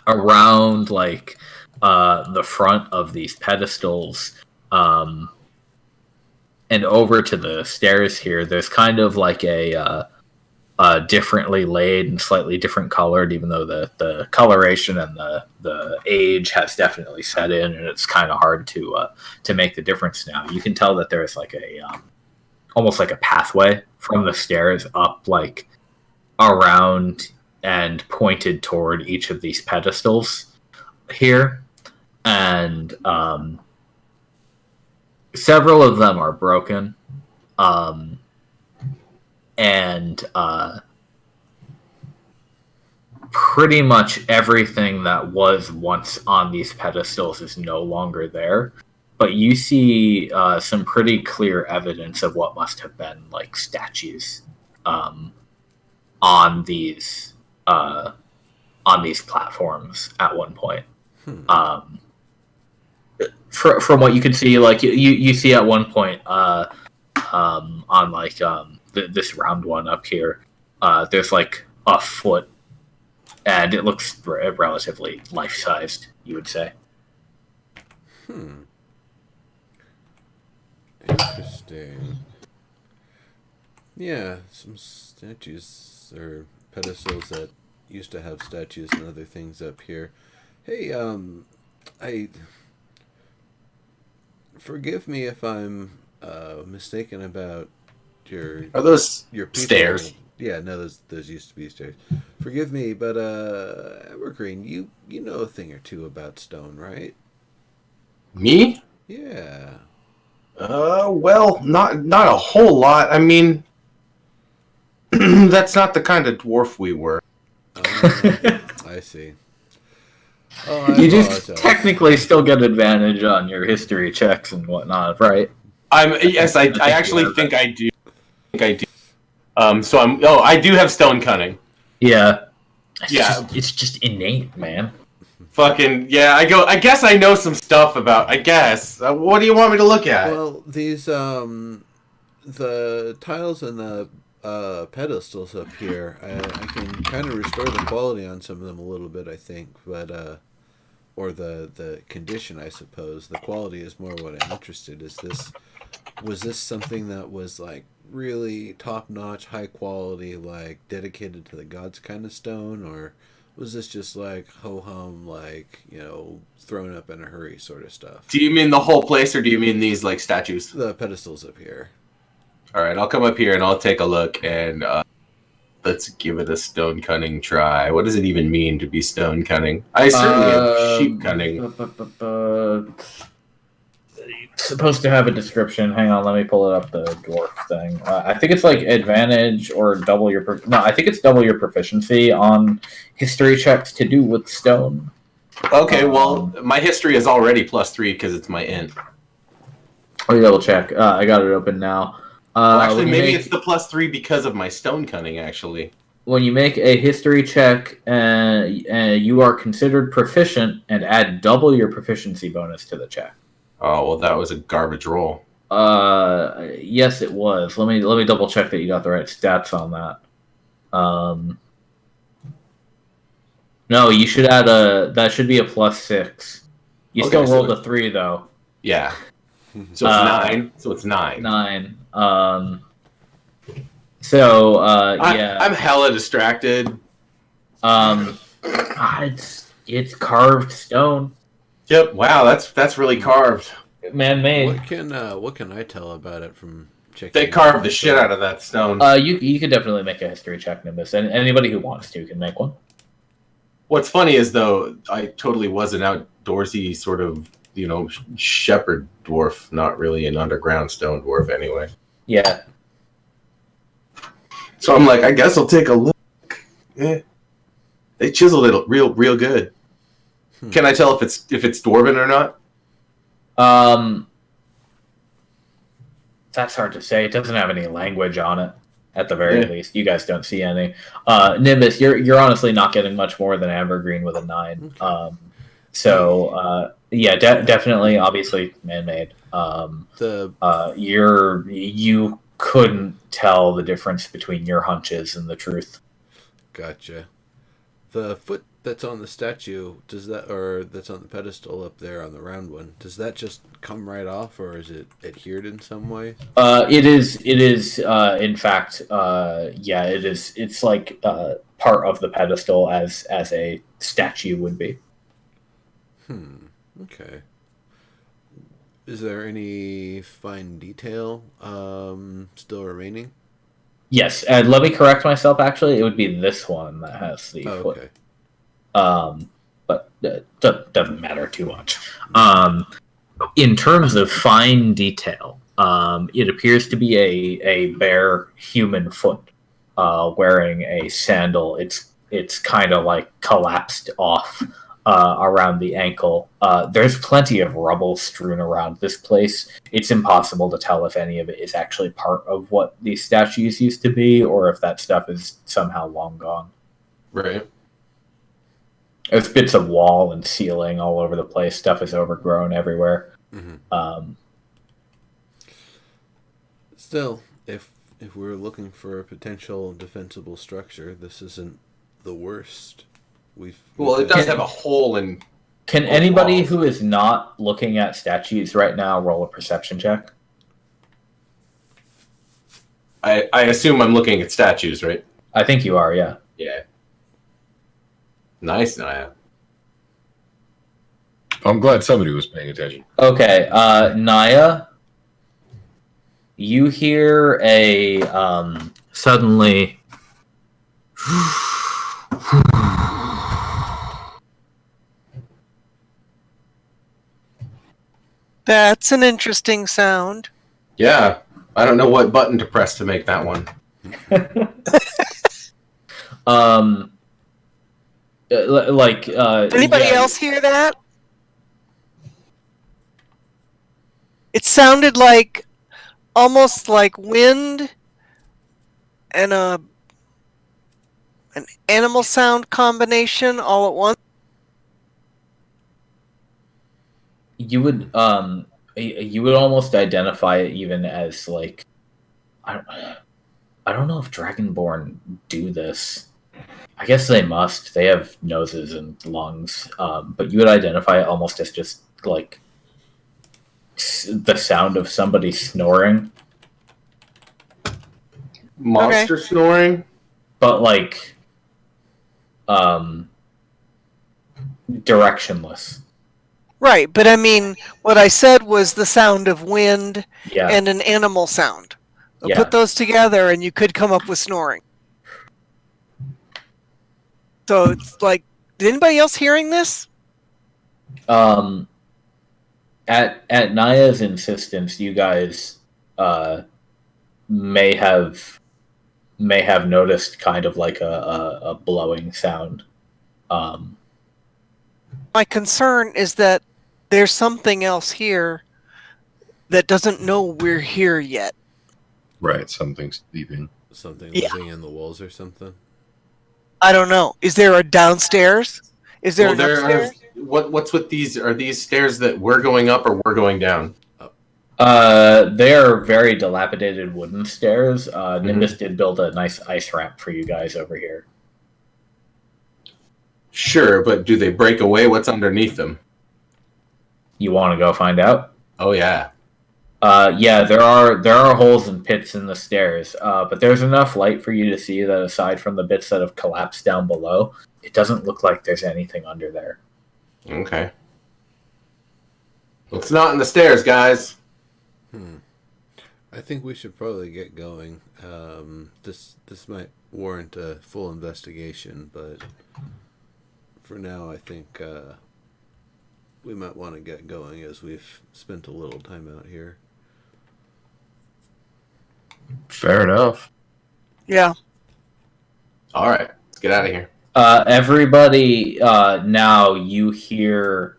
around like the front of these pedestals. And over to the stairs here, there's kind of like a differently laid and slightly different colored, even though the coloration and the age has definitely set in, and it's kind of hard to make the difference now. You can tell that there's like a almost like a pathway from the stairs up, like around and pointed toward each of these pedestals here, and several of them are broken, and pretty much everything that was once on these pedestals is no longer there. But you see some pretty clear evidence of what must have been like statues on these platforms at one point. From what you can see, like you see at one point on like this round one up here, there's like a foot, and it looks relatively life-sized, you would say. Interesting. Yeah, some statues or pedestals that used to have statues and other things up here. Hey, I forgive me if I'm mistaken about your Are those your people. stairs? Yeah, no, those used to be stairs. Forgive me, but Evergreen, you know a thing or two about stone, right? Me? Yeah. Well, not a whole lot. I mean, that's not the kind of dwarf we were. I see. Oh, I You apologize. do technically still get advantage on your history checks and whatnot, right? Yes, I actually think I do. So I do have stone cunning. Yeah. Yeah. It's just innate, man. Fucking yeah, I guess I know some stuff about. I guess. What do you want me to look at? Well, these the tiles and the pedestals up here, I can kind of restore the quality on some of them a little bit, I think, but or the condition, I suppose. The quality is more what I'm interested. Was this something that was like really top notch, high quality, like dedicated to the gods kind of stone, or was this just like ho hum, like, thrown up in a hurry sort of stuff? Do you mean the whole place, or do you mean these like statues? The pedestals up here. All right, I'll come up here and I'll take a look, and let's give it a stone cunning try. What does it even mean to be stone cunning? I certainly have sheep cunning. It's supposed to have a description. Hang on, let me pull it up. The dwarf thing. I think it's like advantage or double your. No, I think it's double your proficiency on history checks to do with stone. Okay, well, my history is already +3 because it's my int. Let me double check. I got it open now. Well, actually, maybe it's the +3 because of my stone cunning, actually. When you make a history check, you are considered proficient and add double your proficiency bonus to the check. Oh, well, that was a garbage roll. Yes, it was. Let me double check that you got the right stats on that. No, you should add that should be a +6. You Okay, still rolled so a 3 though. Yeah. So it's 9. So it's 9. 9. Yeah. I'm hella distracted. It's carved stone. Yep. Wow, that's really carved. Man-made. What can I tell about it from They carved the shit out of that stone. You could definitely make a history check, Nimbus, and anybody who wants to can make one. What's funny is, though, I totally was an outdoorsy sort of, shepherd dwarf, not really an underground stone dwarf anyway. Yeah. So I'm like, I guess I'll take a look. Eh. They chiseled it real good. Can I tell if it's dwarven or not? That's hard to say. It doesn't have any language on it, at the very least. You guys don't see any. Nimbus, you're honestly not getting much more than Ambergreen with a 9. Definitely, obviously, man-made. You couldn't tell the difference between your hunches and the truth. Gotcha. The foot that's on the statue, that's on the pedestal up there on the round one, does that just come right off, or is it adhered in some way? It is. In fact, it is. It's like part of the pedestal as a statue would be. Okay. Is there any fine detail still remaining? Yes, and let me correct myself. Actually, it would be this one that has the foot. Okay. But doesn't matter too much. In terms of fine detail, it appears to be a bare human foot wearing a sandal. It's kind of like collapsed off around the ankle. There's plenty of rubble strewn around this place. It's impossible to tell if any of it is actually part of what these statues used to be, or if that stuff is somehow long gone. Right. There's bits of wall and ceiling all over the place. Stuff is overgrown everywhere. Mm-hmm. Still, if we're looking for a potential defensible structure, this isn't the worst. It does have a hole in. Can anybody who is not looking at statues right now roll a perception check? I assume I'm looking at statues, right? I think you are, yeah. Yeah. Nice, Naya. I'm glad somebody was paying attention. Okay, Naya, you hear a suddenly. That's an interesting sound. Yeah, I don't know what button to press to make that one. Anybody else hear that? It sounded like almost like wind and an animal sound combination all at once. You would almost identify it even as like I don't know if Dragonborn do this. I guess they must. They have noses and lungs, but you would identify it almost as just like the sound of somebody snoring. Monster snoring? But like directionless. Right, but I mean, what I said was the sound of wind Yeah. and an animal sound. Yeah. Put those together and you could come up with snoring. So it's like, is anybody else hearing this? At Naya's insistence, you guys may have noticed kind of like a blowing sound. My concern is that there's something else here that doesn't know we're here yet. Right, something's leaving. Something Yeah. living in the walls or something? I don't know. Is there a downstairs? Is there an upstairs? What's with these? Are these stairs that we're going up or we're going down? They are very dilapidated wooden stairs. Nimbus did build a nice ice ramp for you guys over here. Sure, but do they break away? What's underneath them? You want to go find out? Oh yeah. Yeah, there are holes and pits in the stairs, but there's enough light for you to see that aside from the bits that have collapsed down below, it doesn't look like there's anything under there. Okay. Well, it's not in the stairs, guys. I think we should probably get going. This might warrant a full investigation, but for now, I think we might want to get going as we've spent a little time out here. Fair enough. Yeah. All right, let's get out of here. Everybody, now you hear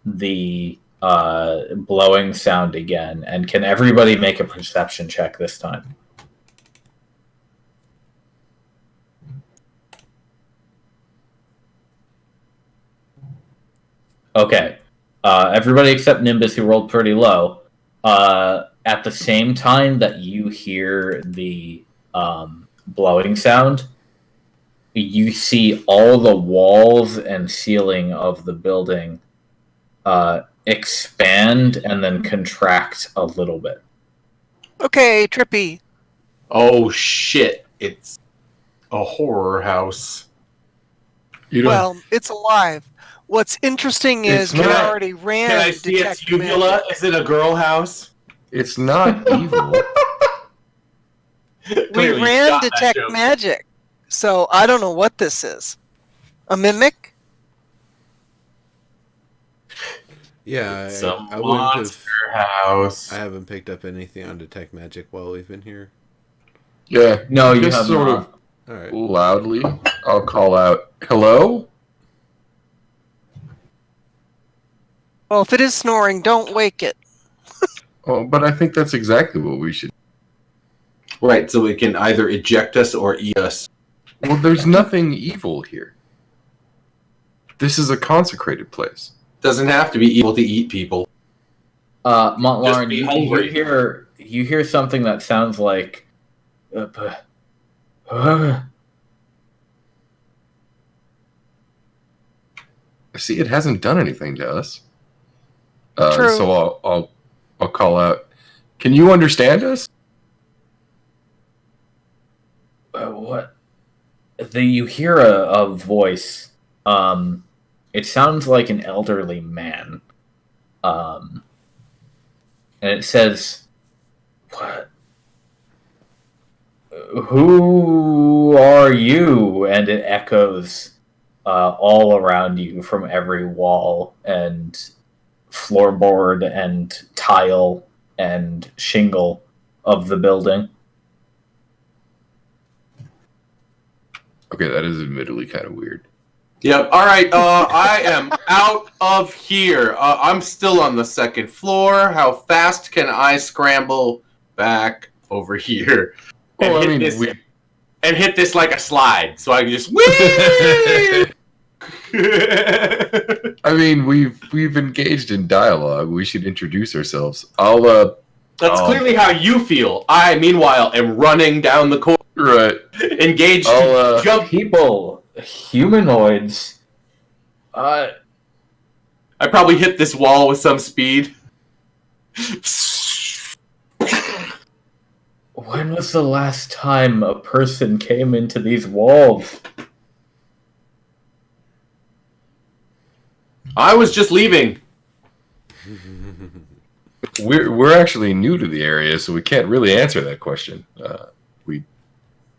the blowing sound again, and can everybody make a perception check this time? Okay. Everybody except Nimbus, who rolled pretty low. At the same time that you hear the blowing sound, you see all the walls and ceiling of the building expand and then contract a little bit. Okay, Trippy. Oh shit! It's a horror house. You don't. Well, it's alive. What's interesting It's is we not- already ran Can I see its detect uvula? magic. Is it a girl house? It's not evil. We Clearly you ran got that detect joke. magic. So I don't know what this is. A mimic? Yeah, It's a I wouldn't have. monster house. I haven't picked up anything on detect magic while we've been here. Yeah. No, you just have sort not. All right. of loudly. I'll call out, "Hello." Well, if it is snoring, don't wake it. Oh, but I think that's exactly what we should. Right, so it can either eject us or eat us. Well, there's nothing evil here. This is a consecrated place. Doesn't have to be evil to eat people. Montlauren, be you hungry. hear something that sounds like See, it hasn't done anything to us. True. So I'll call out. Can you understand us? what? You hear a voice. It sounds like an elderly man. And it says, "What? Who are you?" And it echoes all around you from every wall and floorboard and tile and shingle of the building. Okay, that is admittedly kind of weird. Yep. All right. I am out of here. I'm still on the second floor. How fast can I scramble back over here and Well, I hit mean, this and hit this like a slide, so I can just whee! I mean, we've engaged in dialogue. We should introduce ourselves. That's clearly how you feel. I, meanwhile, am running down the corridor, Right. engaged I'll, to jump. People, humanoids. I probably hit this wall with some speed. When was the last time a person came into these walls? I was just leaving. We're actually new to the area, so we can't really answer that question.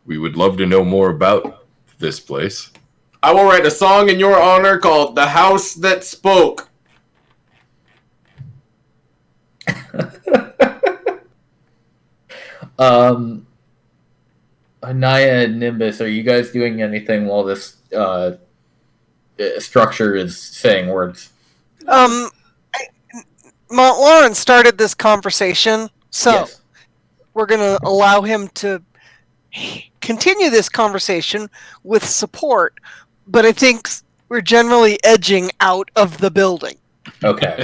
We would love to know more about this place. I will write a song in your honor called "The House That Spoke." Anaya and Nimbus, are you guys doing anything while this structure is saying words? Montlaurent started this conversation, so Yes. we're going to allow him to continue this conversation with support, but I think we're generally edging out of the building. Okay.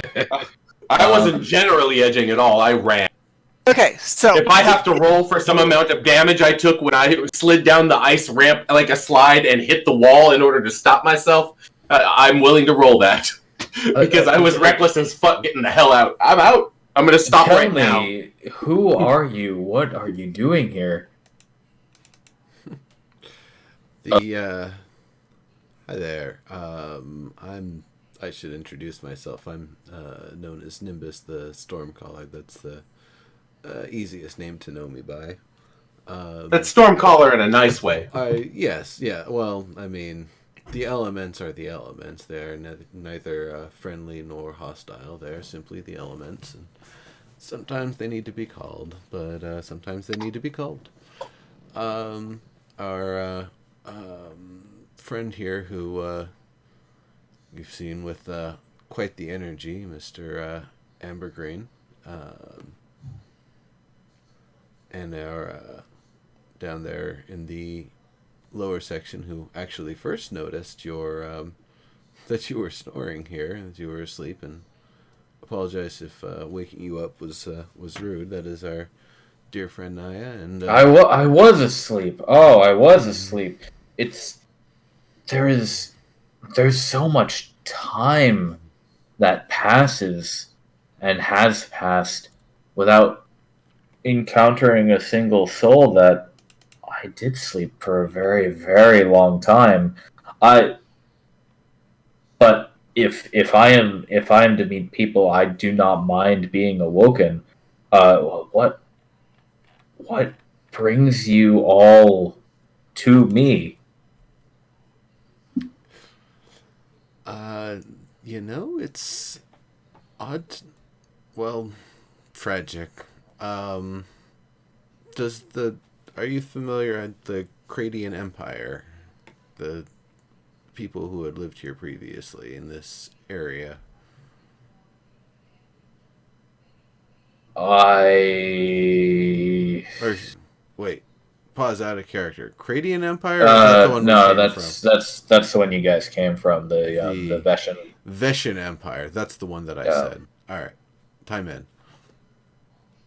I wasn't generally edging at all. I ran. Okay, so If I have to roll for some amount of damage I took when I slid down the ice ramp like a slide and hit the wall in order to stop myself, I'm willing to roll that. Because I was reckless as fuck getting the hell out. I'm out. I'm going to stop Tell right me, now. who are you? What are you doing here? Hi there. I should introduce myself. I'm known as Nimbus, the Stormcaller. That's the easiest name to know me by. That's Stormcaller in a nice way. Yes, yeah. Well, I mean, the elements are the elements. They're neither friendly nor hostile. They're simply the elements. And sometimes they need to be called, but sometimes they need to be called. Our friend here, who you've seen with quite the energy, Mr. Ambergreen, and our down there in the lower section, who actually first noticed your that you were snoring here, that you were asleep, and apologize if waking you up was rude. That is our dear friend Naya, and I was asleep. Oh, I was asleep. There's so much time that passes and has passed without encountering a single soul that I did sleep for a very, very long time. I But if I am to meet people, I do not mind being awoken. What brings you all to me? it's odd. Well, tragic. Um, does the Are you familiar with the Cradian Empire? The people who had lived here previously in this area. I Or wait, pause out of character. Cradian Empire, or is that the one we no, came that's the one you guys came from, the The Veshan. Veshan Empire. That's the one that I Yeah. said. All right, time in.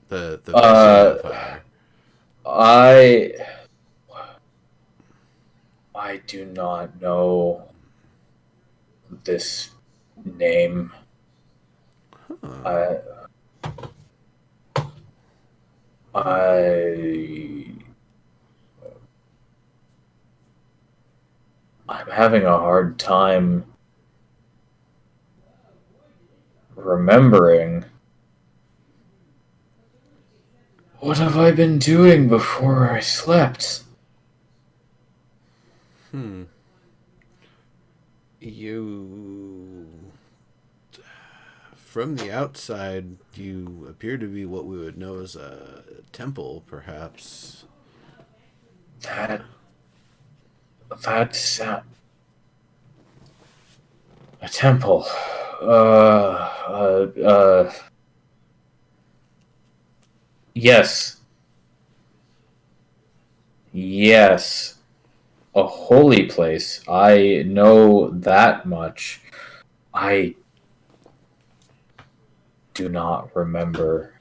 The Veshan Uh, Empire. I do not know this name. Huh. I'm having a hard time remembering. What have I been doing before I slept? You, from the outside, you appear to be what we would know as a temple, perhaps. That's a temple. Yes. Yes. A holy place. I know that much. I do not remember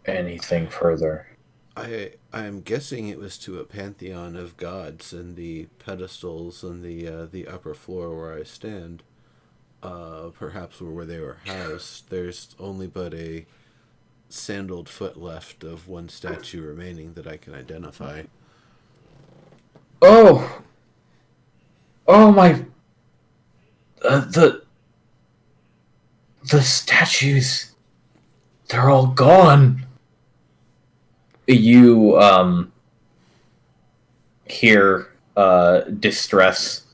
anything further. I am guessing it was to a pantheon of gods, and the pedestals and the upper floor where I stand, perhaps were where they were housed. There's only but a sandaled foot left of one statue remaining that I can identify. Oh, oh my! The statues, they're all gone. You hear distress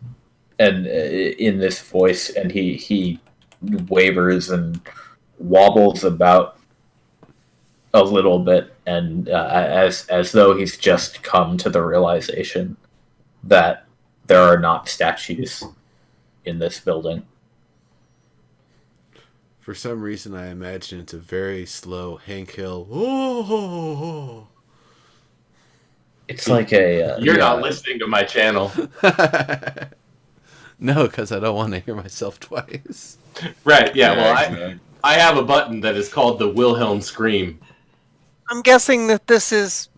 and in this voice, and he wavers and wobbles about a little bit, and as though he's just come to the realization that there are not statues in this building. For some reason, I imagine it's a very slow Hank Hill. Oh. It's like a You're not listening to my channel. No, because I don't want to hear myself twice. Right, yeah, well, exactly. I have a button that is called the Wilhelm Scream. I'm guessing that this is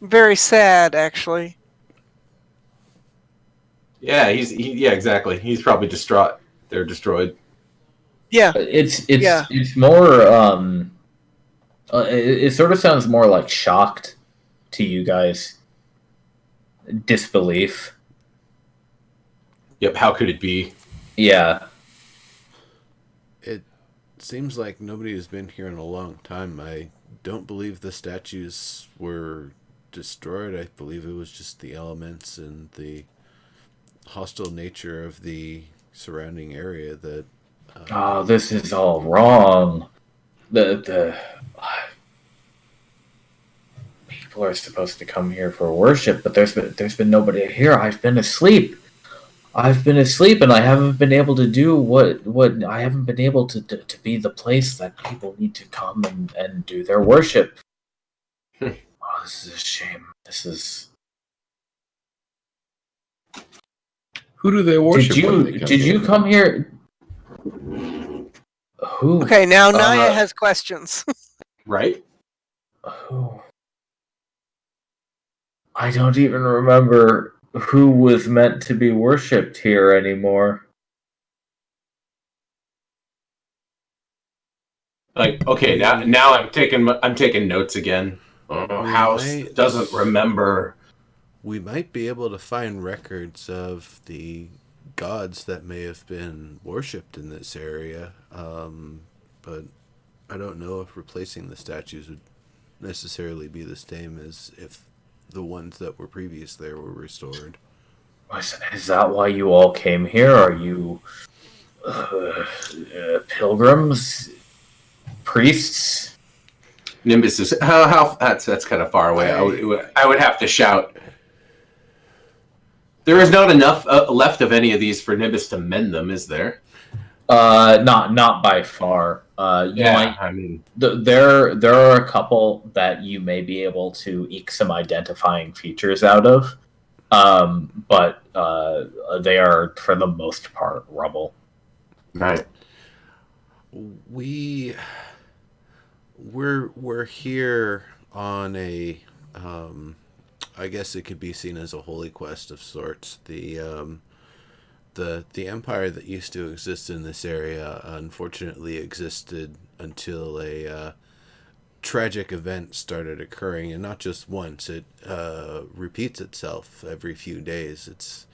very sad, actually. Yeah, yeah, exactly. He's probably distraught. They're destroyed. Yeah. It's more it sort of sounds more like shocked to you guys. Disbelief. Yep, how could it be? Yeah. seems like nobody has been here in a long time. I don't believe the statues were destroyed. I believe it was just the elements and the hostile nature of the surrounding area that. Oh, this is all wrong. The people are supposed to come here for worship, but there's been nobody here. I've been asleep. And I haven't been able to do what I haven't been able to be the place that people need to come and do their worship. Oh, this is a shame. This is. Who do they worship? Did you come here? Who? Okay, now Naya has questions. Right? Who? I don't even remember who was meant to be worshipped here anymore. Like, okay, now I'm taking notes again. House might- doesn't remember. We might be able to find records of the gods that may have been worshipped in this area, but I don't know if replacing the statues would necessarily be the same as if the ones that were previous there were restored. Is that why you all came here? Are you pilgrims? Priests? Nimbus is how that's kind of far away. I would have to shout. There is not enough left of any of these for Nimbus to mend them, is there? Not by far. I mean, there are a couple that you may be able to eke some identifying features out of, but they are for the most part rubble. right. We're here on a I guess it could be seen as a holy quest of sorts. The empire that used to exist in this area unfortunately existed until a tragic event started occurring, and not just once. It repeats itself every few days. It's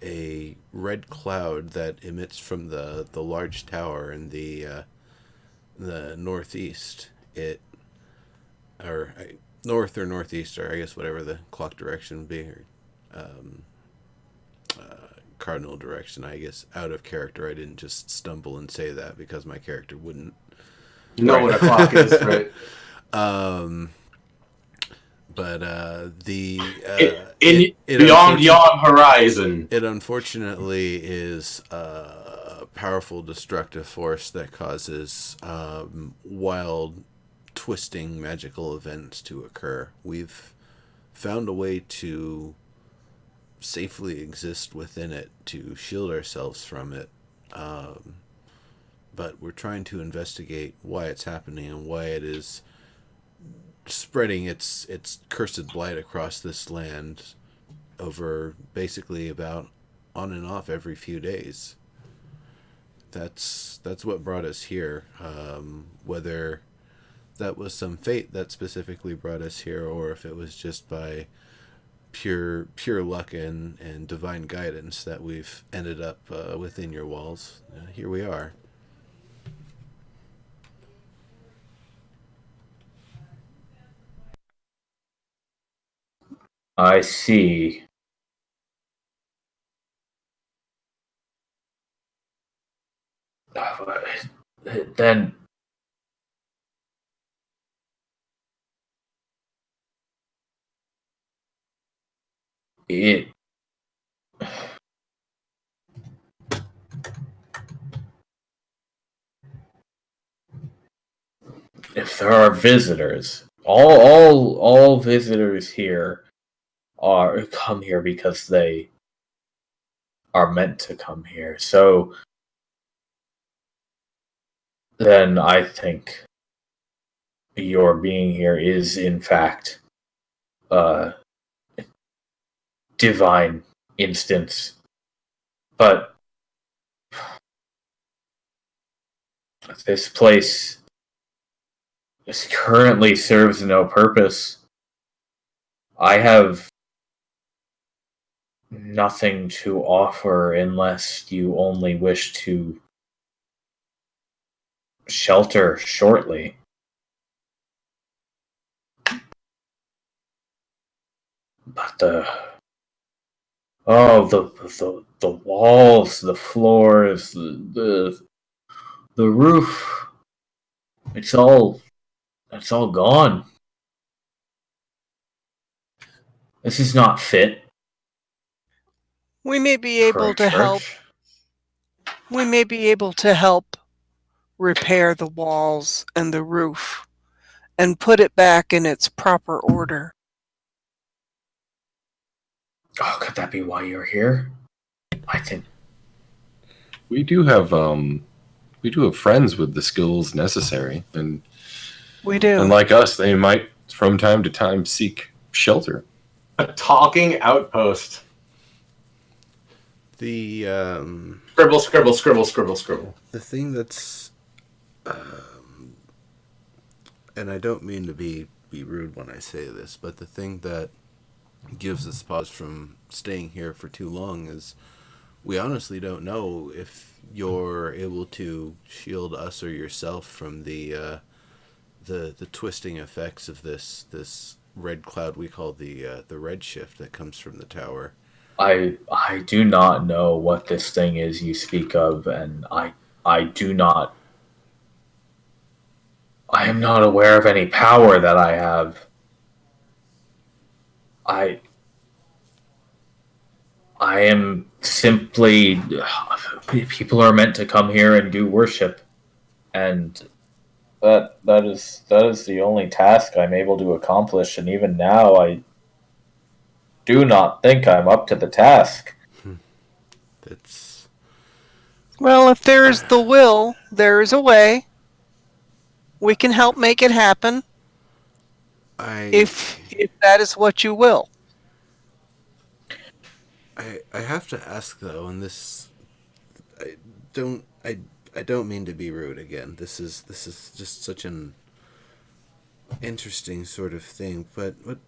a red cloud that emits from the large tower in the northeast. North or northeast, or I guess whatever the clock direction would be, or cardinal direction. I guess out of character, I didn't just stumble and say that because my character wouldn't Know what a clock is, right? But beyond yon horizon, it unfortunately is a powerful destructive force that causes wild, twisting magical events to occur. We've found a way to safely exist within it, to shield ourselves from it, but we're trying to investigate why it's happening and why it is spreading its cursed blight across this land over basically about on and off every few days. That's what brought us here. Whether that was some fate that specifically brought us here, or if it was just by pure luck and divine guidance that we've ended up within your walls. Here we are. I see. Then it if there are visitors, all visitors here are come here because they are meant to come here. So then I think your being here is in fact a divine instance. But this place currently serves no purpose. I have nothing to offer unless you only wish to shelter shortly. But the walls, the floors, the roof, it's all gone. This is not fit We may be for able a to help. church. We may be able to help repair the walls and the roof and put it back in its proper order. Oh, could that be why you're here? I think We do have friends with the skills necessary, and We do. like us, they might from time to time seek shelter. A talking outpost. The Scribble, scribble, scribble, scribble, scribble. the thing that's and I don't mean to be rude when I say this, but the thing that gives us pause from staying here for too long is we honestly don't know if you're able to shield us or yourself from the twisting effects of this red cloud we call the Redshift that comes from the tower. I do not know what this thing is you speak of, and I do not. I am not aware of any power that I have. I am simply. People are meant to come here and do worship, and that is the only task I'm able to accomplish. And even now, I do not think I'm up to the task. That's Well, if there is the will, there is a way. We can help make it happen if that is what you will. I have to ask though, and this don't I don't mean to be rude again. This is just such an interesting sort of thing. But what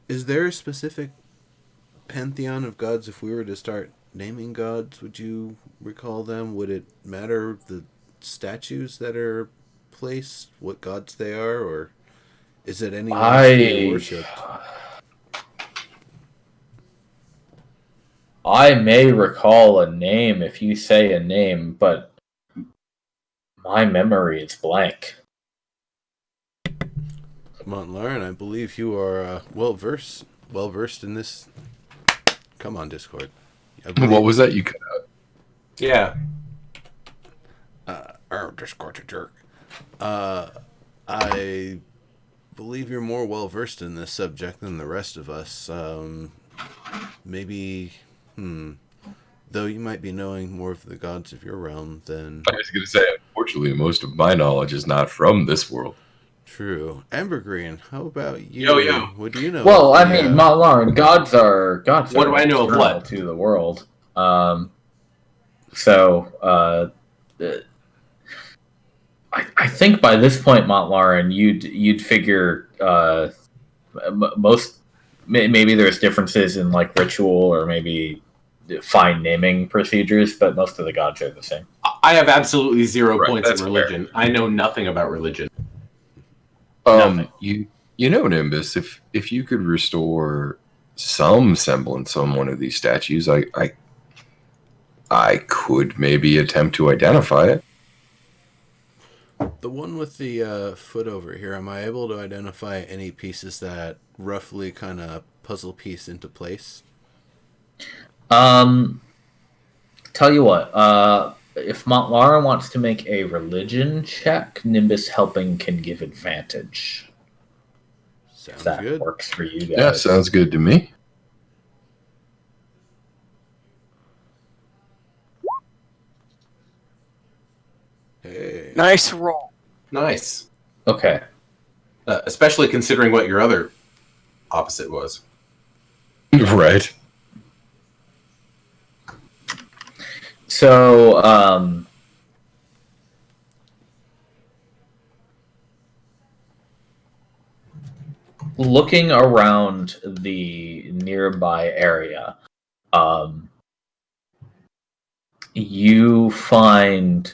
is there a specific pantheon of gods? If we were to start naming gods, would you recall them? Would it matter the statues that are placed, what gods they are, or is it anyone being worshipped? I may recall a name if you say a name, but my memory is blank. Montlarin, I believe you are well versed in this. Come on, Discord. What was that you cut out? Yeah. Discord's a jerk. I believe you're more well versed in this subject than the rest of us. Maybe, though you might be knowing more of the gods of your realm than. I was going to say, unfortunately, most of my knowledge is not from this world. True. Ambergreen, how about you? Yo. What do you know? Well, I mean, Lauren, gods are What do I know of external what? to the world. I think by this point, Montlarin, you'd figure most maybe there's differences in like ritual or maybe fine naming procedures, but most of the gods are the same. I have absolutely zero Right, points in that's religion. fair. I know nothing about religion. Nothing. You know, Nimbus, if you could restore some semblance on one of these statues, I could maybe attempt to identify it. The one with the foot over here, am I able to identify any pieces that roughly kind of puzzle piece into place? Tell you what, if Montlarin wants to make a religion check, Nimbus helping can give advantage. Sounds If that good. works for you guys. Yeah, sounds good to me. Hey. Nice roll. Nice. Okay. Especially considering what your other opposite was. Right. So, looking around the nearby area, you find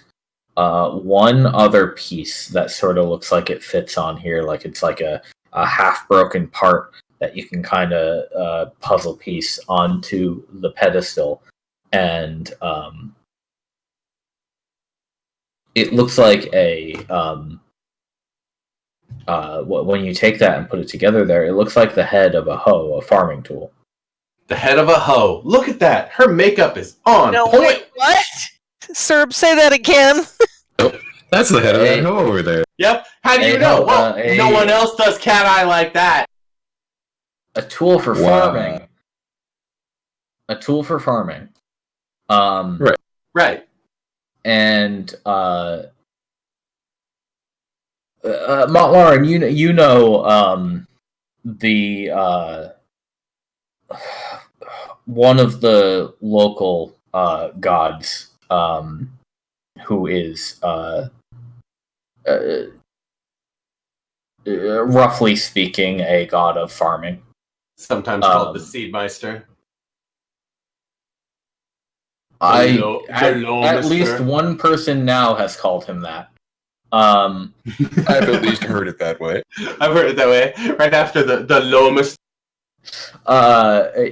one other piece that sort of looks like it fits on here, like it's like a half broken part that you can kind of puzzle piece onto the pedestal, and it looks like a when you take that and put it together there, it looks like the head of a hoe, a farming tool. The head of a hoe. Look at that. Her makeup is on No, point. wait, what? Serb, say that again. That's the head of that hoe over there. Yep. How do you Hey, know? no, Well, no one else does cat eye like that. A tool for Wow. farming. A tool for farming. Right. Right. And Montlarin, you know the one of the local gods, who is roughly speaking a god of farming. Sometimes called the Seedmeister. At least one person now has called him that. I've at least heard it that way. I've heard it that way. Right after the Lomister.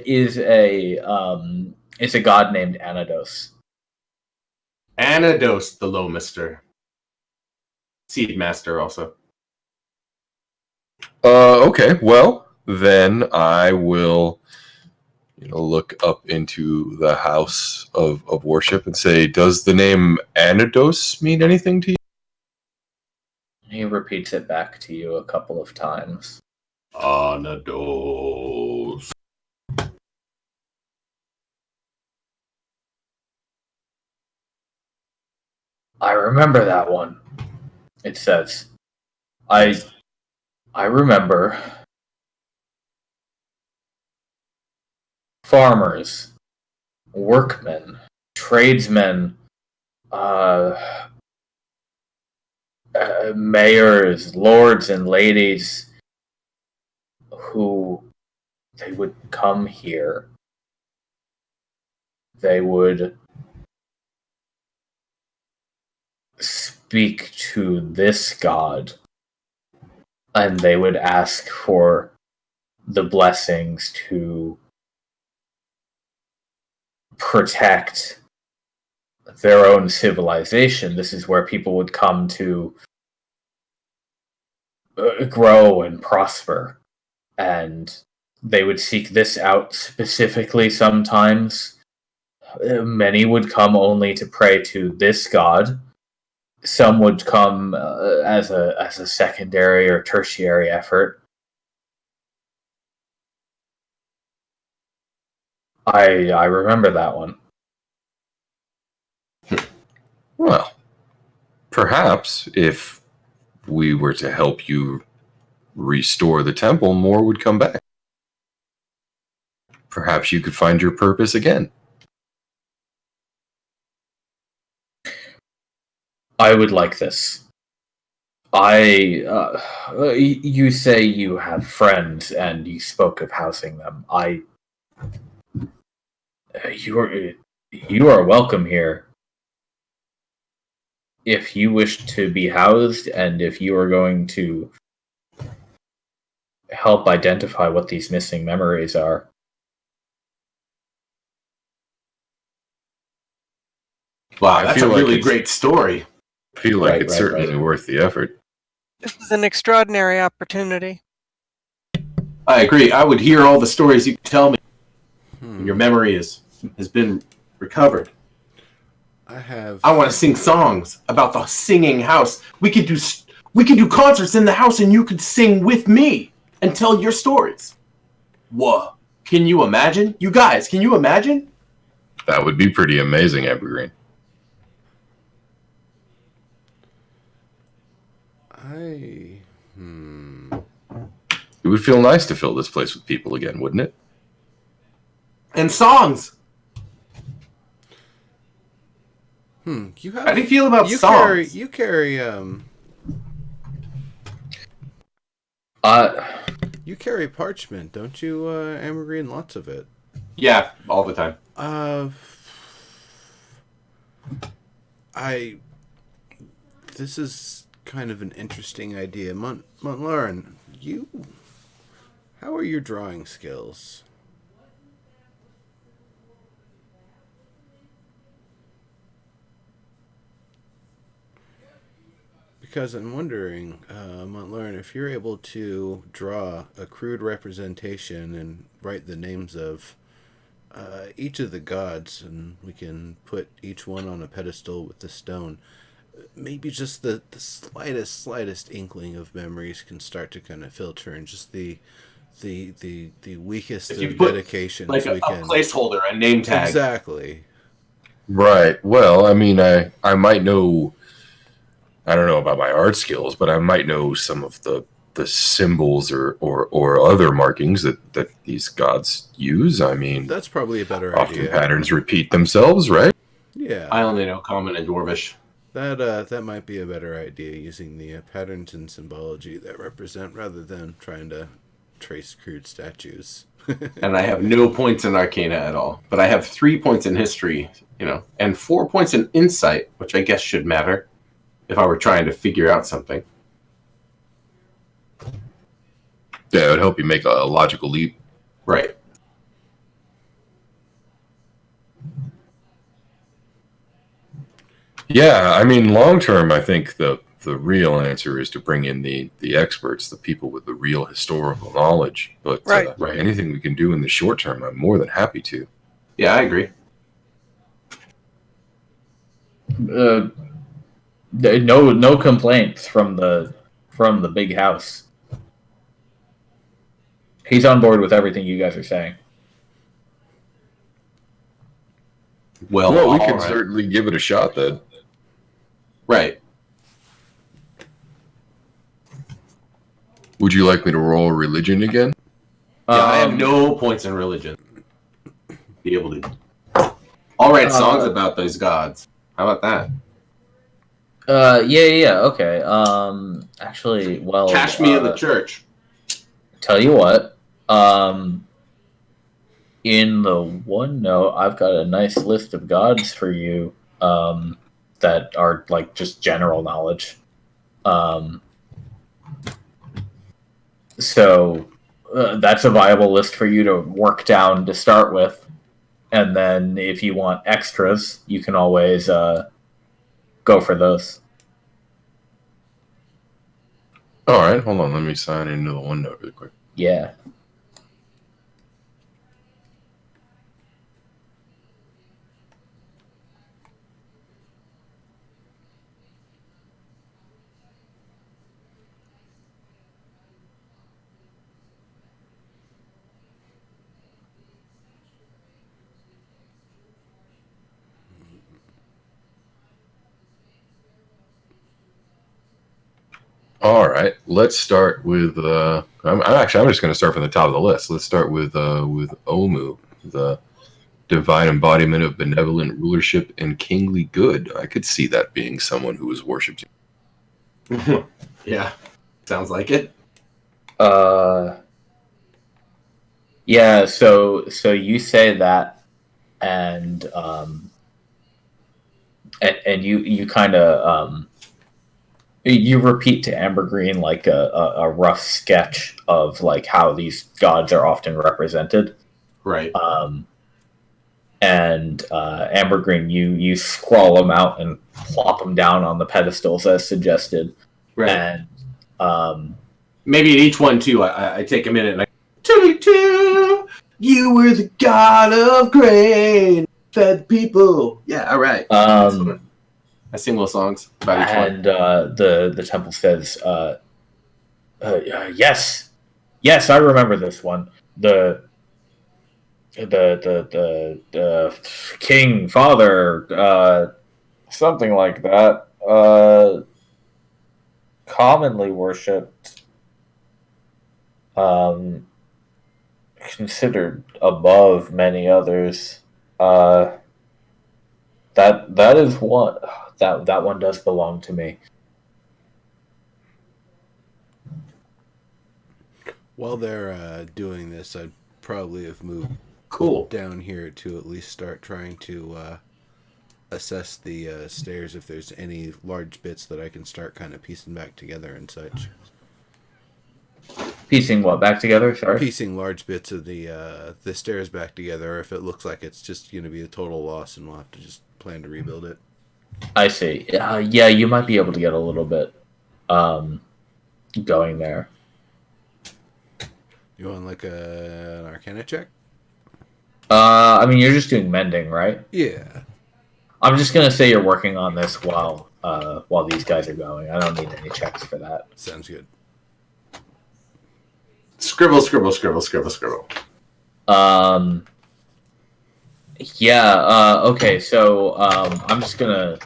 Is a god named Anados. Anados the Lomister. Seedmaster also. Okay, well, then I will look up into the house of worship and say, does the name Anados mean anything to you? He repeats it back to you a couple of times. Anados. I remember that one. It says, I remember farmers, workmen, tradesmen, mayors, lords, and ladies who they would come here. They would speak to this god, and they would ask for the blessings to protect their own civilization. This is where people would come to grow and prosper, and they would seek this out specifically sometimes. Many would come only to pray to this god. Some would come as a secondary or tertiary effort. I remember that one. Well, perhaps if we were to help you restore the temple, more would come back. Perhaps you could find your purpose again. I would like this. You say you have friends, and you spoke of housing them. You are welcome here. If you wish to be housed, and if you are going to help identify what these missing memories are. Wow, that's a like really it's- great story. I feel like Right, it's right, certainly right. worth the effort. This is an extraordinary opportunity. I agree. I would hear all the stories you tell me. Your memory has been recovered. I want to sing songs about the singing house. We could do concerts in the house, and you could sing with me and tell your stories. Whoa! Can you imagine? You guys, can you imagine? That would be pretty amazing, Evergreen. It would feel nice to fill this place with people again, wouldn't it? And songs. You have. How do you feel about songs? You carry parchment, don't you, Ambergreen? Lots of it. Yeah, all the time. this is kind of an interesting idea. Montlarin, how are your drawing skills? Because I'm wondering, Montlarin, if you're able to draw a crude representation and write the names of each of the gods, and we can put each one on a pedestal with the stone, maybe just the slightest inkling of memories can start to kind of filter, and just the weakest If you of put dedications like a placeholder, a name tag. Exactly. Right. Well, I mean, I might know. I don't know about my art skills, but I might know some of the symbols or other markings that these gods use. I mean, That's probably a better often idea. patterns repeat themselves, right? Yeah. I only know Common and Dwarvish. That might be a better idea, using the patterns and symbology that represent, rather than trying to trace crude statues. And I have no points in Arcana at all. But I have 3 points in History, and 4 points in Insight, which I guess should matter if I were trying to figure out something. Yeah, it would help you make a logical leap. Right. Yeah, I mean, long term, I think the real answer is to bring in the experts, the people with the real historical knowledge. But Right. Right. anything we can do in the short term, I'm more than happy to. Yeah, I agree. No complaints from the big house. He's on board with everything you guys are saying. Well, Well, we all can right. certainly give it a shot then. Right. Would you like me to roll religion again? Yeah, I have no points in religion. Be able to. I'll write songs about those gods. How about that? Yeah, okay. Actually, well, Cash me in the church. Tell you what, in the OneNote, I've got a nice list of gods for you, that are like just general knowledge. So that's a viable list for you to work down to start with, and then if you want extras, you can always go for those. All right, hold on. Let me sign into the OneNote really quick. Yeah. All right, let's start with. I'm just going to start from the top of the list. Let's start with Omu, the divine embodiment of benevolent rulership and kingly good. I could see that being someone who was worshipped. Yeah, sounds like it. Yeah. So you say that, and you kind of you repeat to Ambergreen like a rough sketch of like how these gods are often represented. Right. And Ambergreen, you scrawl them out and plop them down on the pedestals as suggested. Right. And maybe at each one too, I take a minute and I. 22, you were the god of grain, fed people. Yeah, all right. I sing little songs about each one. And the temple says, yes, I remember this one. The king, father, something like that, commonly worshipped, considered above many others. That is one. That one does belong to me. While they're doing this, I'd probably have moved Cool. down here to at least start trying to assess the stairs if there's any large bits that I can start kind of piecing back together and such. Piecing what back together? Sorry. Piecing large bits of the stairs back together, or if it looks like it's just going to be a total loss and we'll have to just plan to rebuild it. I see. Yeah, you might be able to get a little bit going there. You want like an Arcana check? I mean, you're just doing mending, right? Yeah. I'm just gonna say you're working on this while these guys are going. I don't need any checks for that. Sounds good. Scribble, scribble, scribble, scribble, scribble. Yeah. Okay. So I'm just gonna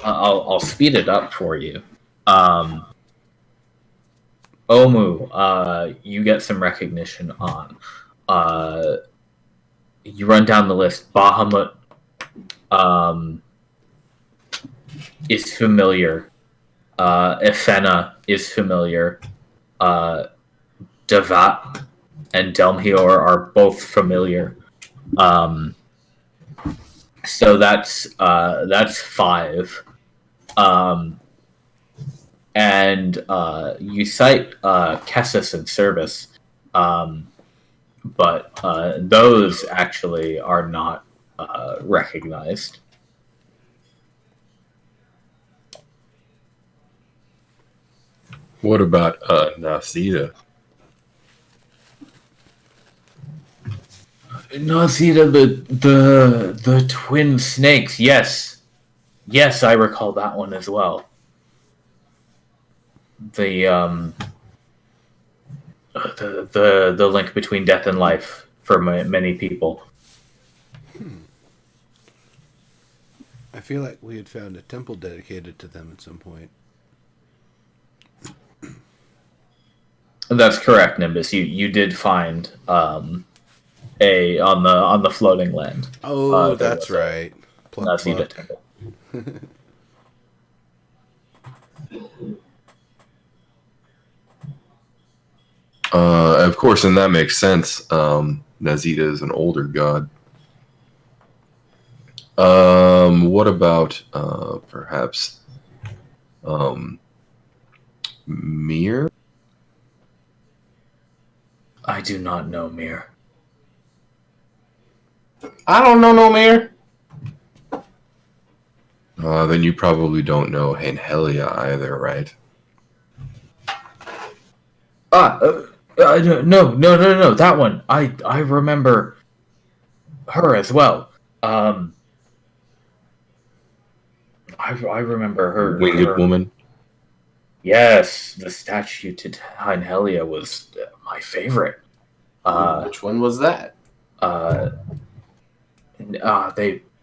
I'll speed it up for you. Omu, you get some recognition on. You run down the list. Bahamut is familiar. Efena is familiar. Devat and Delmhior are both familiar. So that's 5. And you cite Kessis and Service, but those actually are not recognized. What about Nasida? Nasida, the twin snakes. Yes, I recall that one as well. The link between death and life for many people. I feel like we had found a temple dedicated to them at some point. That's correct, Nimbus. You did find on the floating land. Oh, that's right. Nasida temple. Of course, and that makes sense. Nazida is an older god. What about perhaps Mir? I do not know Mir. I don't know no Mir. Then you probably don't know Hanhelia either, right? No. That one. I remember her as well. I remember her. Winged woman. Yes, the statue to Hanhelia was my favorite. Which one was that?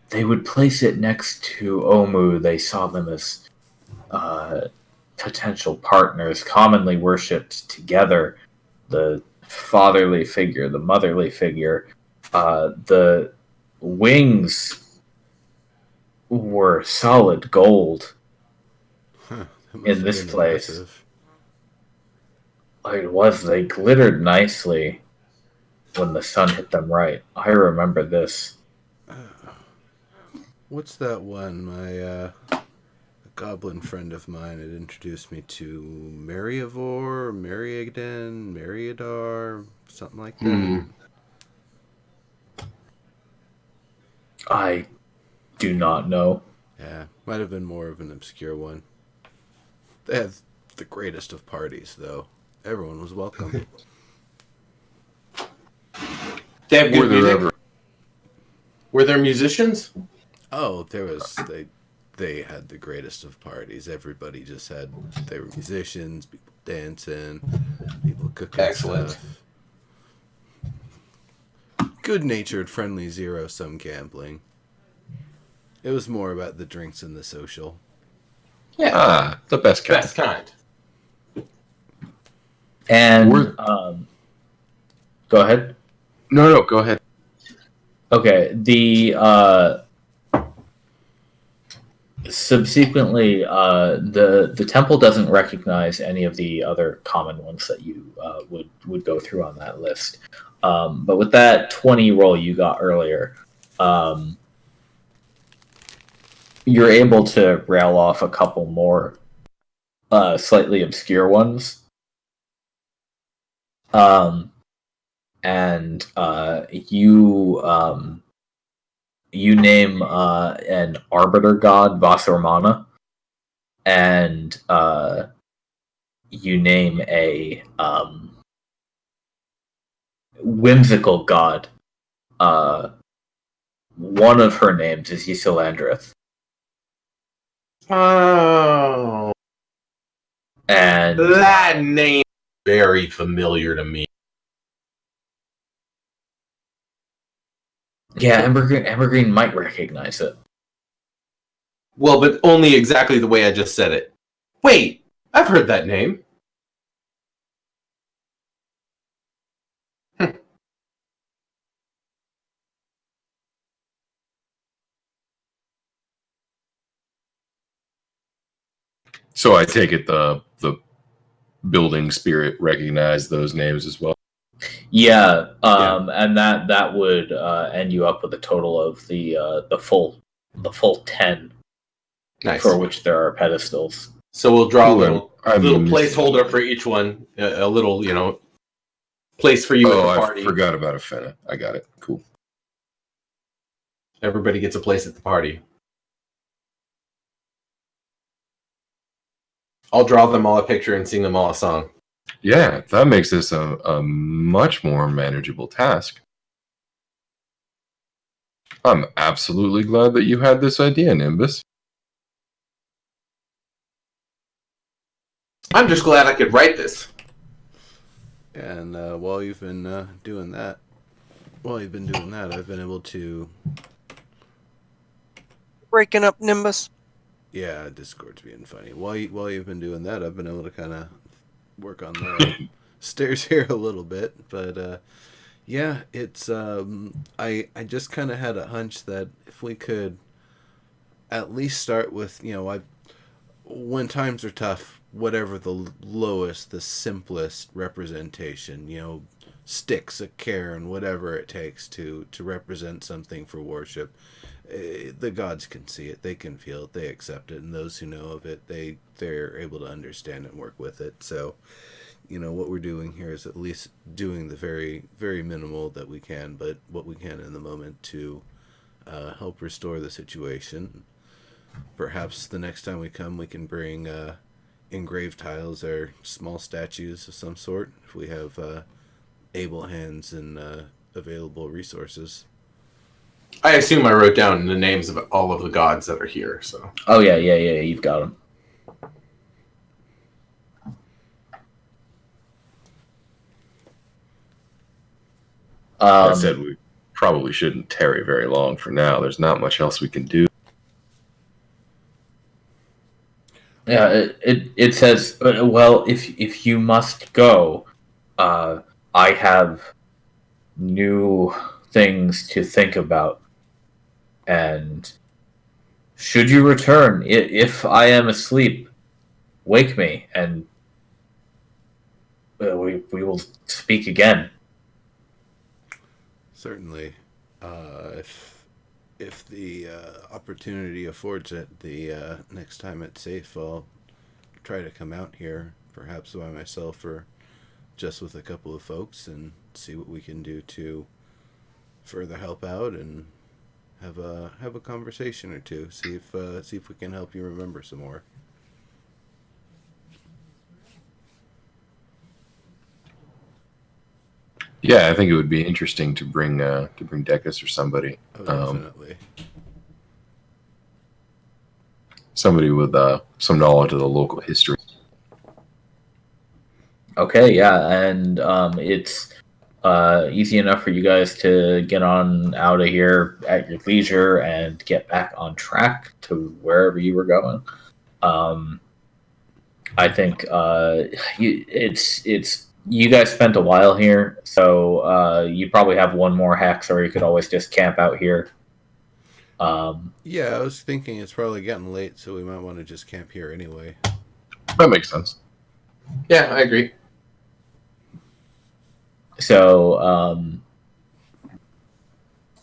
They would place it next to Omu. They saw them as potential partners, commonly worshipped together. The fatherly figure, the motherly figure. The wings were solid gold in this place. Impressive. It was. They glittered nicely when the sun hit them right. I remember this. What's that one? My a goblin friend of mine had introduced me to Mariavor, Mariagden, Mariadar, something like that. I do not know. Yeah, might have been more of an obscure one. They had the greatest of parties, though. Everyone was welcome. They have good Were there music? ever? Were there musicians? Oh, they had the greatest of parties. Everybody just had, they were musicians, people dancing, people cooking Excellent. stuff. Good-natured, friendly, zero-sum gambling. It was more about the drinks and the social. Yeah, The best kind. best kind. And go ahead. No, go ahead. Okay, subsequently, the temple doesn't recognize any of the other common ones that you would go through on that list. But with that 20 roll you got earlier, you're able to rail off a couple more slightly obscure ones. And you name an arbiter god, Vasarmana, and you name a whimsical god. One of her names is Ysilandrith. Oh, And that name is very familiar to me. yeah, Evergreen might recognize it. Well, but only exactly the way I just said it. Wait, I've heard that name. So I take it the building spirit recognized those names as well. Yeah, and that would end you up with a total of the full 10 Nice. for which there are pedestals. So we'll draw Ooh, a little I'm placeholder for each one, a little, place for you at the I party. forgot about a Fenna. I got it. Cool. Everybody gets a place at the party. I'll draw them all a picture and sing them all a song. Yeah, that makes this a much more manageable task. I'm absolutely glad that you had this idea, Nimbus. I'm just glad I could write this. And while you've been doing that, I've been able to. Breaking up Nimbus. Yeah, Discord's being funny. While you've been doing that, I've been able to kind of work on the stairs here a little bit. But yeah, it's I just kind of had a hunch that if we could at least start with, when times are tough, whatever the lowest, the simplest representation, sticks, a cairn, whatever it takes to represent something for worship. The gods can see it, they can feel it, they accept it, and those who know of it, they're able to understand and work with it. So, what we're doing here is at least doing the very, very minimal that we can, but what we can in the moment to help restore the situation. Perhaps the next time we come, we can bring engraved tiles or small statues of some sort if we have able hands and available resources. I assume I wrote down the names of all of the gods that are here. So. Oh yeah, you've got them. I said we probably shouldn't tarry very long for now. There's not much else we can do. Yeah, it says, well, if you must go, I have new things to think about, and should you return, if I am asleep, wake me, and we will speak again. Certainly, if the opportunity affords it, the next time it's safe, I'll try to come out here, perhaps by myself or just with a couple of folks, and see what we can do to further help out and have a conversation or two. See if we can help you remember some more. Yeah, I think it would be interesting to bring Decus or somebody. Oh, definitely. Somebody with some knowledge of the local history. Okay, yeah, and it's easy enough for you guys to get on out of here at your leisure and get back on track to wherever you were going. I think it's you guys spent a while here, so you probably have one more hex, or you could always just camp out here. Yeah, I was thinking it's probably getting late, so we might want to just camp here anyway. That makes sense. Yeah, I agree. So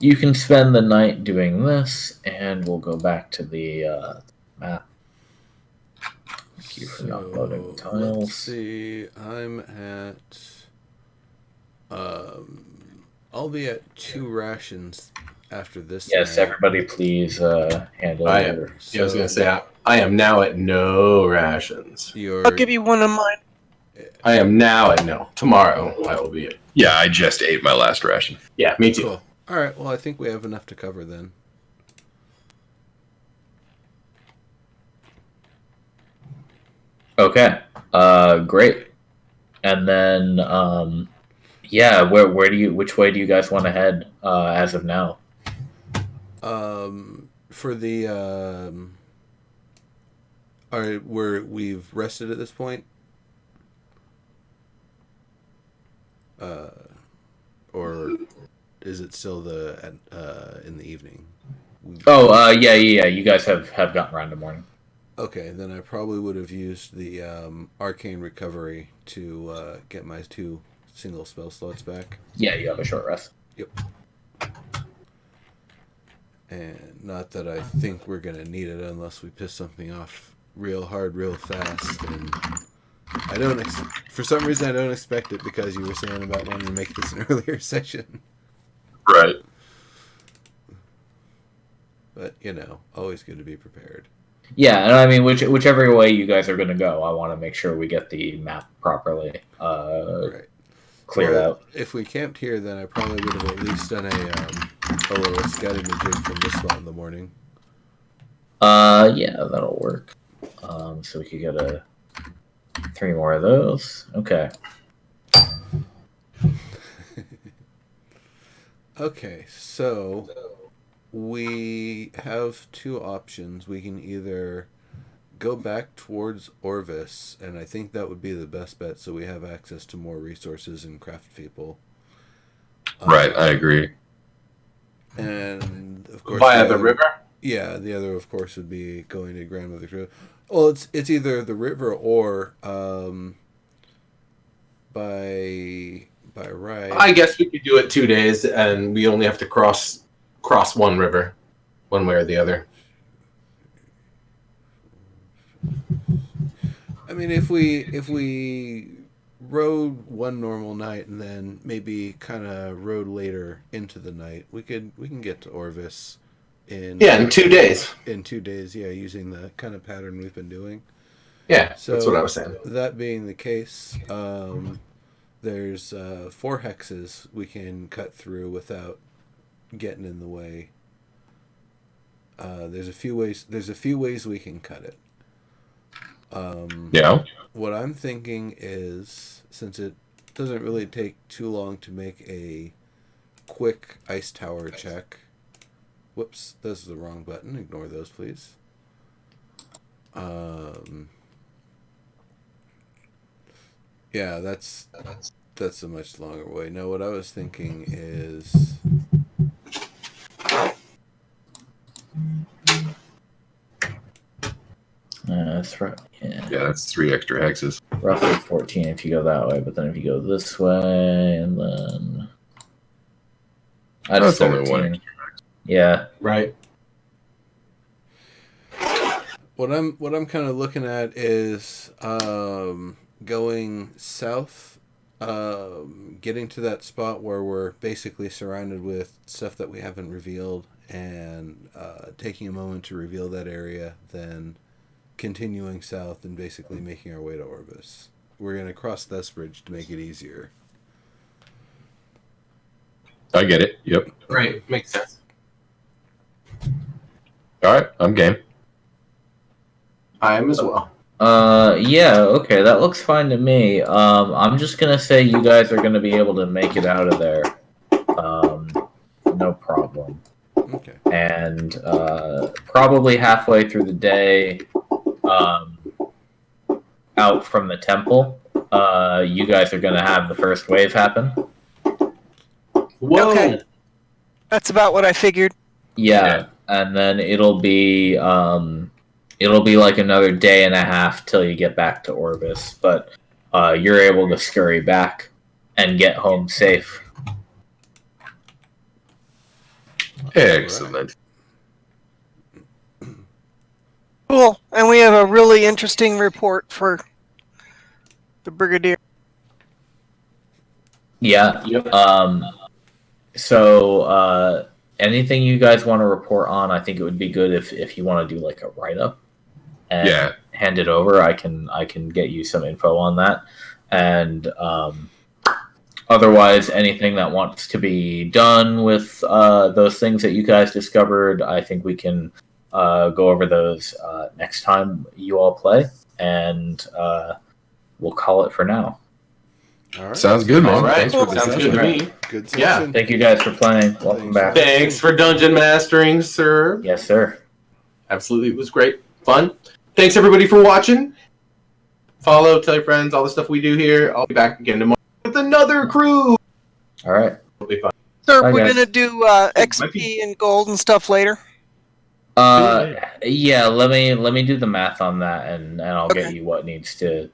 you can spend the night doing this, and we'll go back to the map. Thank you for not loading the tiles. Let's see. I'm at. I'll be at 2 rations after this. Yes, night. everybody, please handle I am. your. Yeah, I was gonna say I am now at no rations. I'll give you one of mine. I am now at no. Tomorrow I will be at. Yeah, I just ate my last ration. Yeah, me too. Cool. All right. Well, I think we have enough to cover then. Okay. Great. And then, yeah, which way do you guys want to head as of now? For the all right, we've rested at this point. Or is it still in the evening? Yeah. You guys have gotten around to morning. Okay, then I probably would have used the arcane recovery to get my 2 single spell slots back. Yeah, you have a short rest. Yep. And not that I think we're gonna need it unless we piss something off real hard, real fast. And I don't. For some reason, I don't expect it because you were saying about wanting to make this an earlier session. Right. But always good to be prepared. Yeah, and I mean, whichever way you guys are going to go, I want to make sure we get the map properly Right. cleared out. If we camped here, then I probably would have at least done a little scouting jig from this spot in the morning. Yeah, that'll work. So we could get 3 more of those. Okay. Okay, so we have 2 options. We can either go back towards Orvis, and I think that would be the best bet so we have access to more resources and craft people. Right, I agree. And of course Via the river? Yeah, the other of course would be going to Grandmother's Road. Well, it's either the river or by ride. I guess we could do it 2 days, and we only have to cross one river, one way or the other. I mean, if we rode one normal night and then maybe kind of rode later into the night, we can get to Orvis in 2 days. In 2 days, yeah, using the kind of pattern we've been doing. Yeah, So that's what I was saying. That being the case, there's 4 hexes we can cut through without getting in the way. There's a few ways we can cut it. Yeah. What I'm thinking is, since it doesn't really take too long to make a quick ice tower check. Whoops, this is the wrong button. Ignore those, please. Yeah, that's a much longer way. No, what I was thinking is That's right. Yeah. Yeah, that's 3 extra hexes. Roughly 14 if you go that way, but then if you go this way, and then That's only 1. Yeah. Right. what I'm kind of looking at is going south, getting to that spot where we're basically surrounded with stuff that we haven't revealed, and taking a moment to reveal that area, then continuing south and basically making our way to Orvis. We're going to cross this bridge to make it easier. I get it. Yep. Right. Makes sense. All right, I'm game. I am as well. Yeah, okay, that looks fine to me. I'm just gonna say you guys are gonna be able to make it out of there. No problem. Okay. And probably halfway through the day, out from the temple, you guys are gonna have the first wave happen. Whoa. Okay. That's about what I figured. Yeah, and then it'll be like another day and a half till you get back to Orvis, but you're able to scurry back and get home safe. Excellent. Cool. And we have a really interesting report for the Brigadier. Yeah. Yep. So anything you guys want to report on, I think it would be good if you want to do like a write up and hand it over. I can get you some info on that. And otherwise, anything that wants to be done with those things that you guys discovered, I think we can go over those next time you all play, and we'll call it for now. All right. Sounds good, man. All right. Thanks for the Sounds session. good to me. Good Yeah. session. Thank you guys for playing. Welcome back. Thanks for dungeon mastering, sir. Yes, sir. Absolutely, it was great. Fun. Thanks, everybody, for watching. Follow, tell your friends, all the stuff we do here. I'll be back again tomorrow with another crew. All right. It'll be fun. So Bye, we're guys. going to do XP and gold and stuff later? Yeah. Let me do the math on that, and I'll Okay. get you what needs to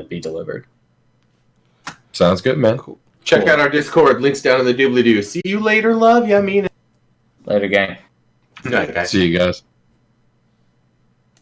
be delivered. Sounds good, man. Cool. Check Cool. out our Discord. Links down in the doobly-doo. See you later, love. Yeah, I mean it. Later, gang. Good night, guys. See you guys.